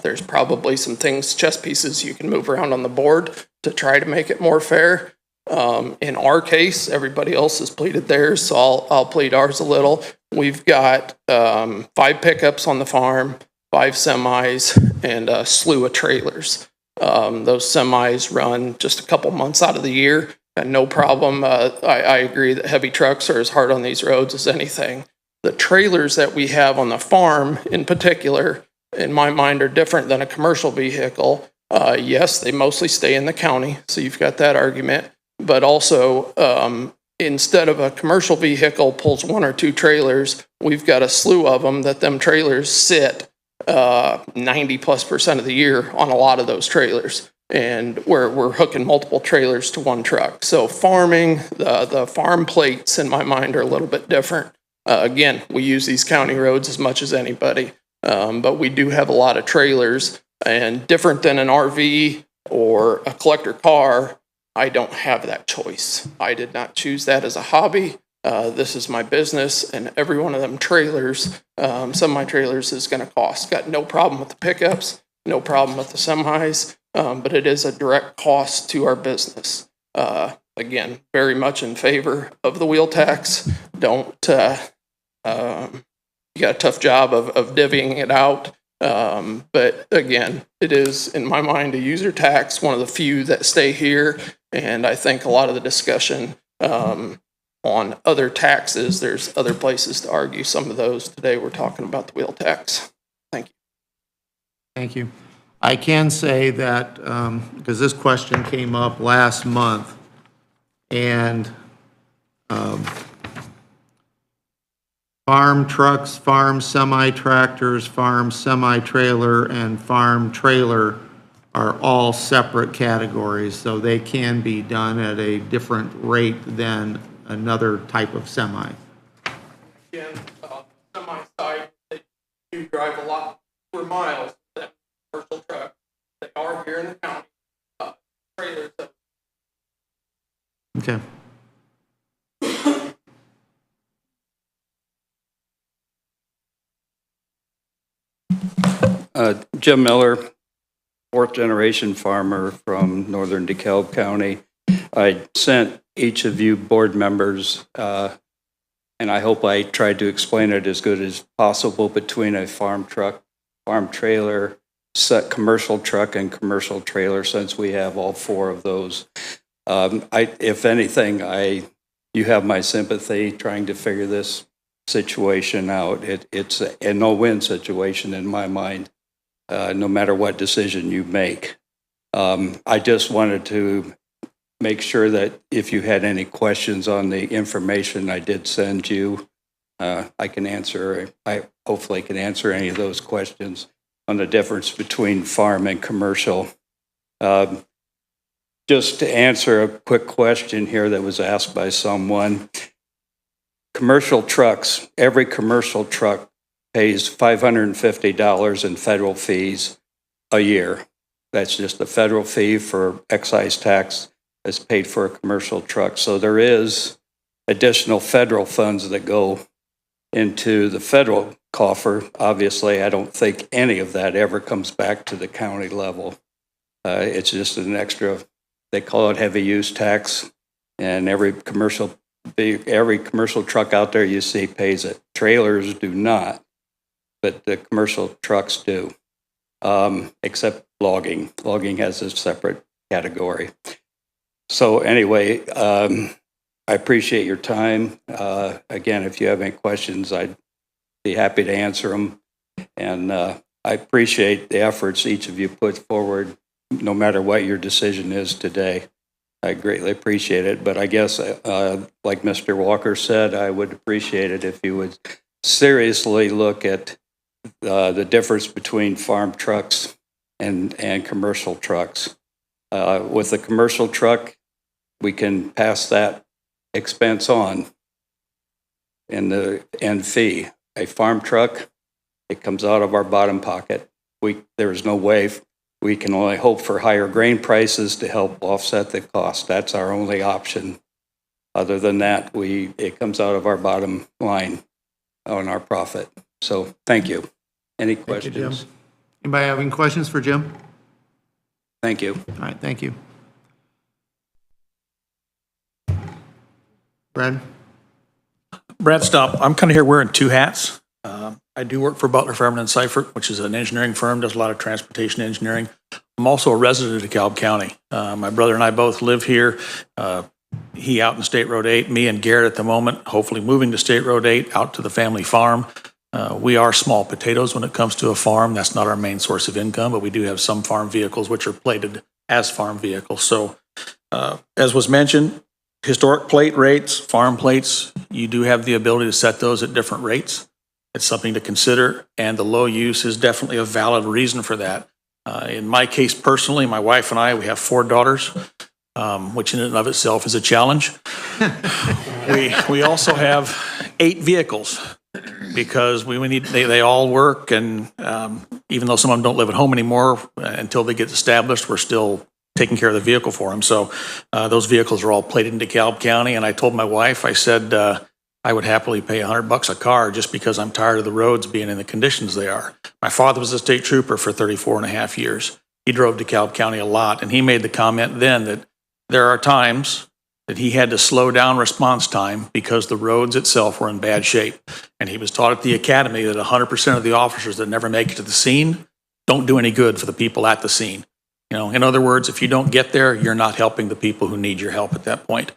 There's probably some things, chess pieces you can move around on the board to try to make it more fair. In our case, everybody else has pleaded theirs, so I'll plead ours a little. We've got 5 pickups on the farm, 5 semis, and a slew of trailers. Those semis run just a couple months out of the year, and no problem. I agree that heavy trucks are as hard on these roads as anything. The trailers that we have on the farm in particular, in my mind, are different than a commercial vehicle. Yes, they mostly stay in the county, so you've got that argument. But also, instead of a commercial vehicle pulls 1 or 2 trailers, we've got a slew of them that them trailers sit 90+% of the year on a lot of those trailers. And we're hooking multiple trailers to one truck. So farming, the farm plates in my mind are a little bit different. Again, we use these county roads as much as anybody, but we do have a lot of trailers, and different than an RV or a collector car, I don't have that choice. I did not choose that as a hobby. This is my business, and every one of them trailers, some of my trailers is going to cost. Got no problem with the pickups, no problem with the semis, but it is a direct cost to our business. Again, very much in favor of the wheel tax. You got a tough job of divvying it out. But again, it is, in my mind, a user tax, one of the few that stay here. And I think a lot of the discussion on other taxes, there's other places to argue some of those. Today, we're talking about the wheel tax. Thank you. Thank you. I can say that, because this question came up last month, and farm trucks, farm semi-tractors, farm semi-trailer, and farm trailer are all separate categories, so they can be done at a different rate than another type of semi. Again, semi-side, they do drive a lot for miles than commercial truck. They are here in the county. Trailers. Okay. Jim Miller, fourth generation farmer from northern DeKalb County. I sent each of you board members, and I hope I tried to explain it as good as possible, between a farm truck, farm trailer, commercial truck, and commercial trailer, since we have all four of those. If anything, you have my sympathy trying to figure this situation out. It's a no-win situation in my mind, no matter what decision you make. I just wanted to make sure that if you had any questions on the information I did send you, I hopefully can answer any of those questions on the difference between farm and commercial. Just to answer a quick question here that was asked by someone. Commercial trucks, every commercial truck pays $550 in federal fees a year. That's just the federal fee for excise tax that's paid for a commercial truck. So there is additional federal funds that go into the federal coffer. Obviously, I don't think any of that ever comes back to the county level. It's just an extra, they call it heavy use tax, and every commercial truck out there you see pays it. Trailers do not, but the commercial trucks do, except logging. Logging has a separate category. So anyway, I appreciate your time. Again, if you have any questions, I'd be happy to answer them. And I appreciate the efforts each of you put forward, no matter what your decision is today. I greatly appreciate it. But I guess, like Mr. Walker said, I would appreciate it if you would seriously look at the difference between farm trucks and commercial trucks. With a commercial truck, we can pass that expense on in the end fee. A farm truck, it comes out of our bottom pocket. There's no way. We can only hope for higher grain prices to help offset the cost. That's our only option. Other than that, it comes out of our bottom line on our profit. So thank you. Any questions? Thank you, Jim. Anybody having questions for Jim? Thank you. All right, thank you. Brad? Brad Stump. I'm kind of here wearing two hats. I do work for Butler, Fairman & Seifert, which is an engineering firm, does a lot of transportation engineering. I'm also a resident of DeKalb County. My brother and I both live here. He out in State Road 8, me and Garrett at the moment, hopefully moving to State Road 8 out to the family farm. We are small potatoes when it comes to a farm. That's not our main source of income, but we do have some farm vehicles which are plated as farm vehicles. So as was mentioned, historic plate rates, farm plates, you do have the ability to set those at different rates. It's something to consider, and the low use is definitely a valid reason for that. In my case personally, my wife and I, we have 4 daughters, which in and of itself is a challenge. We also have 8 vehicles because they all work, and even though some of them don't live at home anymore, until they get established, we're still taking care of the vehicle for them. So those vehicles are all plated in DeKalb County, and I told my wife, I said, I would happily pay $100 a car just because I'm tired of the roads being in the conditions they are. My father was a state trooper for 34 and a half years. He drove DeKalb County a lot, and he made the comment then that there are times that he had to slow down response time because the roads itself were in bad shape. And he was taught at the academy that 100% of the officers that never make it to the scene don't do any good for the people at the scene. In other words, if you don't get there, you're not helping the people who need your help at that point.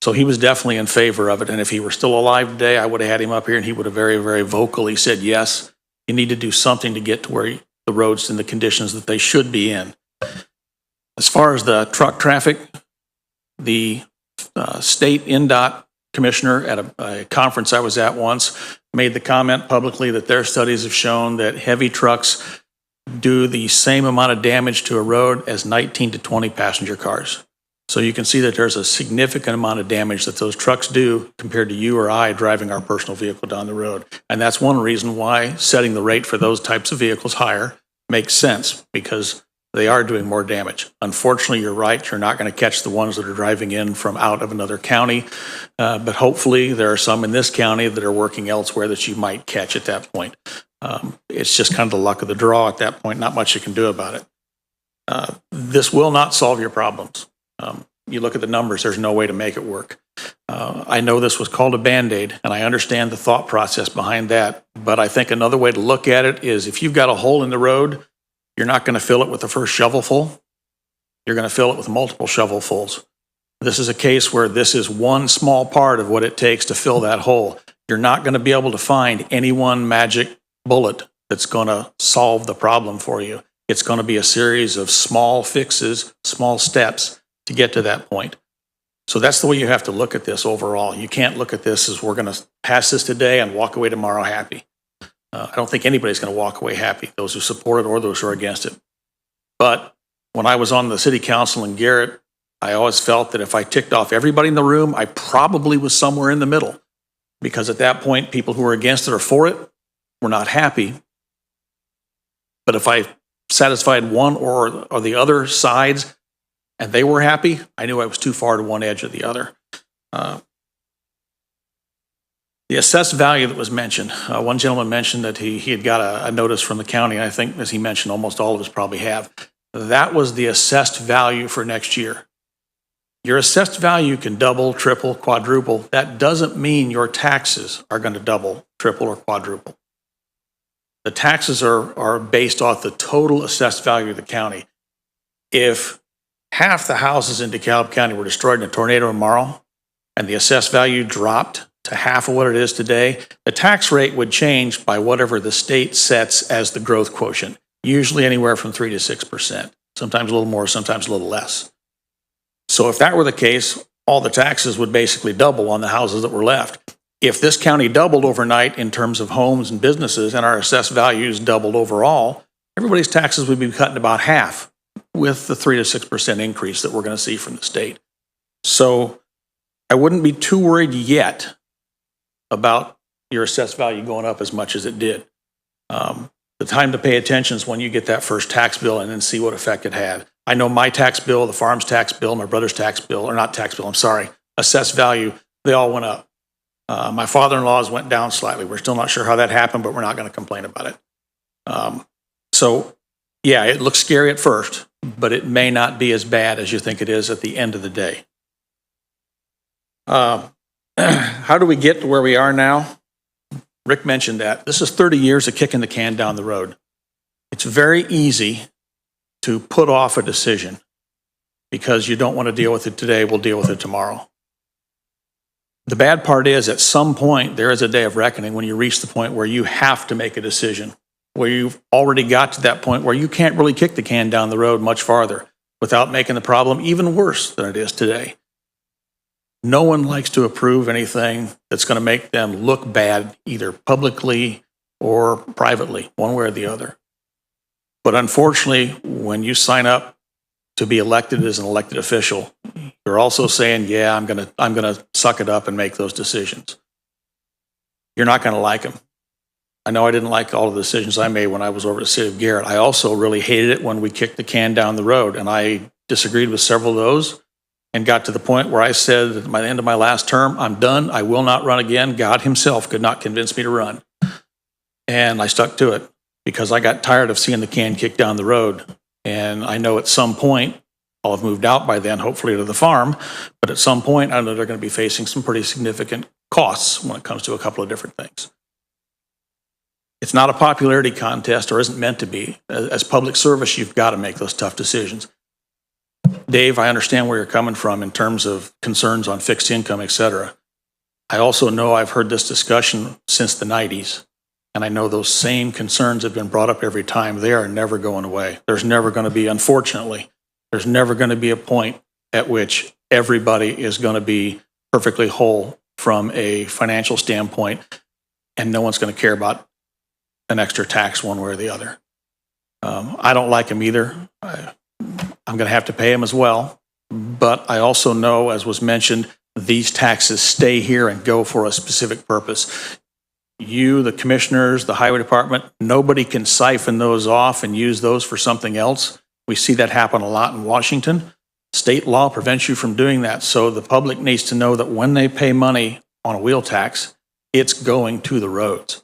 So he was definitely in favor of it. And if he were still alive today, I would have had him up here and he would have very, very vocally said, yes, you need to do something to get to where the roads in the conditions that they should be in. As far as the truck traffic, the state NDOT commissioner at a conference I was at once made the comment publicly that their studies have shown that heavy trucks do the same amount of damage to a road as 19 to 20 passenger cars. So you can see that there's a significant amount of damage that those trucks do compared to you or I driving our personal vehicle down the road. And that's one reason why setting the rate for those types of vehicles higher makes sense, because they are doing more damage. Unfortunately, you're right. You're not going to catch the ones that are driving in from out of another county. But hopefully there are some in this county that are working elsewhere that you might catch at that point. It's just kind of the luck of the draw at that point. Not much you can do about it. This will not solve your problems. You look at the numbers, there's no way to make it work. I know this was called a Band-Aid, and I understand the thought process behind that. But I think another way to look at it is if you've got a hole in the road, you're not going to fill it with the first shovelful. You're going to fill it with multiple shovelfuls. This is a case where this is one small part of what it takes to fill that hole. You're not going to be able to find any one magic bullet that's going to solve the problem for you. It's going to be a series of small fixes, small steps to get to that point. So that's the way you have to look at this overall. You can't look at this as we're going to pass this today and walk away tomorrow happy. I don't think anybody's going to walk away happy, those who support it or those who are against it. But when I was on the city council in Garrett, I always felt that if I ticked off everybody in the room, I probably was somewhere in the middle. Because at that point, people who were against it or for it were not happy. But if I satisfied one or the other sides and they were happy, I knew I was too far to one edge or the other. The assessed value that was mentioned, one gentleman mentioned that he had got a notice from the county, and I think, as he mentioned, almost all of us probably have. That was the assessed value for next year. Your assessed value can double, triple, quadruple. That doesn't mean your taxes are going to double, triple, or quadruple. The taxes are based off the total assessed value of the county. If half the houses in DeKalb County were destroyed in a tornado tomorrow, and the assessed value dropped to half of what it is today, the tax rate would change by whatever the state sets as the growth quotient, usually anywhere from 3 to 6%, sometimes a little more, sometimes a little less. So if that were the case, all the taxes would basically double on the houses that were left. If this county doubled overnight in terms of homes and businesses and our assessed values doubled overall, everybody's taxes would be cut in about half with the 3 to 6% increase that we're going to see from the state. So I wouldn't be too worried yet about your assessed value going up as much as it did. The time to pay attention is when you get that first tax bill and then see what effect it had. I know my tax bill, the farm's tax bill, my brother's tax bill, or not tax bill, I'm sorry, assessed value, they all went up. My father-in-law's went down slightly. We're still not sure how that happened, but we're not going to complain about it. So yeah, it looks scary at first, but it may not be as bad as you think it is at the end of the day. How do we get to where we are now? Rick mentioned that. This is 30 years of kicking the can down the road. It's very easy to put off a decision because you don't want to deal with it today, we'll deal with it tomorrow. The bad part is at some point there is a day of reckoning when you reach the point where you have to make a decision, where you've already got to that point where you can't really kick the can down the road much farther without making the problem even worse than it is today. No one likes to approve anything that's going to make them look bad, either publicly or privately, one way or the other. But unfortunately, when you sign up to be elected as an elected official, you're also saying, yeah, I'm going to suck it up and make those decisions. You're not going to like them. I know I didn't like all of the decisions I made when I was over at the city of Garrett. I also really hated it when we kicked the can down the road, and I disagreed with several of those and got to the point where I said at the end of my last term, I'm done. I will not run again. God himself could not convince me to run. And I stuck to it because I got tired of seeing the can kick down the road. And I know at some point, I'll have moved out by then, hopefully to the farm. But at some point, I know they're going to be facing some pretty significant costs when it comes to a couple of different things. It's not a popularity contest, or isn't meant to be. As public service, you've got to make those tough decisions. Dave, I understand where you're coming from in terms of concerns on fixed income, et cetera. I also know I've heard this discussion since the 90s, and I know those same concerns have been brought up every time. They are never going away. There's never going to be, unfortunately, there's never going to be a point at which everybody is going to be perfectly whole from a financial standpoint, and no one's going to care about an extra tax one way or the other. I don't like them either. I'm going to have to pay them as well. But I also know, as was mentioned, these taxes stay here and go for a specific purpose. You, the commissioners, the highway department, nobody can siphon those off and use those for something else. We see that happen a lot in Washington. State law prevents you from doing that. So the public needs to know that when they pay money on a wheel tax, it's going to the roads.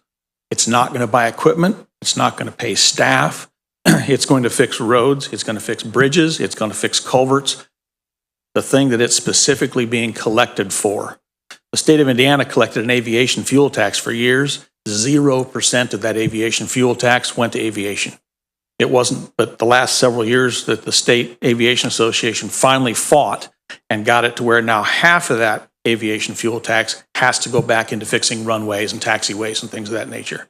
It's not going to buy equipment. It's not going to pay staff. It's going to fix roads. It's going to fix bridges. It's going to fix culverts. The thing that it's specifically being collected for. The state of Indiana collected an aviation fuel tax for years. 0% of that aviation fuel tax went to aviation. It wasn't, but the last several years that the State Aviation Association finally fought and got it to where now half of that aviation fuel tax has to go back into fixing runways and taxiways and things of that nature.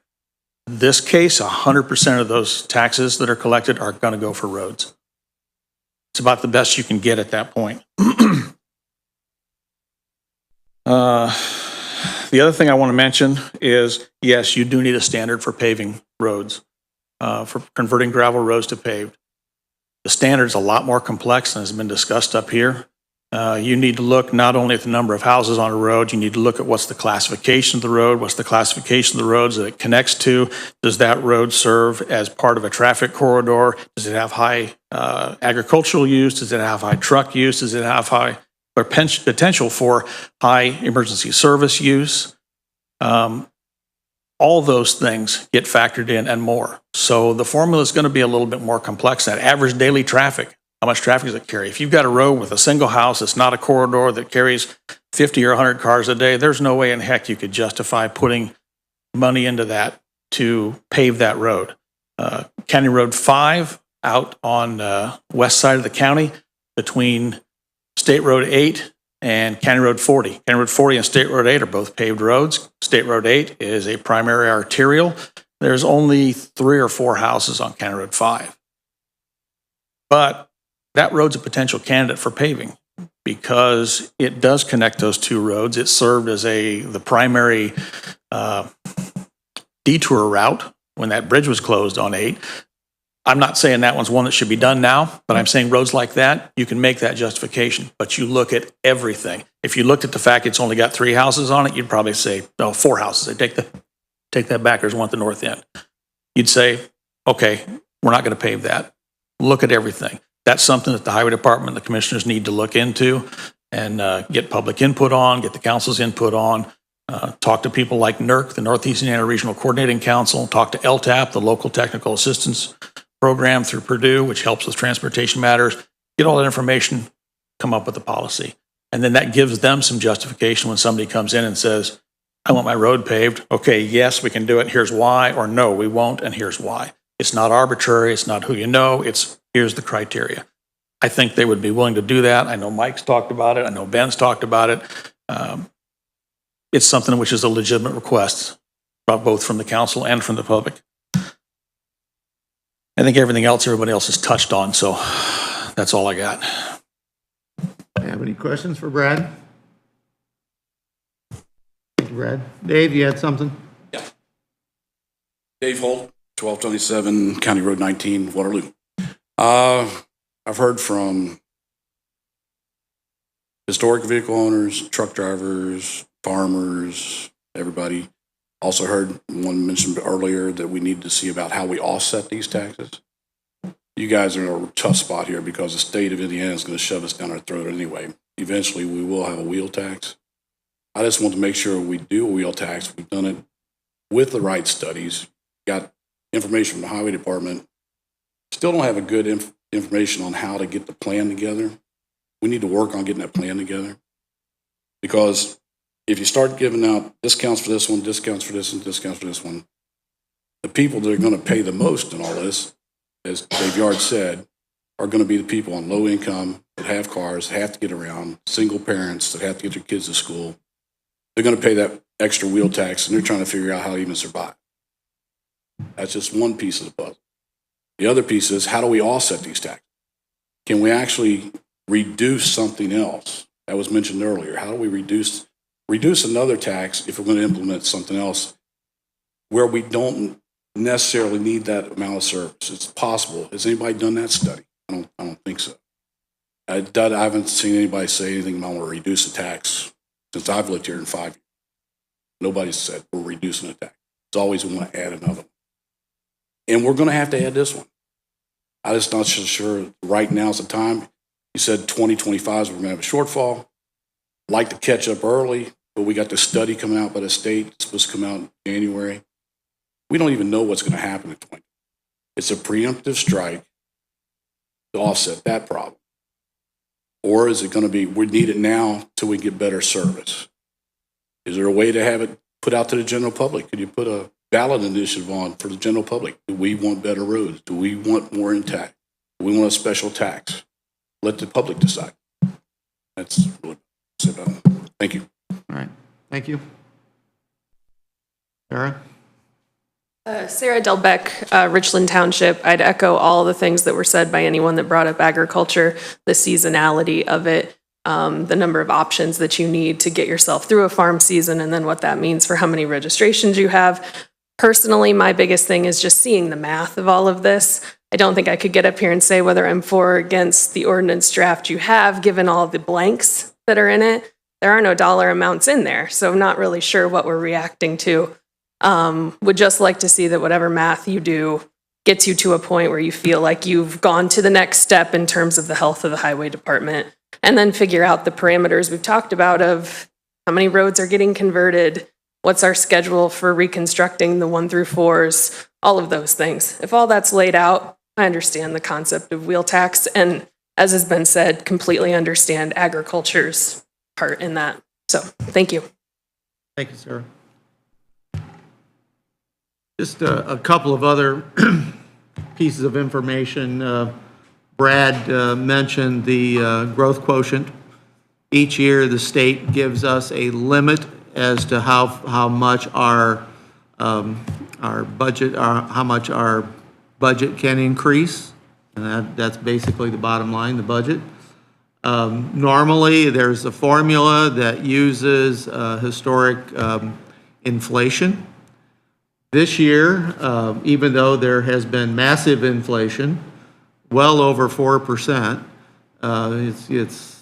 This case, 100% of those taxes that are collected are going to go for roads. It's about the best you can get at that point. The other thing I want to mention is, yes, you do need a standard for paving roads, for converting gravel roads to paved. The standard's a lot more complex than has been discussed up here. You need to look not only at the number of houses on a road, you need to look at what's the classification of the road, what's the classification of the roads that it connects to. Does that road serve as part of a traffic corridor? Does it have high agricultural use? Does it have high truck use? Does it have high or potential for high emergency service use? All those things get factored in and more. So the formula is going to be a little bit more complex. That average daily traffic, how much traffic does it carry? If you've got a road with a single house, it's not a corridor that carries 50 or 100 cars a day, there's no way in heck you could justify putting money into that to pave that road. County Road 5 out on west side of the county between State Road 8 and County Road 40. County Road 40 and State Road 8 are both paved roads. State Road 8 is a primary arterial. There's only 3 or 4 houses on County Road 5. But that road's a potential candidate for paving because it does connect those two roads. It served as the primary detour route when that bridge was closed on 8. I'm not saying that one's one that should be done now, but I'm saying roads like that, you can make that justification, but you look at everything. If you looked at the fact it's only got 3 houses on it, you'd probably say, no, 4 houses. I take that back, there's one at the north end. You'd say, okay, we're not going to pave that. Look at everything. That's something that the highway department and the commissioners need to look into and get public input on, get the council's input on, talk to people like NERC, the Northeast Indiana Regional Coordinating Council, talk to LTAP, the Local Technical Assistance Program through Purdue, which helps with transportation matters. Get all that information, come up with a policy. And then that gives them some justification when somebody comes in and says, I want my road paved. Okay, yes, we can do it. Here's why. Or no, we won't, and here's why. It's not arbitrary. It's not who you know. It's here's the criteria. I think they would be willing to do that. I know Mike's talked about it. I know Ben's talked about it. It's something which is a legitimate request, both from the council and from the public. I think everything else everybody else has touched on, so that's all I got. Have any questions for Brad? Thank you, Brad. Dave, you had something? Yeah. Dave Holt, 1227 County Road 19, Waterloo. I've heard from historic vehicle owners, truck drivers, farmers, everybody. Also heard one mentioned earlier that we need to see about how we offset these taxes. You guys are in a tough spot here because the state of Indiana is going to shove us down our throat anyway. Eventually, we will have a wheel tax. I just want to make sure we do a wheel tax. We've done it with the right studies, got information from the highway department Still don't have a good information on how to get the plan together. We need to work on getting that plan together. Because if you start giving out discounts for this one, discounts for this, and discounts for this one, the people that are going to pay the most in all this, as Dave Yard said, are going to be the people on low income that have cars, that have to get around, single parents that have to get their kids to school. They're going to pay that extra wheel tax, and they're trying to figure out how to even survive. That's just one piece of the puzzle. The other piece is, how do we offset these taxes? Can we actually reduce something else? That was mentioned earlier. How do we reduce another tax if we're going to implement something else where we don't necessarily need that amount of service? It's possible. Has anybody done that study? I don't think so. I haven't seen anybody say anything about want to reduce the tax since I've lived here in 5 years. Nobody's said we're reducing the tax. It's always we want to add another one. And we're going to have to add this one. I'm just not so sure right now is the time. You said 2025 we're going to have a shortfall. Like to catch up early, but we got the study coming out by the state. It's supposed to come out in January. We don't even know what's going to happen in 2020. It's a preemptive strike to offset that problem. Or is it going to be, we need it now till we get better service? Is there a way to have it put out to the general public? Could you put a ballot initiative on for the general public? Do we want better roads? Do we want more intact? Do we want a special tax? Let the public decide. That's really about it. Thank you. All right, thank you. Sarah? Sarah Delbeck, Richland Township. I'd echo all the things that were said by anyone that brought up agriculture, the seasonality of it, the number of options that you need to get yourself through a farm season, and then what that means for how many registrations you have. Personally, my biggest thing is just seeing the math of all of this. I don't think I could get up here and say whether I'm for or against the ordinance draft you have, given all the blanks that are in it. There are no dollar amounts in there, so I'm not really sure what we're reacting to. Would just like to see that whatever math you do gets you to a point where you feel like you've gone to the next step in terms of the health of the highway department, and then figure out the parameters we've talked about of how many roads are getting converted, what's our schedule for reconstructing the 1 through 4s, all of those things. If all that's laid out, I understand the concept of wheel tax, and as has been said, completely understand agriculture's part in that. So, thank you. Thank you, Sarah. Just a couple of other pieces of information. Brad mentioned the growth quotient. Each year, the state gives us a limit as to how much our budget can increase, and that's basically the bottom line, the budget. Normally, there's a formula that uses historic inflation. This year, even though there has been massive inflation, well over 4%, it's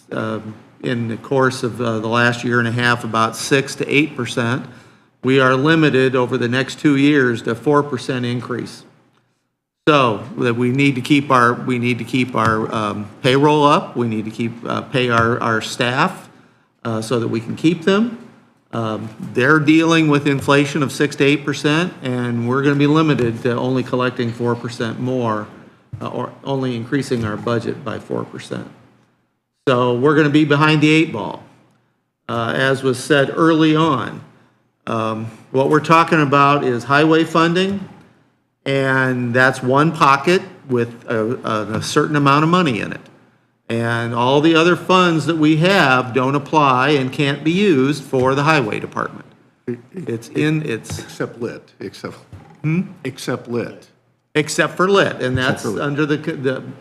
in the course of the last year and a half, about 6 to 8%. We are limited over the next 2 years to 4% increase. So that we need to keep our payroll up. We need to pay our staff so that we can keep them. They're dealing with inflation of 6 to 8%, and we're going to be limited to only collecting 4% more, or only increasing our budget by 4%. So we're going to be behind the 8 ball. As was said early on, what we're talking about is highway funding, and that's one pocket with a certain amount of money in it. And all the other funds that we have don't apply and can't be used for the highway department. Except lit, except lit. Except for lit, and that's under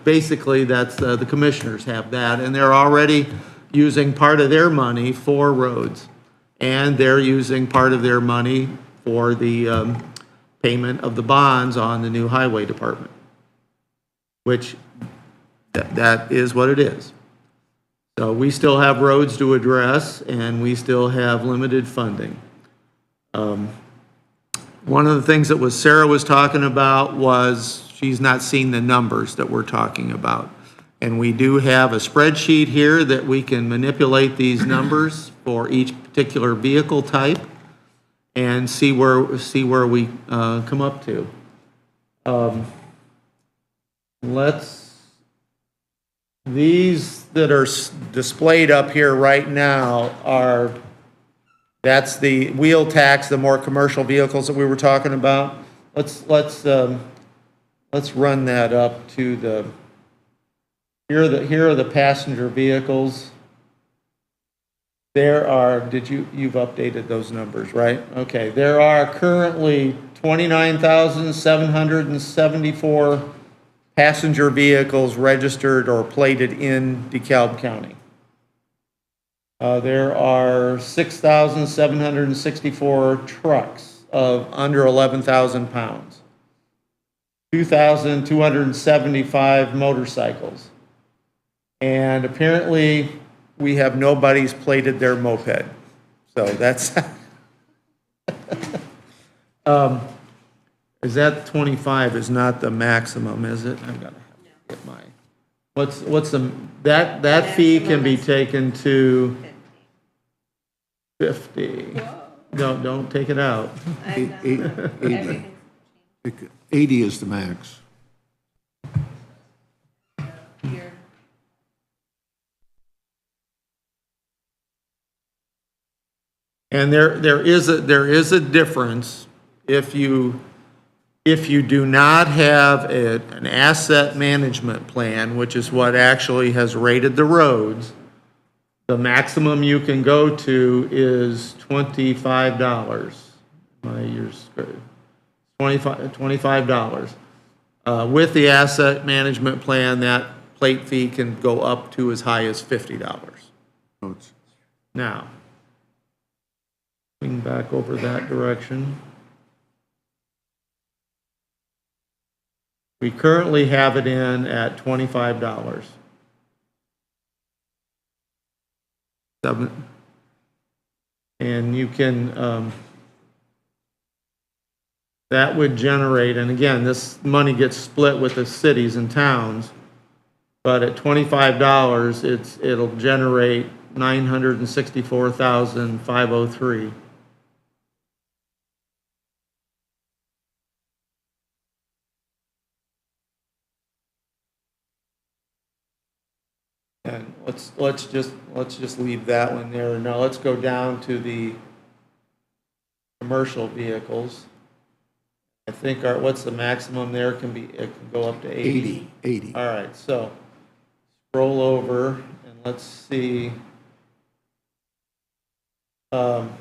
basically that's the commissioners have that, and they're already using part of their money for roads, and they're using part of their money for the payment of the bonds on the new highway department, which that is what it is. So we still have roads to address, and we still have limited funding. One of the things that Sarah was talking about was she's not seen the numbers that we're talking about. And we do have a spreadsheet here that we can manipulate these numbers for each particular vehicle type and see where we come up to. These that are displayed up here right now are, that's the wheel tax, the more commercial vehicles that we were talking about. Let's run that up to the, here are the passenger vehicles. There are, you've updated those numbers, right? Okay, there are currently 29,774 passenger vehicles registered or plated in DeKalb County. There are 6,764 trucks of under 11,000 pounds. 2,275 motorcycles. And apparently, we have nobody's plated their moped. So that's, is that 25 is not the maximum, is it? I've got to get my, what's the, that fee can be taken to 50. No, don't take it out. 80 is the max. And there is a difference if you do not have an asset management plan, which is what actually has rated the roads. The maximum you can go to is $25. My year's $25. With the asset management plan, that plate fee can go up to as high as $50. Now, swing back over that direction. We currently have it in at $25. And you can, that would generate, and again, this money gets split with the cities and towns, but at $25, it'll generate $964,503. And let's just leave that one there. Now let's go down to the commercial vehicles. I think what's the maximum there? It can go up to 80. 80. All right, so scroll over and let's see. Church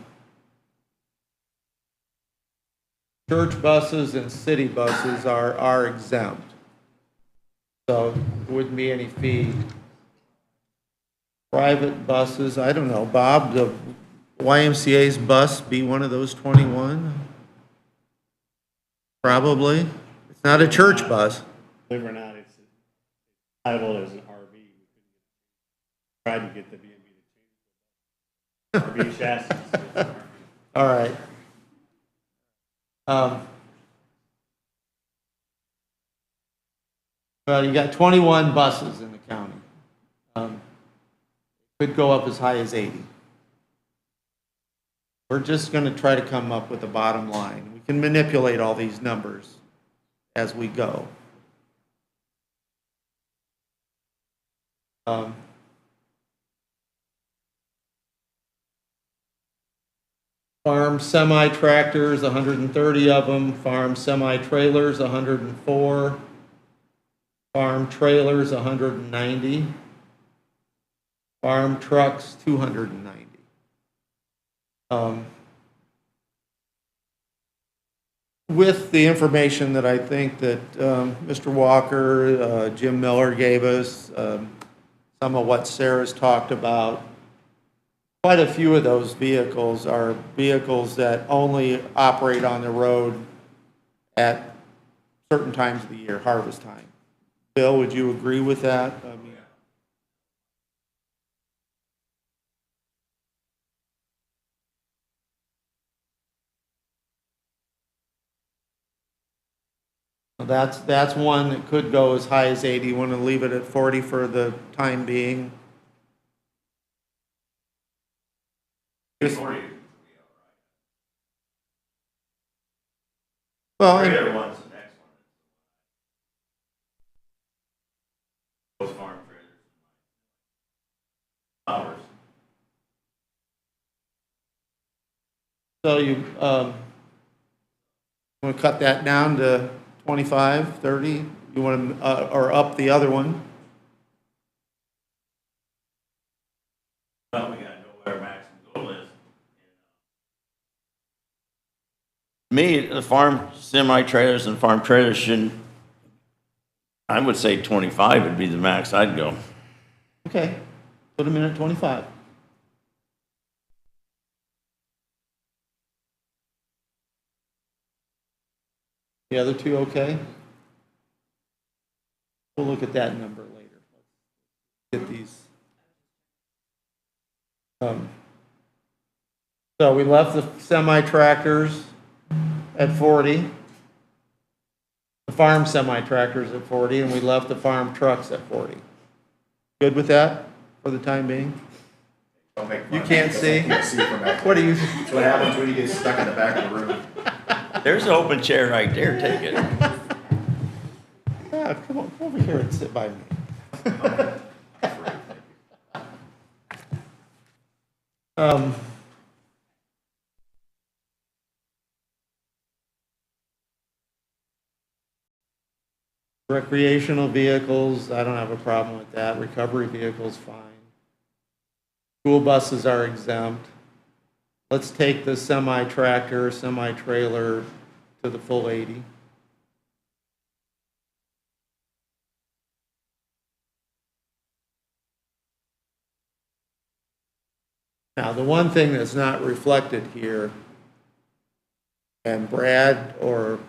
buses and city buses are exempt. So there wouldn't be any fee. Private buses, I don't know, Bob, the YMCA's bus be one of those 21? Probably. It's not a church bus. Believe it or not, it's titled as an RV. We tried to get the B&B to change RV chassis. All right. Well, you got 21 buses in the county. Could go up as high as 80. We're just going to try to come up with a bottom line. We can manipulate all these numbers as we go. Farm semi-tractors, 130 of them. Farm semi-trailers, 104. Farm trailers, 190. Farm trucks, 290. With the information that I think that Mr. Walker, Jim Miller gave us, some of what Sarah's talked about, quite a few of those vehicles are vehicles that only operate on the road at certain times of the year, harvest time. Bill, would you agree with that? I mean, that's one that could go as high as 80. You want to leave it at 40 for the time being? Well, hours. So you, want to cut that down to 25, 30? You want to, or up the other one? Well, we gotta know what our maximum goal is. Me, the farm semi-trailers and farm trailers shouldn't, I would say 25 would be the max I'd go. Okay, put them in at 25. The other two okay? We'll look at that number later. Get these. So we left the semi-tractors at 40. The farm semi-tractors at 40, and we left the farm trucks at 40. Good with that for the time being? You can't see? What do you? That's what happens when you get stuck in the back of the room. There's an open chair right there, take it. Yeah, come on, come over here and sit by me. Recreational vehicles, I don't have a problem with that. Recovery vehicles, fine. School buses are exempt. Let's take the semi-tractor, semi-trailer to the full 80. Now, the one thing that's not reflected here, and Brad or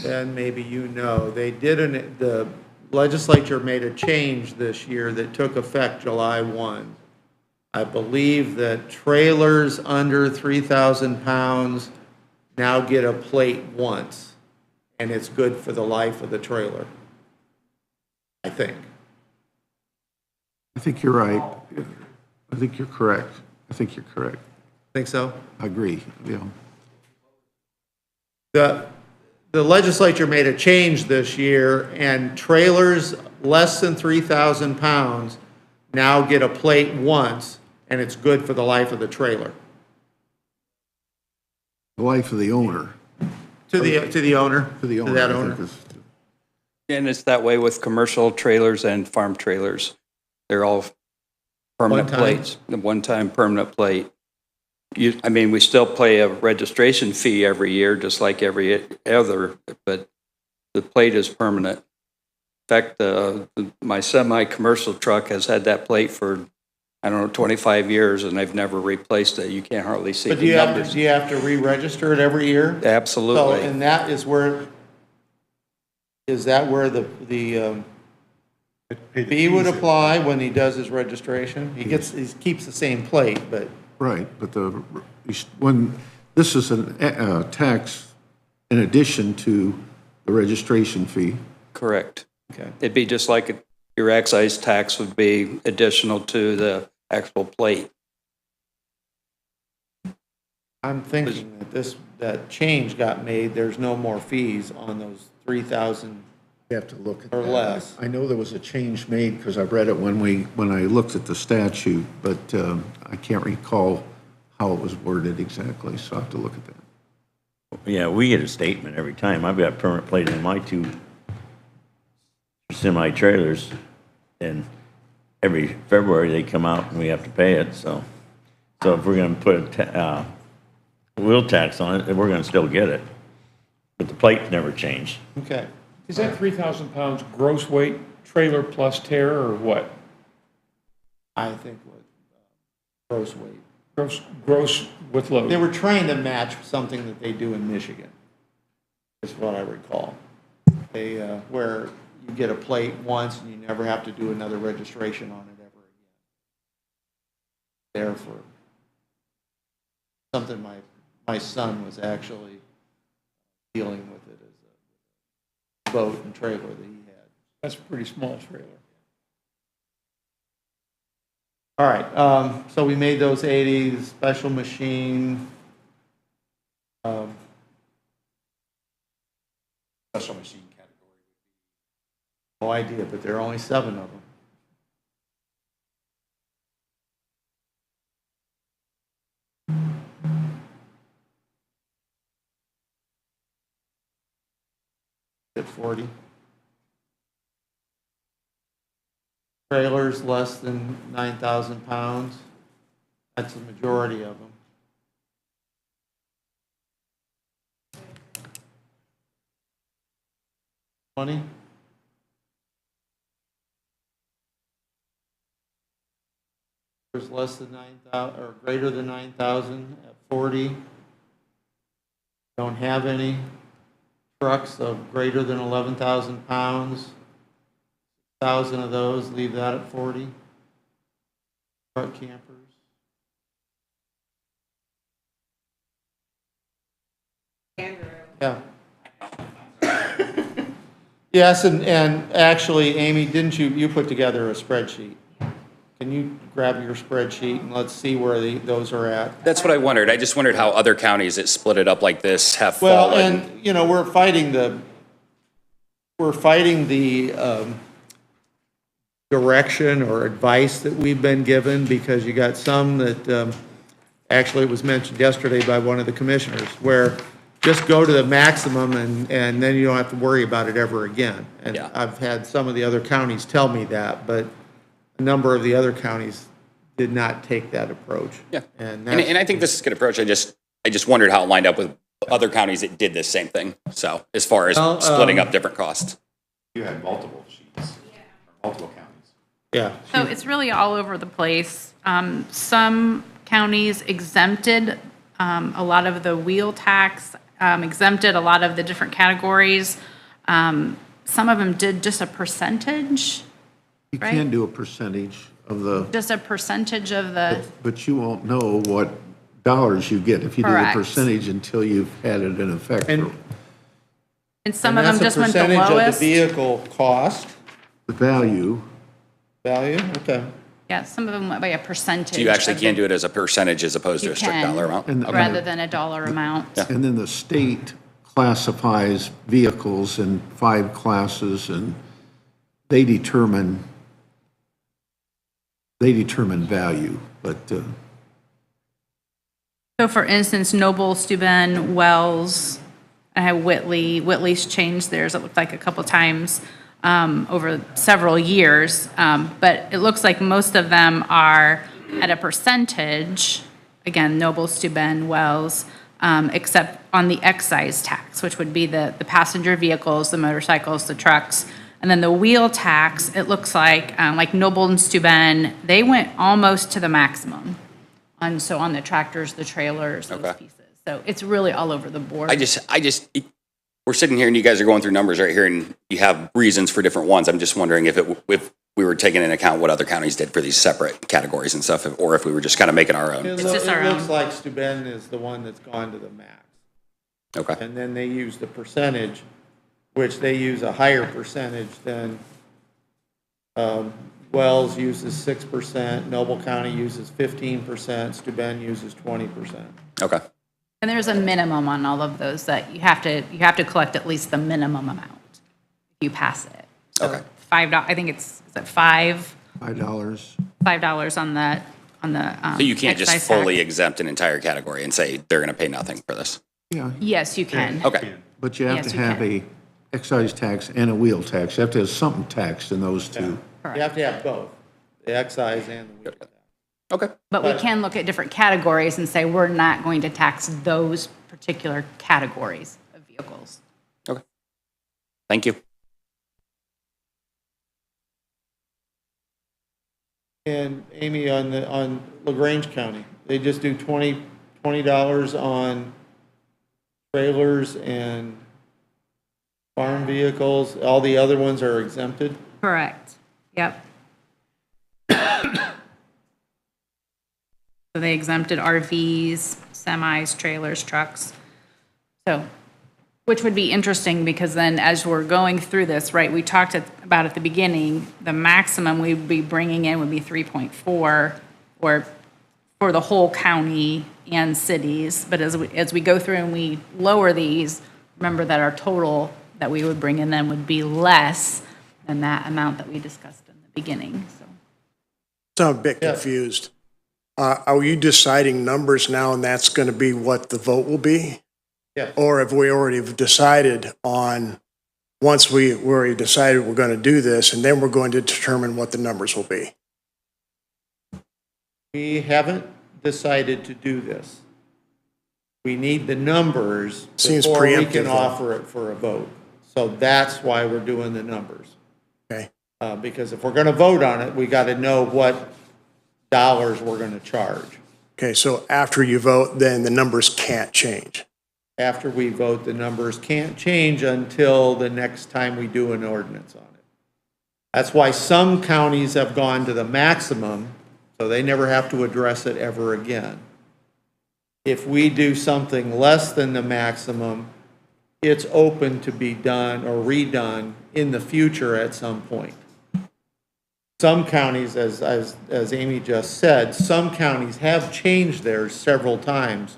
Ben, maybe you know, the legislature made a change this year that took effect July 1. I believe that trailers under 3,000 pounds now get a plate once, and it's good for the life of the trailer, I think. I think you're right. I think you're correct. I think you're correct. Think so? I agree, yeah. The legislature made a change this year, and trailers less than 3,000 pounds now get a plate once, and it's good for the life of the trailer. The life of the owner. To the owner? To the owner. To that I owner? think is- And it's that way with commercial trailers and farm trailers. They're all permanent One-time? plates, the one-time permanent plate. We still pay a registration fee every year, just like every other, but the plate is permanent. In fact, my semi-commercial truck has had that plate for, 25 years, and they've never replaced it. You can't hardly see But the numbers. do you have to re-register it every year? Absolutely. So, and that is where, is that where the fee would apply when he does his registration? He keeps the same plate, but. Right, but when, this is a tax in addition to the registration fee. Correct. Okay. It'd be just like your excise tax would be additional to the actual plate. I'm thinking that that change got made, there's no more fees on those 3,000 You have to look at or that. less. I know there was a change made because I read it when I looked at the statute, but I can't recall how it was worded exactly, so I have to look at that. Yeah, we get a statement every time. I've got permanent plate in my two semi-trailers, and every February they come out and we have to pay it, so if we're gonna put a wheel tax on it, we're gonna still get it. But the plate never changed. Okay. Is that 3,000 pounds gross weight, trailer plus tear, or what? I think what, gross weight. Gross with load. They were trying to match something that they do in Michigan, is what I recall. They, where you get a plate once and you never have to do another registration on it ever again. There for something my son was actually dealing with it as a boat and trailer that he had. That's a pretty small trailer. All right, so we made those 80s, special machine. Special machine category. No idea, but there are only 7 of them. at 40. Trailers less than 9,000 pounds, that's the majority of them. $20. There's less than 9,000 or greater than 9,000 at 40. Don't have any. Trucks of greater than 11,000 pounds. 1,000 of those, leave that at 40. Truck campers. Yeah. Yes, and actually, Amy, didn't you put together a spreadsheet? Can you grab your spreadsheet and let's see where those are at? That's what I wondered. I just wondered how other counties that split it up like this have Well, fallen. and, you know, we're fighting the direction or advice that we've been given, because you got some that, actually it was mentioned yesterday by one of the commissioners, where just go to the maximum and then you don't have to worry about it ever again. And I've had some of the other counties tell me that, but a number of the other counties did not take that approach. Yeah. And And I think this is a good approach. I just wondered how it lined up with other counties that did this same thing. So as far as splitting up different costs. You had multiple sheets, multiple counties. Yeah. So it's really all over the place. Some counties exempted a lot of the wheel tax, exempted a lot of the different categories. Some of them did just a percentage, You right? can do a percentage of the, Just a percentage of the, but you won't know what dollars you get if you do the Correct. percentage until you've had it in effect. And some of them just went the And that's a percentage of lowest. the vehicle cost, The value, okay. Yeah, some of them went by a percentage. So you actually of can the- do it as a percentage as opposed to You a strict can, dollar amount? rather than a dollar amount. and then the state classifies vehicles in 5 classes, and they determine value, but, So for instance, Noble, Steuben, Wells, I have Whitley. Whitley's changed theirs, it looked like a couple times over several years. But it looks like most of them are at a percentage, again, Noble, Steuben, Wells, except on the excise tax, which would be the passenger vehicles, the motorcycles, the trucks. And then the wheel tax, it looks like Noble and Steuben, they went almost to the maximum. On the tractors, the trailers, those pieces. So it's really all over the board. We're sitting here and you guys are going through numbers right here and you have reasons for different ones. I'm just wondering if we were taking into account what other counties did for these separate categories and stuff, or if we were just kind of making our own. It looks like Steuben is the one that's gone to the max. Okay. And then they use the percentage, which they use a higher percentage than Wells uses 6%, Noble County uses 15%, Steuben uses 20%. Okay. And there's a minimum on all of those that you have to collect at least the minimum amount if you pass it. So Okay. $5, I think is it $5 on the So you can't just excise fully tax. exempt an entire category and say they're going to pay nothing for this. yeah. Yes, you can. Okay. But you have Yes, to you have can. a excise tax and a wheel tax. You have to have something taxed in those two. You have to have both, the excise and the wheel tax. Okay. But we can look at different categories and say, we're not going to tax those particular categories of vehicles. Okay. Thank you. And Amy, on LaGrange County, they just do $20 on trailers and farm vehicles. All the other ones are exempted? Correct. Yep. So they exempted RVs, semis, trailers, trucks. So, which would be interesting because then as we're going through this, right, we talked about at the beginning, the maximum we'd be bringing in would be 3.4 or for the whole county and cities. But as we go through and we lower these, remember that our total that we would bring in then would be less than that amount that we discussed in the beginning, so. So I'm a bit confused. Are you deciding numbers now and that's going to be what the vote will be? Yeah. Or have we already decided on once we already decided we're going to do this, and then we're going to determine what the numbers will be. We haven't decided to do this. We need the numbers Seems before we preemptive, can though. offer it for a vote. So that's why we're doing the numbers. Okay. Because if we're going to vote on it, we got to know what dollars we're going to charge. Okay, so after you vote, then the numbers can't change. After we vote, the numbers can't change until the next time we do an ordinance on it. That's why some counties have gone to the maximum, so they never have to address it ever again. If we do something less than the maximum, it's open to be done or redone in the future at some point. Some counties, as Amy just said, some counties have changed theirs several times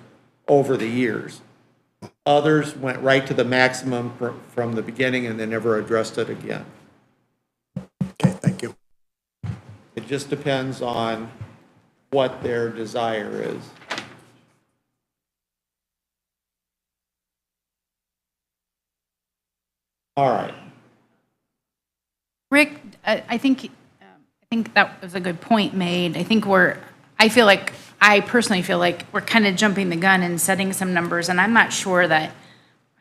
over the years. Others went right to the maximum from the beginning and they never addressed it again. Okay, thank you. It just depends on what their desire is. All right. Rick, I think that was a good point made. I personally feel like we're kind of jumping the gun and setting some numbers, and I'm not sure that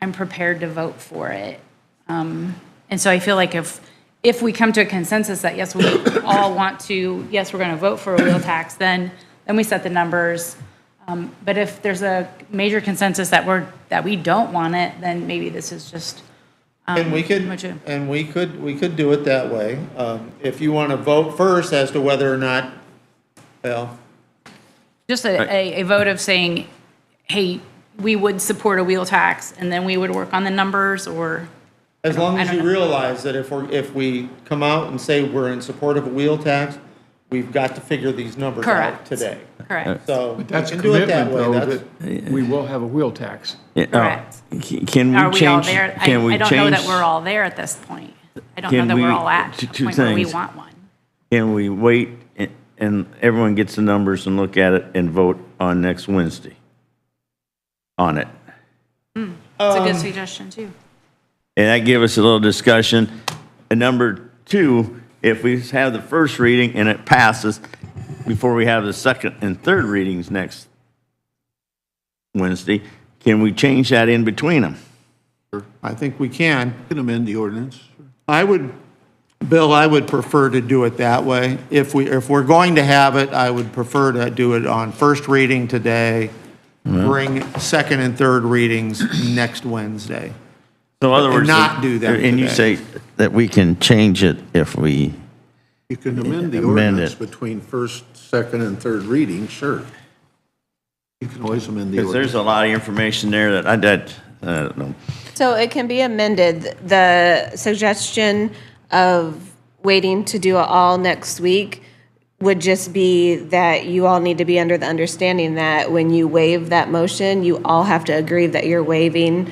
I'm prepared to vote for it. And so I feel like if we come to a consensus that, yes, we all want to, yes, we're going to vote for a wheel tax, then we set the numbers. But if there's a major consensus that we don't want it, then maybe this is just. And we could do it that way. If you want to vote first as to whether or not, well. Just a vote of saying, hey, we would support a wheel tax, and then we would work on the numbers, or. As long as you realize that if we come out and say we're in support of a wheel tax, we've got to figure these numbers out today. Correct. So But that's a we can do it that commitment, way. though, that we will have a wheel tax. Correct. Can Are we we all change? there? Can we I don't know that change- we're all there at this point. I don't know Can that we're we- all at two- the two point where we things. want one. Can we wait and everyone gets the numbers and look at it and vote on next Wednesday on it? It's a good suggestion, too. And that give us a little discussion. And number two, if we have the first reading and it passes before we have the second and third readings next Wednesday, can we change that in between them? I think we can. You can amend the ordinance. Bill, I would prefer to do it that way. If we're going to have it, I would prefer to do it on first reading today, bring second and third readings next Wednesday. So in other And words, not do that and you today. say that we can change it if we, You can amend the Amend ordinance it. between first, second, and third reading, sure. You can always amend the because ordinance. there's a lot of information there that I don't know. So it can be amended. The suggestion of waiting to do it all next week would just be that you all need to be under the understanding that when you waive that motion, you all have to agree that you're waiving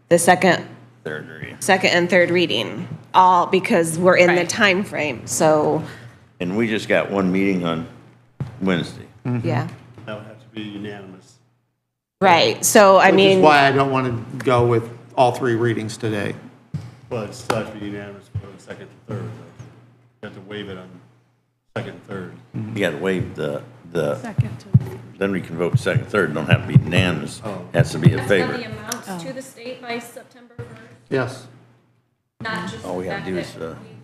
the second and third reading, all because we're in the time frame. So, And we just got one meeting on Wednesday. yeah, That would have to be unanimous. right. So, I Which mean. is why I don't want to go with all three readings today. Well, it still has to be unanimous for the second and third, though. You have to waive it on second and third. You got to waive the, Second. then we can vote second, third, don't have to be unanimous. Has to be a favor. amounts to the state by September 1st, Yes. not just All we have to do is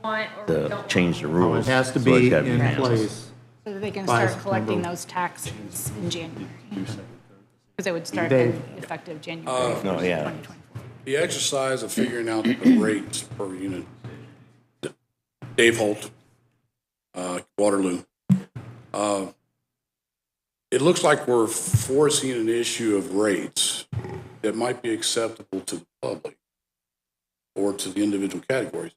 want or we don't. change the Oh, rules. it has to So it's be gotta in unanimous. place. So that they can By start collecting September. those taxes in January. Because it would start Dave. effective January Uh, 1st, No, yeah. 2024. The exercise of figuring out the rates per unit, Dave Holt, Waterloo. It looks like we're forcing an issue of rates that might be acceptable to the public or to the individual categories.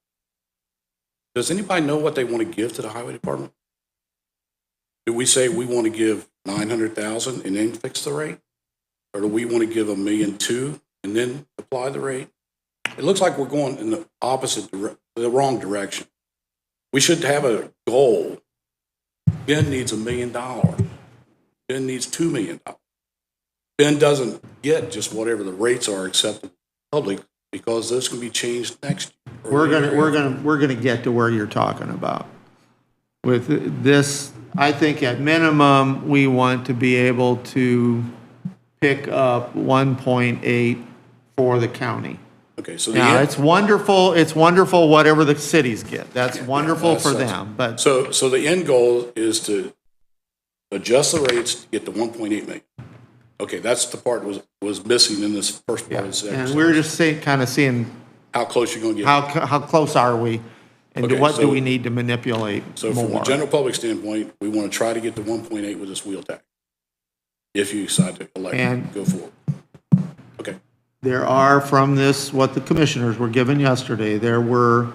Does anybody know what they want to give to the highway department? Do we say we want to give 900,000 and then fix the rate? Or do we want to give $1.2 million and then apply the rate? It looks like we're going in the the wrong direction. We should have a goal. Ben needs $1 million. Ben needs $2 million. Ben doesn't get just whatever the rates are acceptable to the public because those can be changed next year. We're gonna get to where you're talking about. With this, I think at minimum, we want to be able to pick up 1.8 for the county. Okay, so Now, it's wonderful whatever the cities get. That's wonderful that's- for that's- them, but So the end goal is to adjust the rates to get to 1.8 million. Okay, that's the part was missing in this first part of this and exercise. we're just kind of seeing How close you're gonna get. how close are we? And Okay, what do so- we need to manipulate So from the more? general public standpoint, we want to try to get to 1.8 with this wheel tax. If you decide to elect And- to go forward. Okay, There are from this, what the commissioners were given yesterday, there were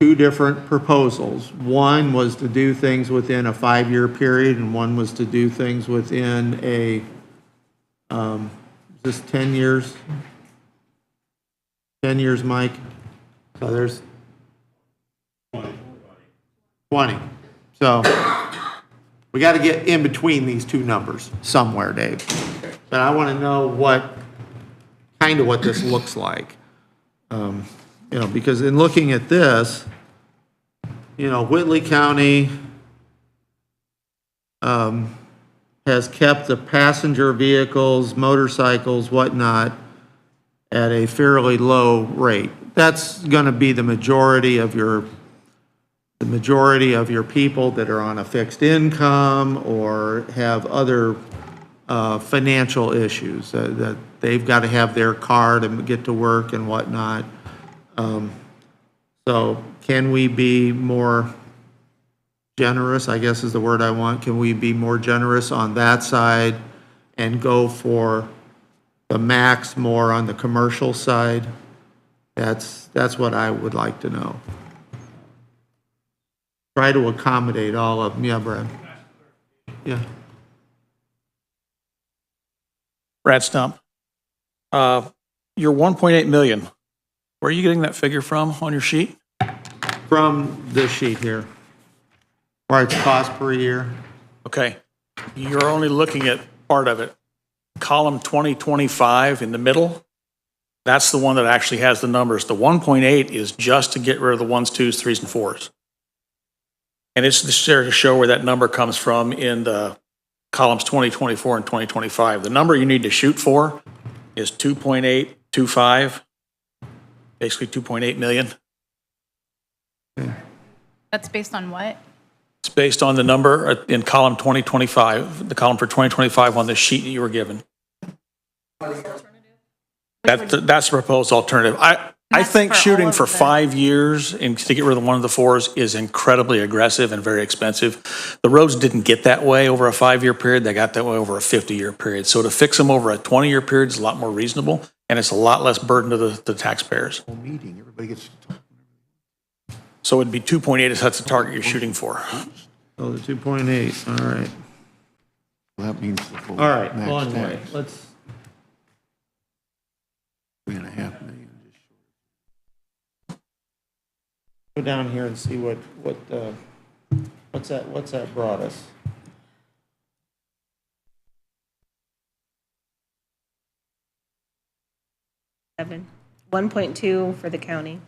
two different proposals. One was to do things within a 5-year period, and one was to do things within a, is this 10 years? 10 years, Mike? So there's 20. So we got to get in between these two numbers somewhere, Dave. But I want to know what this looks like. Because in looking at this, Whitley County has kept the passenger vehicles, motorcycles, whatnot, at a fairly low rate. That's going to be the majority of your people that are on a fixed income or have other financial issues, that they've got to have their car to get to work and whatnot. So can we be more generous, I guess is the word I want? Can we be more generous on that side and go for the max more on the commercial side? That's what I would like to know. Try to accommodate all of them. Yeah, Brad? Yeah. Brad Stump. Your 1.8 million, where are you getting that figure from on your sheet? From this sheet here, where it's cost per year. Okay, you're only looking at part of it. Column 2025 in the middle, that's the one that actually has the numbers. The 1.8 is just to get rid of the 1s, 2s, 3s, and 4s. And it's just there to show where that number comes from in the columns 2024 and 2025. The number you need to shoot for is 2.825, basically 2.8 million. That's based on what? It's based on the number in column 2025, the column for 2025 on the sheet that you were given. That's the proposed alternative. I think shooting for 5 years and to get rid of one of the 4s is incredibly aggressive and very expensive. The roads didn't get that way over a 5-year period. They got that way over a 50-year period. So to fix them over a 20-year period is a lot more reasonable, and it's a lot less burden to the taxpayers. Meeting, everybody gets to talk. So it'd be 2.8 if that's the target you're shooting for. Oh, the 2.8, all right. Well, that means the full All right, max well, anyway, tax, let's, 3.5 million. go down here and see what's that brought us? Seven. 1.2 for the county.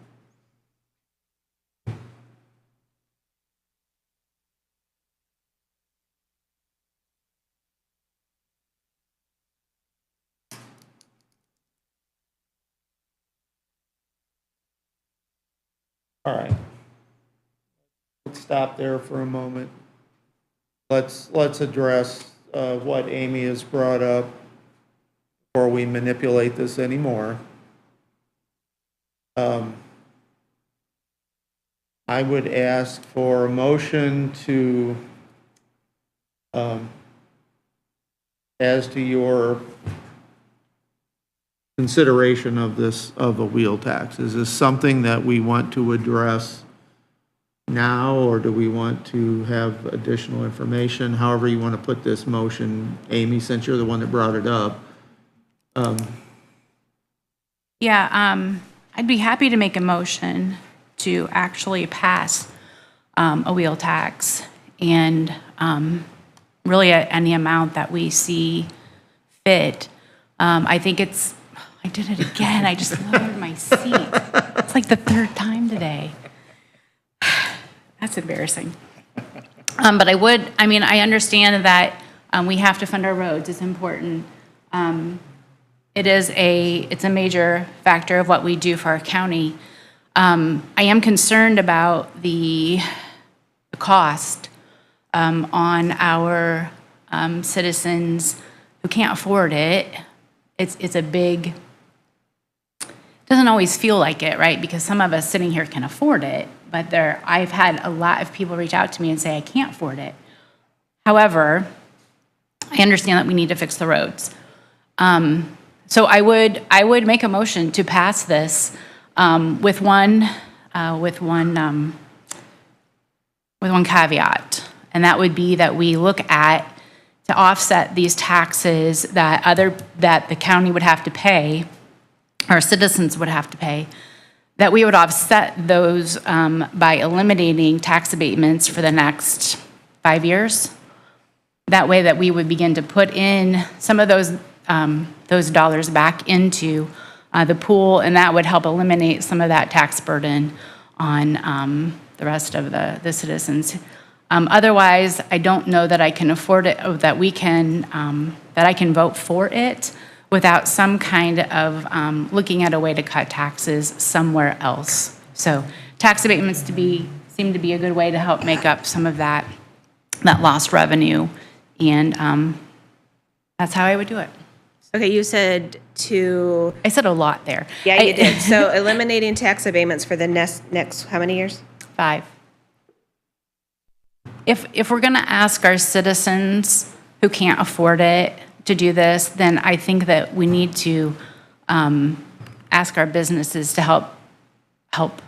All right. Let's stop there for a moment. Let's address what Amy has brought up before we manipulate this anymore. I would ask for a motion to, as to your consideration of a wheel tax. Is this something that we want to address now, or do we want to have additional information? However you want to put this motion, Amy, since you're the one that brought it up. Yeah, I'd be happy to make a motion to actually pass a wheel tax and really any amount that we see fit. I think I did it again. I just lowered my seat. It's like the third time today. That's embarrassing. But I understand that we have to fund our roads. It's important. It's a major factor of what we do for our county. I am concerned about the cost on our citizens who can't afford it. It's a big, doesn't always feel like it, right? Because some of us sitting here can afford it, but I've had a lot of people reach out to me and say, I can't afford it. However, I understand that we need to fix the roads. So I would make a motion to pass this with one caveat, and that would be that we look at to offset these taxes that the county would have to pay, our citizens would have to pay, that we would offset those by eliminating tax abatements for the next 5 years. That way that we would begin to put in some of those dollars back into the pool, and that would help eliminate some of that tax burden on the rest of the citizens. Otherwise, I don't know that I can afford it, or that I can vote for it without some kind of looking at a way to cut taxes somewhere else. So tax abatements seem to be a good way to help make up some of that lost revenue, and that's how I would do it. Okay, you said I said a lot there. Yeah, you did. So eliminating tax abatements for the next how many years? 5. If we're going to ask our citizens who can't afford it to do this, then I think that we need to ask our businesses to help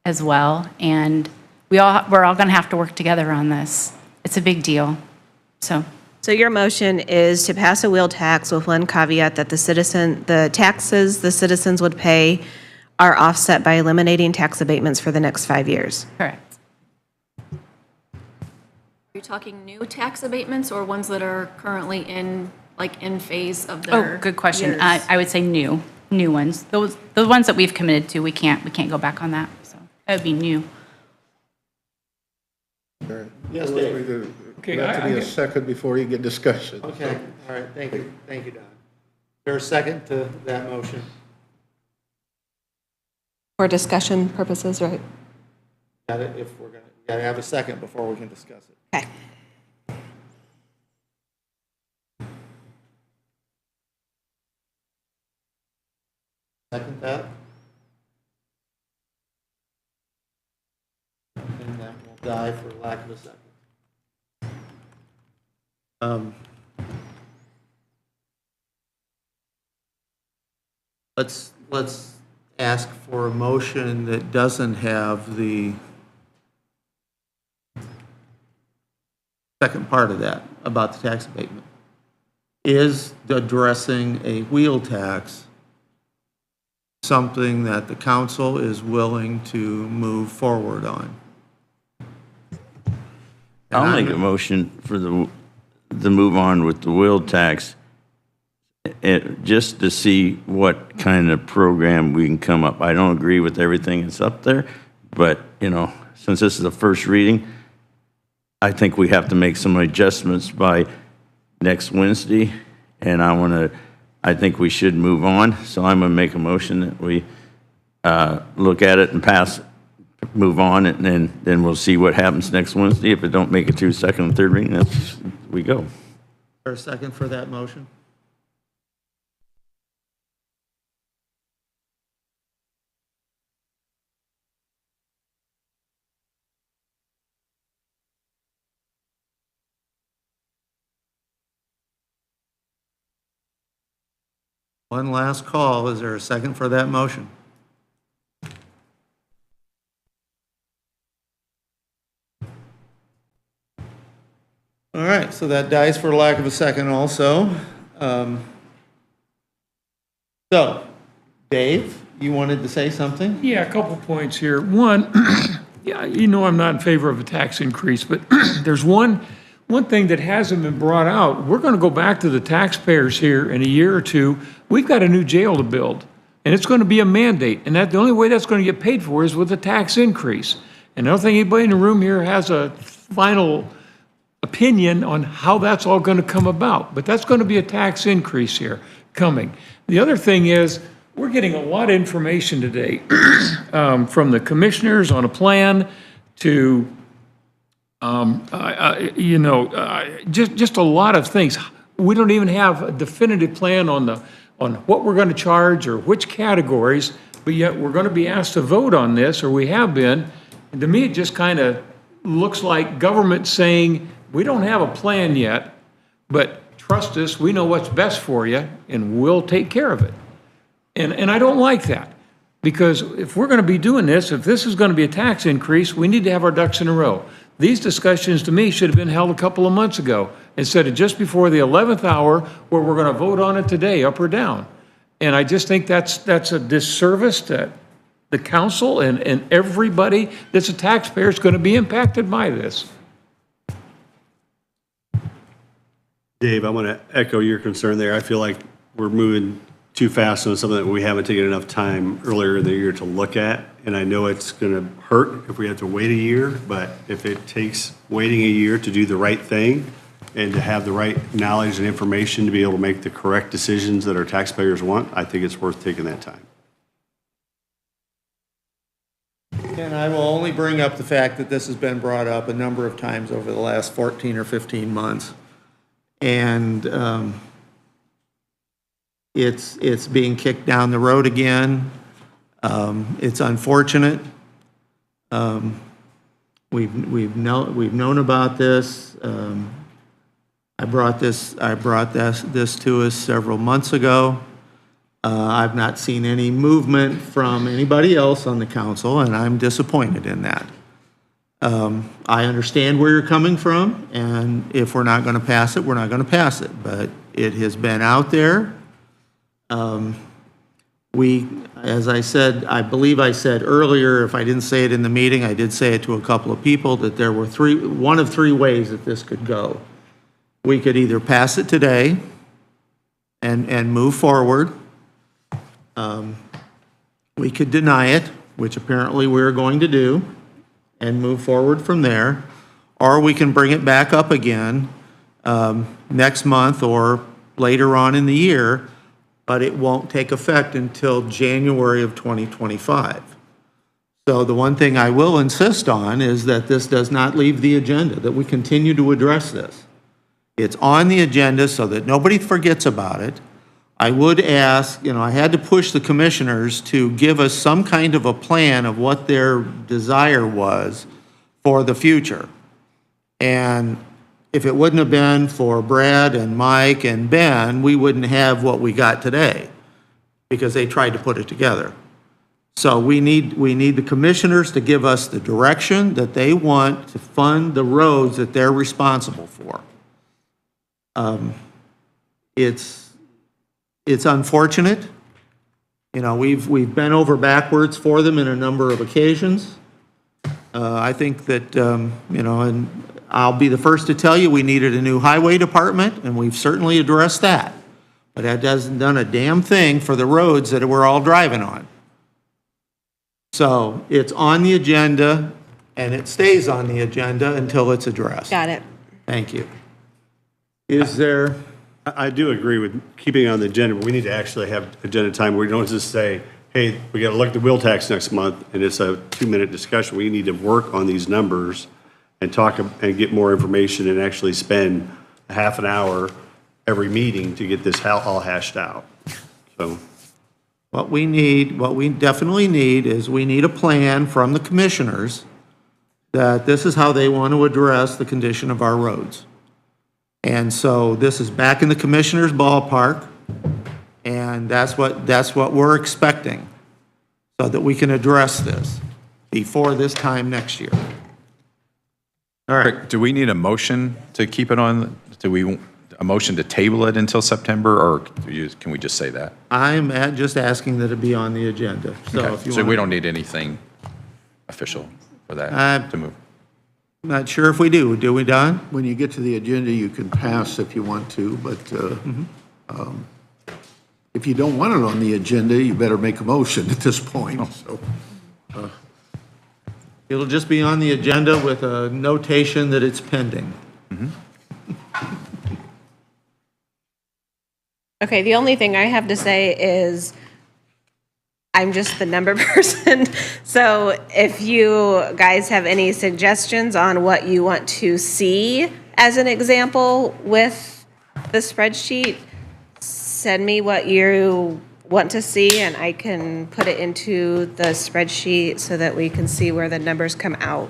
as well. And we're all going to have to work together on this. It's a big deal. So your motion is to pass a wheel tax with one caveat that the taxes the citizens would pay are offset by eliminating tax abatements for the next 5 years. Correct. Are you talking new tax abatements or ones that are currently in phase of their Good question. years? I would say new ones. The ones that we've committed to, we can't go back on that. So that would be new. Yes, Dave. Got to be a second before you get discussion. Okay, all right, thank you, Don. Is there a second to that motion? For discussion purposes, right? Gotta have a second before we can discuss it. Okay. Second that? And that will die for lack of a second. Let's ask for a motion that doesn't have the second part of that about the tax abatement. Is addressing a wheel tax something that the council is willing to move forward on? I'll make a motion for the move on with the wheel tax, just to see what kind of program we can come up. I don't agree with everything that's up there, but, since this is the first reading, I think we have to make some adjustments by next Wednesday, and I think we should move on. So I'm going to make a motion that we look at it and move on, and then we'll see what happens next Wednesday. If it don't make it through second and third reading, we go. Is there a second for that motion? One last call. Is there a second for that motion? All right, so that dies for lack of a second also. So, Dave, you wanted to say something? Yeah, a couple points here. One, yeah, I'm not in favor of a tax increase, but there's one one thing that hasn't been brought out, we're going to go back to the taxpayers here in a year or two. We've got a new jail to build, and it's going to be a mandate. And that the only way that's going to get paid for is with a tax increase. And I don't think anybody in the room here has a final opinion on how that's all going to come about. But that's going to be a tax increase here coming. The other thing is, we're getting a lot of information today from the commissioners on a plan to, just a lot of things. We don't even have a definitive plan on what we're going to charge or which categories, but yet we're going to be asked to vote on this, or we have been. And to me, it just kind of looks like government saying, we don't have a plan yet, but trust us, we know what's best for you, and we'll take care of it. And I don't like that, because if we're going to be doing this, if this is going to be a tax increase, we need to have our ducks in a row. These discussions, to me, should have been held a couple of months ago, instead of just before the 11th hour, where we're going to vote on it today, up or down. And I just think that's a disservice to the council and everybody that's a taxpayer is going to be impacted by this. Dave, I want to echo your concern there. I feel like we're moving too fast on something that we haven't taken enough time earlier in the year to look at. And I know it's going to hurt if we have to wait a year, but if it takes waiting a year to do the right thing and to have the right knowledge and information to be able to make the correct decisions that our taxpayers want, I think it's worth taking that time. And I will only bring up the fact that this has been brought up a number of times over the last 14 or 15 months. And it's being kicked down the road again. It's unfortunate. We've known about this. I brought this to us several months ago. I've not seen any movement from anybody else on the council, and I'm disappointed in that. I understand where you're coming from, and if we're not going to pass it, we're not going to pass it. But it has been out there. As I said, I believe I said earlier, if I didn't say it in the meeting, I did say it to a couple of people, that there were one of three ways that this could go. We could either pass it today and move forward. We could deny it, which apparently we're going to do, and move forward from there. Or we can bring it back up again next month or later on in the year, but it won't take effect until January of 2025. So the one thing I will insist on is that this does not leave the agenda, that we continue to address this. It's on the agenda so that nobody forgets about it. I would ask, I had to push the commissioners to give us some kind of a plan of what their desire was for the future. And if it wouldn't have been for Brad and Mike and Ben, we wouldn't have what we got today, because they tried to put it together. So we need the commissioners to give us the direction that they want to fund the roads that they're responsible for. It's unfortunate. We've been over backwards for them in a number of occasions. I think that, and I'll be the first to tell you, we needed a new highway department, and we've certainly addressed that. But that hasn't done a damn thing for the roads that we're all driving on. So it's on the agenda, and it stays on the agenda until it's addressed. Got it. Thank you. Is there... I do agree with keeping it on the agenda, but we need to actually have agenda time where we don't just say, hey, we got to look at the wheel tax next month, and it's a 2-minute discussion. We need to work on these numbers and talk and get more information and actually spend a half an hour every meeting to get this all hashed out. So what we definitely need is we need a plan from the commissioners that this is how they want to address the condition of our roads. And so this is back in the commissioner's ballpark, and that's what we're expecting, so that we can address this before this time next year. All right. Do we need a motion to keep it on? A motion to table it until September, or can we just say that? I'm just asking that it be on the agenda. So Okay. if you So want, we don't need anything official for that to move? Not sure if we do. Do we, Don? When you get to the agenda, you can pass if you want to, but if you don't want it on the agenda, you better make a motion at this point, so. It'll just be on the agenda with a notation that it's pending. Okay, the only thing I have to say is I'm just the number person. So if you guys have any suggestions on what you want to see as an example with the spreadsheet, send me what you want to see and I can put it into the spreadsheet so that we can see where the numbers come out.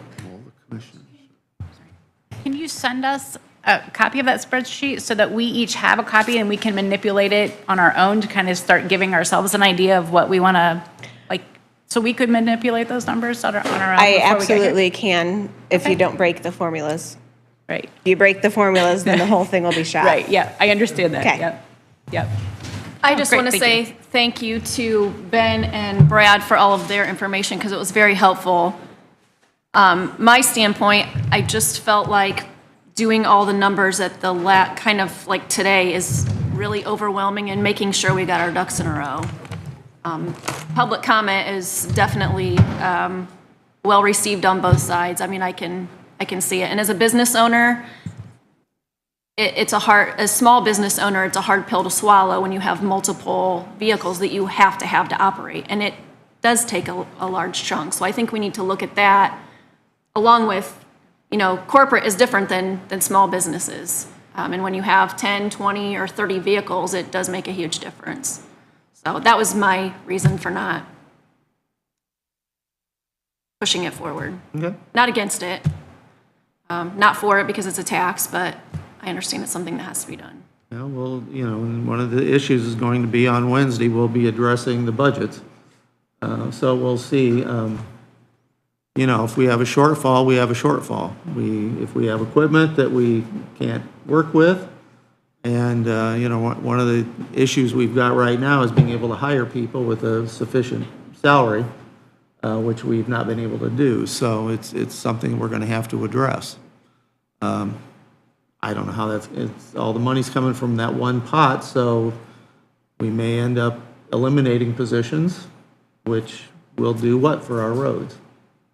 Can you send us a copy of that spreadsheet so that we each have a copy and we can manipulate it on our own to kind of start giving ourselves an idea of what we want to, like, so we could manipulate those numbers on our own? I absolutely can if you don't break the formulas. Right. If you break the formulas, then the whole thing will be shot. Right, yeah, I understand that. Okay. Yep. I just great, want to thank say you. thank you to Ben and Brad for all of their information because it was very helpful. My standpoint, I just felt like doing all the numbers at the kind of like today is really overwhelming and making sure we got our ducks in a row. Public comment is definitely well received on both sides. I mean, I can see it. And as a business owner, it's a small business owner, it's a hard pill to swallow when you have multiple vehicles that you have to operate. And it does take a large chunk. So I think we need to look at that along with, corporate is different than small businesses. And when you have 10, 20, or 30 vehicles, it does make a huge difference. So that was my reason for not pushing it forward. Okay. Not against it. Not for it because it's a tax, but I understand it's something that has to be done. Yeah, well, and one of the issues is going to be on Wednesday, we'll be addressing the budgets. So we'll see, if we have a shortfall, we have a shortfall. If we have equipment that we can't work with, and, one of the issues we've got right now is being able to hire people with a sufficient salary, which we've not been able to do. So it's something we're going to have to address. I don't know how all the money's coming from that one pot, so we may end up eliminating positions, which will do what for our roads?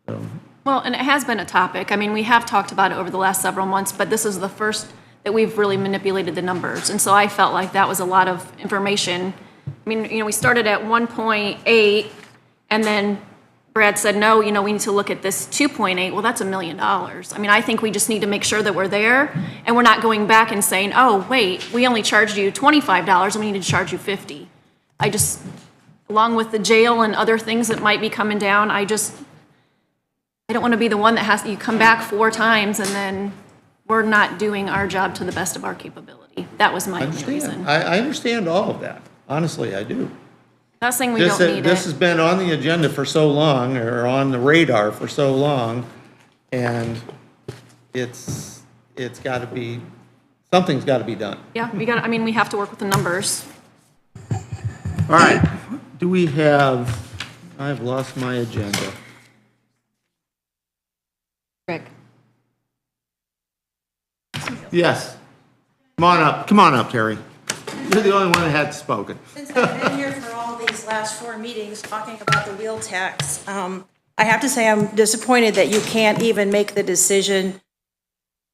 So. Well, and it has been a topic. I mean, we have talked about it over the last several months, but this is the first that we've really manipulated the numbers. And so I felt like that was a lot of information. I mean, we started at 1.8, and then Brad said, no, we need to look at this 2.8. Well, that's $1 million. I mean, I think we just need to make sure that we're there, and we're not going back and saying, oh, wait, we only charged you $25, and we need to charge you $50. Along with the jail and other things that might be coming down, I don't want to be the one that you come back 4 times, and then we're not doing our job to the best of our capability. That was my only reason. I understand all of that. Honestly, I do. Not saying we don't need This it. has been on the agenda for so long, or on the radar for so long, and it's got to be, something's got to be done. Yeah, we have to work with the numbers. All right, I've lost my agenda. Rick. Yes. Come on up, Terry. You're the only one that had spoken. Since I've been here for all these last 4 meetings talking about the wheel tax, I have to say I'm disappointed that you can't even make the decision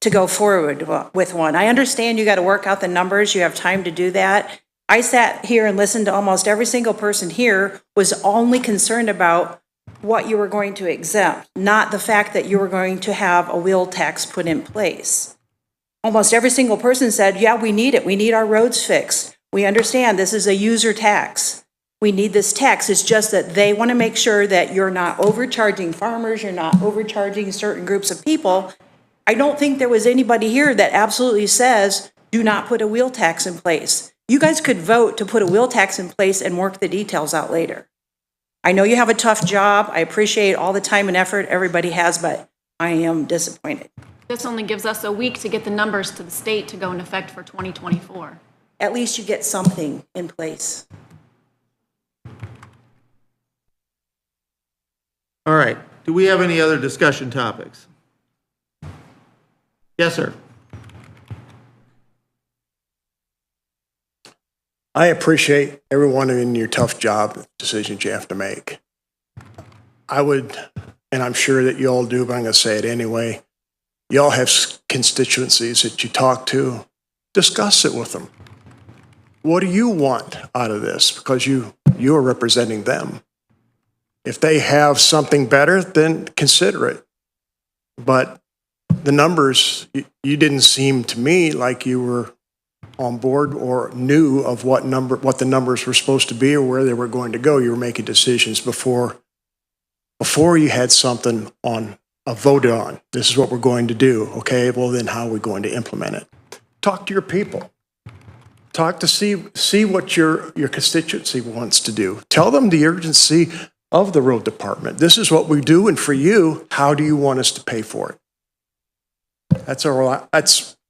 to go forward with one. I understand you got to work out the numbers, you have time to do that. I sat here and listened to almost every single person here was only concerned about what you were going to exempt, not the fact that you were going to have a wheel tax put in place. Almost every single person said, yeah, we need it. We need our roads fixed. We understand this is a user tax. We need this tax. It's just that they want to make sure that you're not overcharging farmers, you're not overcharging certain groups of people. I don't think there was anybody here that absolutely says, do not put a wheel tax in place. You guys could vote to put a wheel tax in place and work the details out later. I know you have a tough job. I appreciate all the time and effort everybody has, but I am disappointed. This only gives us a week to get the numbers to the state to go in effect for 2024. At least you get something in place. All right, do we have any other discussion topics? Yes, sir. I appreciate everyone in your tough job decisions you have to make. I would, and I'm sure that you all do, but I'm going to say it anyway. You all have constituencies that you talk to. Discuss it with them. What do you want out of this? Because you are representing them. If they have something better, then consider it. But the numbers, you didn't seem to me like you were on board or knew of what the numbers were supposed to be or where they were going to go. You were making decisions before you had something voted on. This is what we're going to do. Okay, well then how are we going to implement it? Talk to your people. Talk to see what your constituency wants to do. Tell them the urgency of the road department. This is what we do, and for you, how do you want us to pay for it?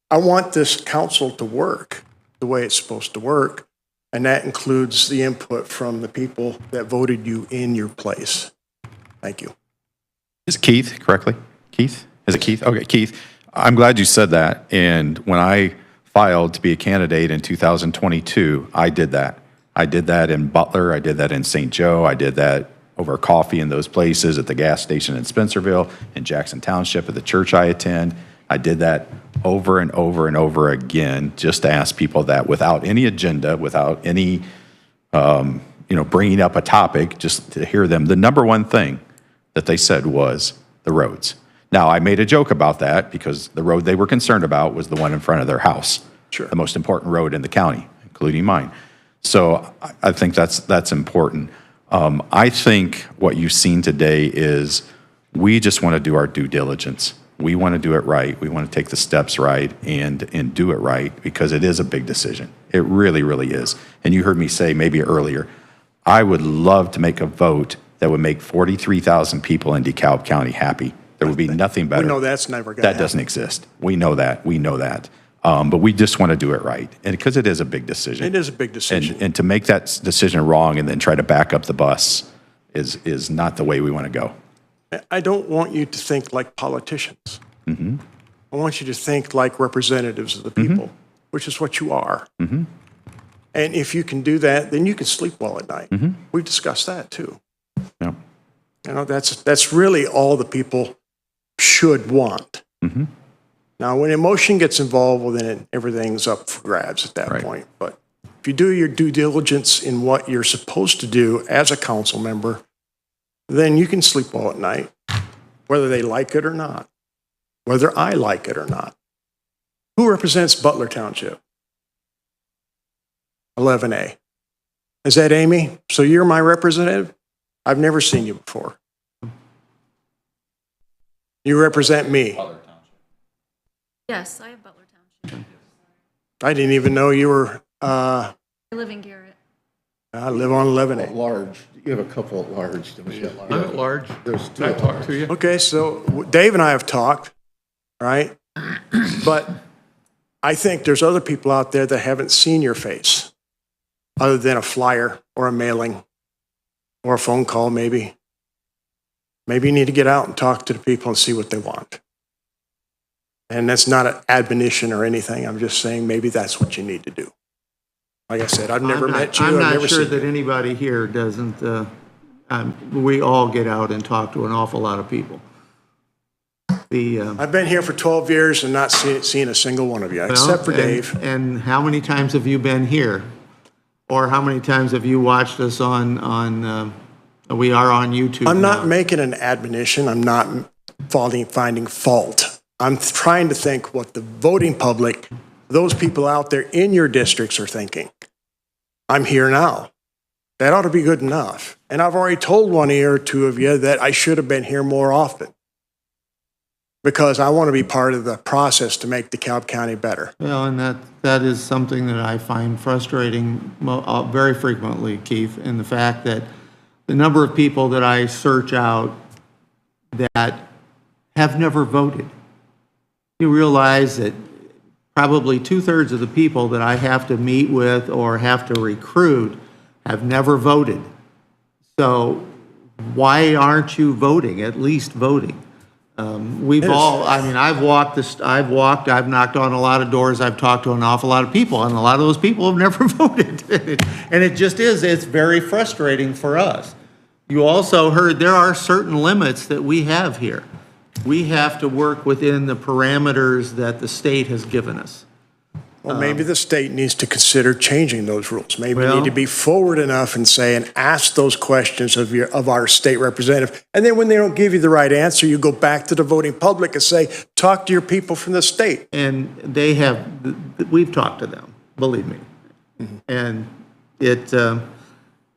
I want this council to work the way it's supposed to work, and that includes the input from the people that voted you in your place. Thank you. Is it Keith, correctly? Keith? Is it Keith? Okay, Keith, I'm glad you said that. And when I filed to be a candidate in 2022, I did that. I did that in Butler. I did that in St. Joe. I did that over coffee in those places, at the gas station in Spencerville, in Jackson Township, at the church I attend. I did that over and over and over again, just to ask people that without any agenda, without any, bringing up a topic, just to hear them. The number one thing that they said was the roads. Now, I made a joke about that because the road they were concerned about was the one in front of their house. Sure. The most important road in the county, including mine. So I think that's important. I think what you've seen today is we just want to do our due diligence. We want to do it right. We want to take the steps right and do it right because it is a big decision. It really, really is. And you heard me say maybe earlier, I would love to make a vote that would make 43,000 people in DeKalb County happy. There would be nothing better. We know that's never going to happen. That doesn't exist. We know that. We know that. But we just want to do it right. And because it is a big decision. It is a big decision. And to make that decision wrong and then try to back up the bus is not the way we want to go. I don't want you to think like politicians. Mm-hmm. I want you to think like representatives of the people, which is what you are. Mm-hmm. And if you can do that, then you can sleep well at night. Mm-hmm. We've discussed that too. Yeah. That's really all the people should want. Mm-hmm. Now, when emotion gets involved, well, then everything's up for grabs at that point. But if you do your due diligence in what you're supposed to do as a council member, then you can sleep well at night, whether they like it or not, whether I like it or not. Who represents Butler Township? 11A. Is that Amy? So you're my representative? I've never seen you before. You represent me. Yes, I have Butler Township. I didn't even know you were, I live in Garrett. I live on 11A. At large, you have a couple at large, don't you? I'm at large. There's two Can I at talk large. to you? Okay, so Dave and I have talked, right? But I think there's other people out there that haven't seen your face, other than a flyer or a mailing or a phone call maybe. Maybe you need to get out and talk to the people and see what they want. And that's not an admonition or anything. I'm just saying maybe that's what you need to do. Like I said, I've never met you. I'm I've not never sure seen that you. anybody here doesn't, we all get out and talk to an awful lot of people. I've been here for 12 years and not seen a single one of you, except for Dave. And how many times have you been here? Or how many times have you watched us on we are on YouTube I'm now. not making an admonition. I'm not finding fault. I'm trying to think what the voting public, those people out there in your districts are thinking. I'm here now. That ought to be good enough. And I've already told one or two of you that I should have been here more often because I want to be part of the process to make DeKalb County better. Well, and that is something that I find frustrating very frequently, Keith, in the fact that the number of people that I search out that have never voted. You realize that probably 2/3 of the people that I have to meet with or have to recruit have never voted. So why aren't you voting, at least voting? We've all, I mean, I've knocked on a lot of doors, I've talked to an awful lot of people, and a lot of those people have never voted. And it just is, it's very frustrating for us. You also heard there are certain limits that we have here. We have to work within the parameters that the state has given us. Well, maybe the state needs to consider changing those rules. Maybe we need to be forward enough and say, and ask those questions of our state representative. And then when they don't give you the right answer, you go back to the voting public and say, talk to your people from the state. And they have, we've talked to them, believe me. And it,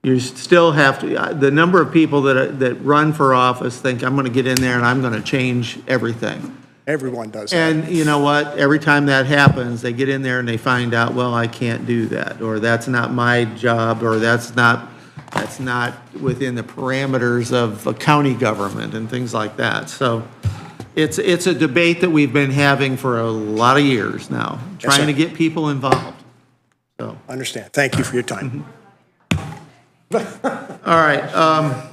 you still have to, the number of people that run for office think, I'm going to get in there and I'm going to change everything. Everyone does that. And you know what? Every time that happens, they get in there and they find out, well, I can't do that, or that's not my job, or that's not within the parameters of a county government and things like that. So it's a debate that we've been having for a lot of years now, trying to get people involved. So understand. Thank you for your time. All right.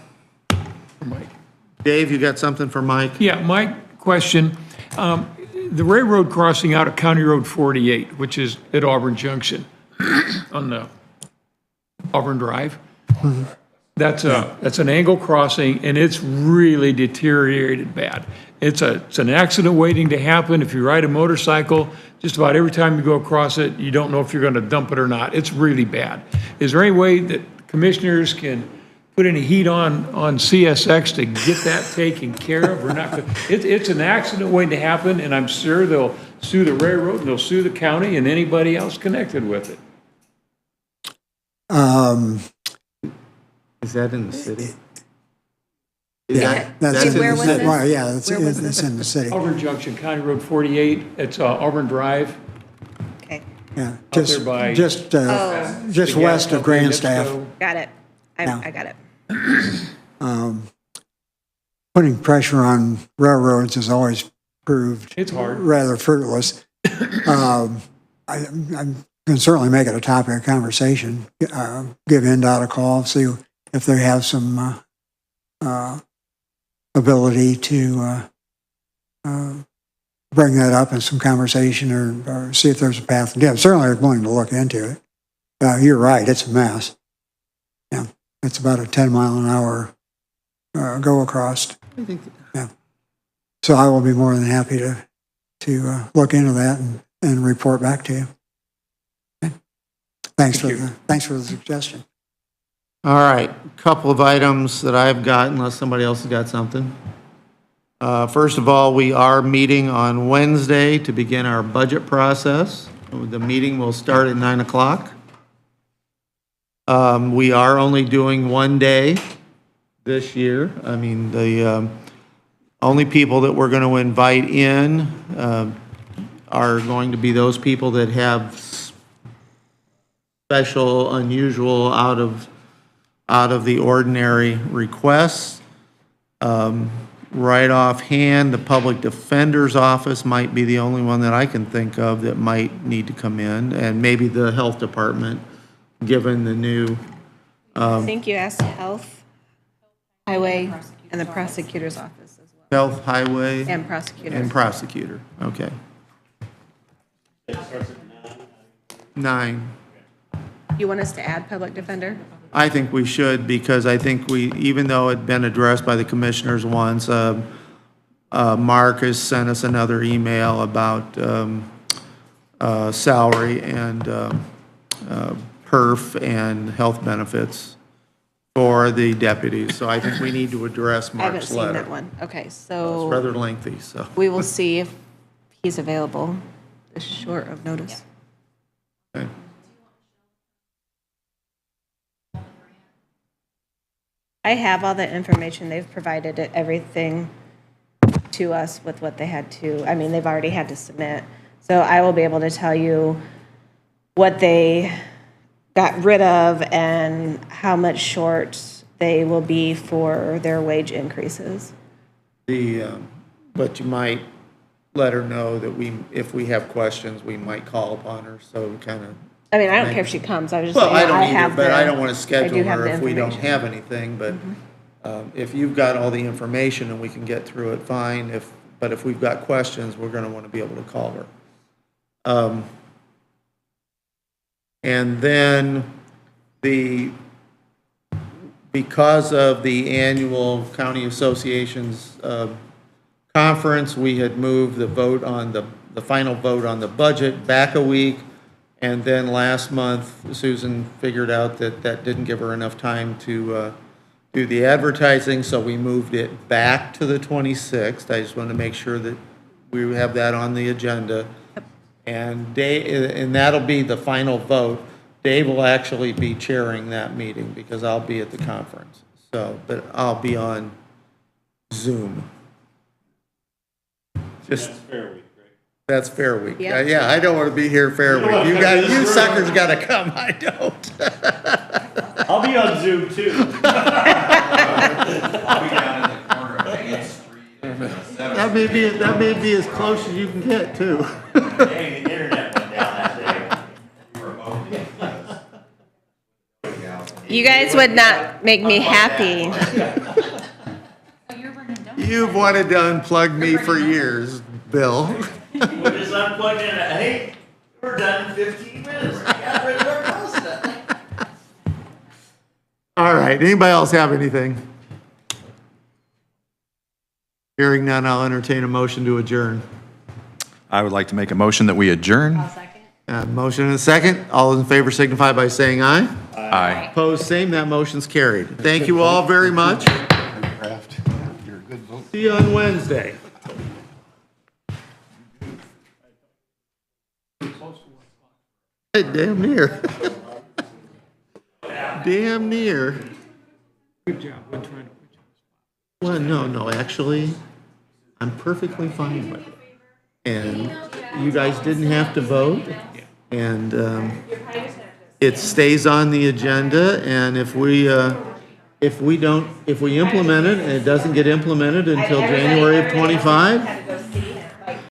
Dave, you got something for Mike? Yeah, my question, the railroad crossing out of County Road 48, which is at Auburn Junction on the Auburn Drive, that's an angle crossing, and it's really deteriorated bad. It's an accident waiting to happen. If you ride a motorcycle, just about every time you go across it, you don't know if you're going to dump it or not. It's really bad. Is there any way that commissioners can put any heat on CSX to get that taken care of? Or not? It's an accident waiting to happen, and I'm sure they'll sue the railroad, and they'll sue the county and anybody else connected with it. Is that in the city? Where was this? Right, yeah, it's in the city. Auburn Junction, County Road 48, it's Auburn Drive. Yeah, Out there by- just west of Grandstaff. Got it. I got it. Putting pressure on railroads has always proved it's hard, rather fruitless. I can certainly make it a topic of conversation. Give NDOT a call, see if they have some ability to bring that up in some conversation, or see if there's a path. Yeah, certainly I'm willing to look into it. You're right, it's a mess. Yeah, it's about a 10-mile-an-hour go across. Yeah, so I will be more than happy to look into that and report back to you. Okay. Thanks for the suggestion. All right, couple of items that I've got, unless somebody else has got something. First of all, we are meeting on Wednesday to begin our budget process. The meeting will start at 9 o'clock. We are only doing one day this year. I mean, the only people that we're going to invite in are going to be those people that have special, unusual, out of the ordinary requests. Right offhand, the public defender's office might be the only one that I can think of that might need to come in, and maybe the health department, given the new. I think you asked health, highway, and the prosecutor's office as well. Health, highway. And prosecutor. And prosecutor, okay. 9. You want us to add public defender? I think we should, because I think even though it'd been addressed by the commissioners once, Mark has sent us another email about salary and perf and health benefits for the deputies. So I think we need to address I haven't Mark's seen letter. that one. Okay, so. It's rather lengthy, so. We will see if he's available this short of notice. Okay. I have all the information. They've provided everything to us with what they had to, I mean, they've already had to submit. So I will be able to tell you what they got rid of and how much short they will be for their wage increases. But you might let her know that if we have questions, we might call upon her, so kind of. I mean, I don't care if she comes, I was just Well, saying, I don't I have either, but I don't want to I do schedule have her the if we don't information. have anything, but If you've got all the information and we can get through it, fine. But if we've got questions, we're going to want to be able to call her. And then because of the annual county associations conference, we had moved the vote on the final vote on the budget back a week. And then last month, Susan figured out that that didn't give her enough time to do the advertising, so we moved it back to the 26th. I just wanted to make sure that we have that on the agenda. And that'll be the final vote. Dave will actually be chairing that meeting because I'll be at the conference. So, but I'll be on Zoom. That's Fair Week, right? That's Fair Week. Yep. Yeah, I don't want to be here Fair Week. You suckers got to come. I don't. I'll be on Zoom too. I'll be down in the corner of Main Street. That may be as close as you can get too. Dang, the internet went down that day. You guys would not make me happy. You've wanted to unplug me for years, Bill. We just unplugged in. Hey, we're done in 15 minutes. Yeah, we're close to that. All right, anybody else have anything? Hearing none, I'll entertain a motion to adjourn. I would like to make a motion that we adjourn. Motion and a second. All those in favor signify by saying aye. Aye. Opposed, same. That motion's carried. Thank you all very much. See you on Wednesday. Damn near. Damn near. Good job. Been trying to put you Well, no, actually, I'm perfectly fine with it. And you guys didn't have to vote, and it stays on the agenda, and if we implement it and it doesn't get implemented until January of '25,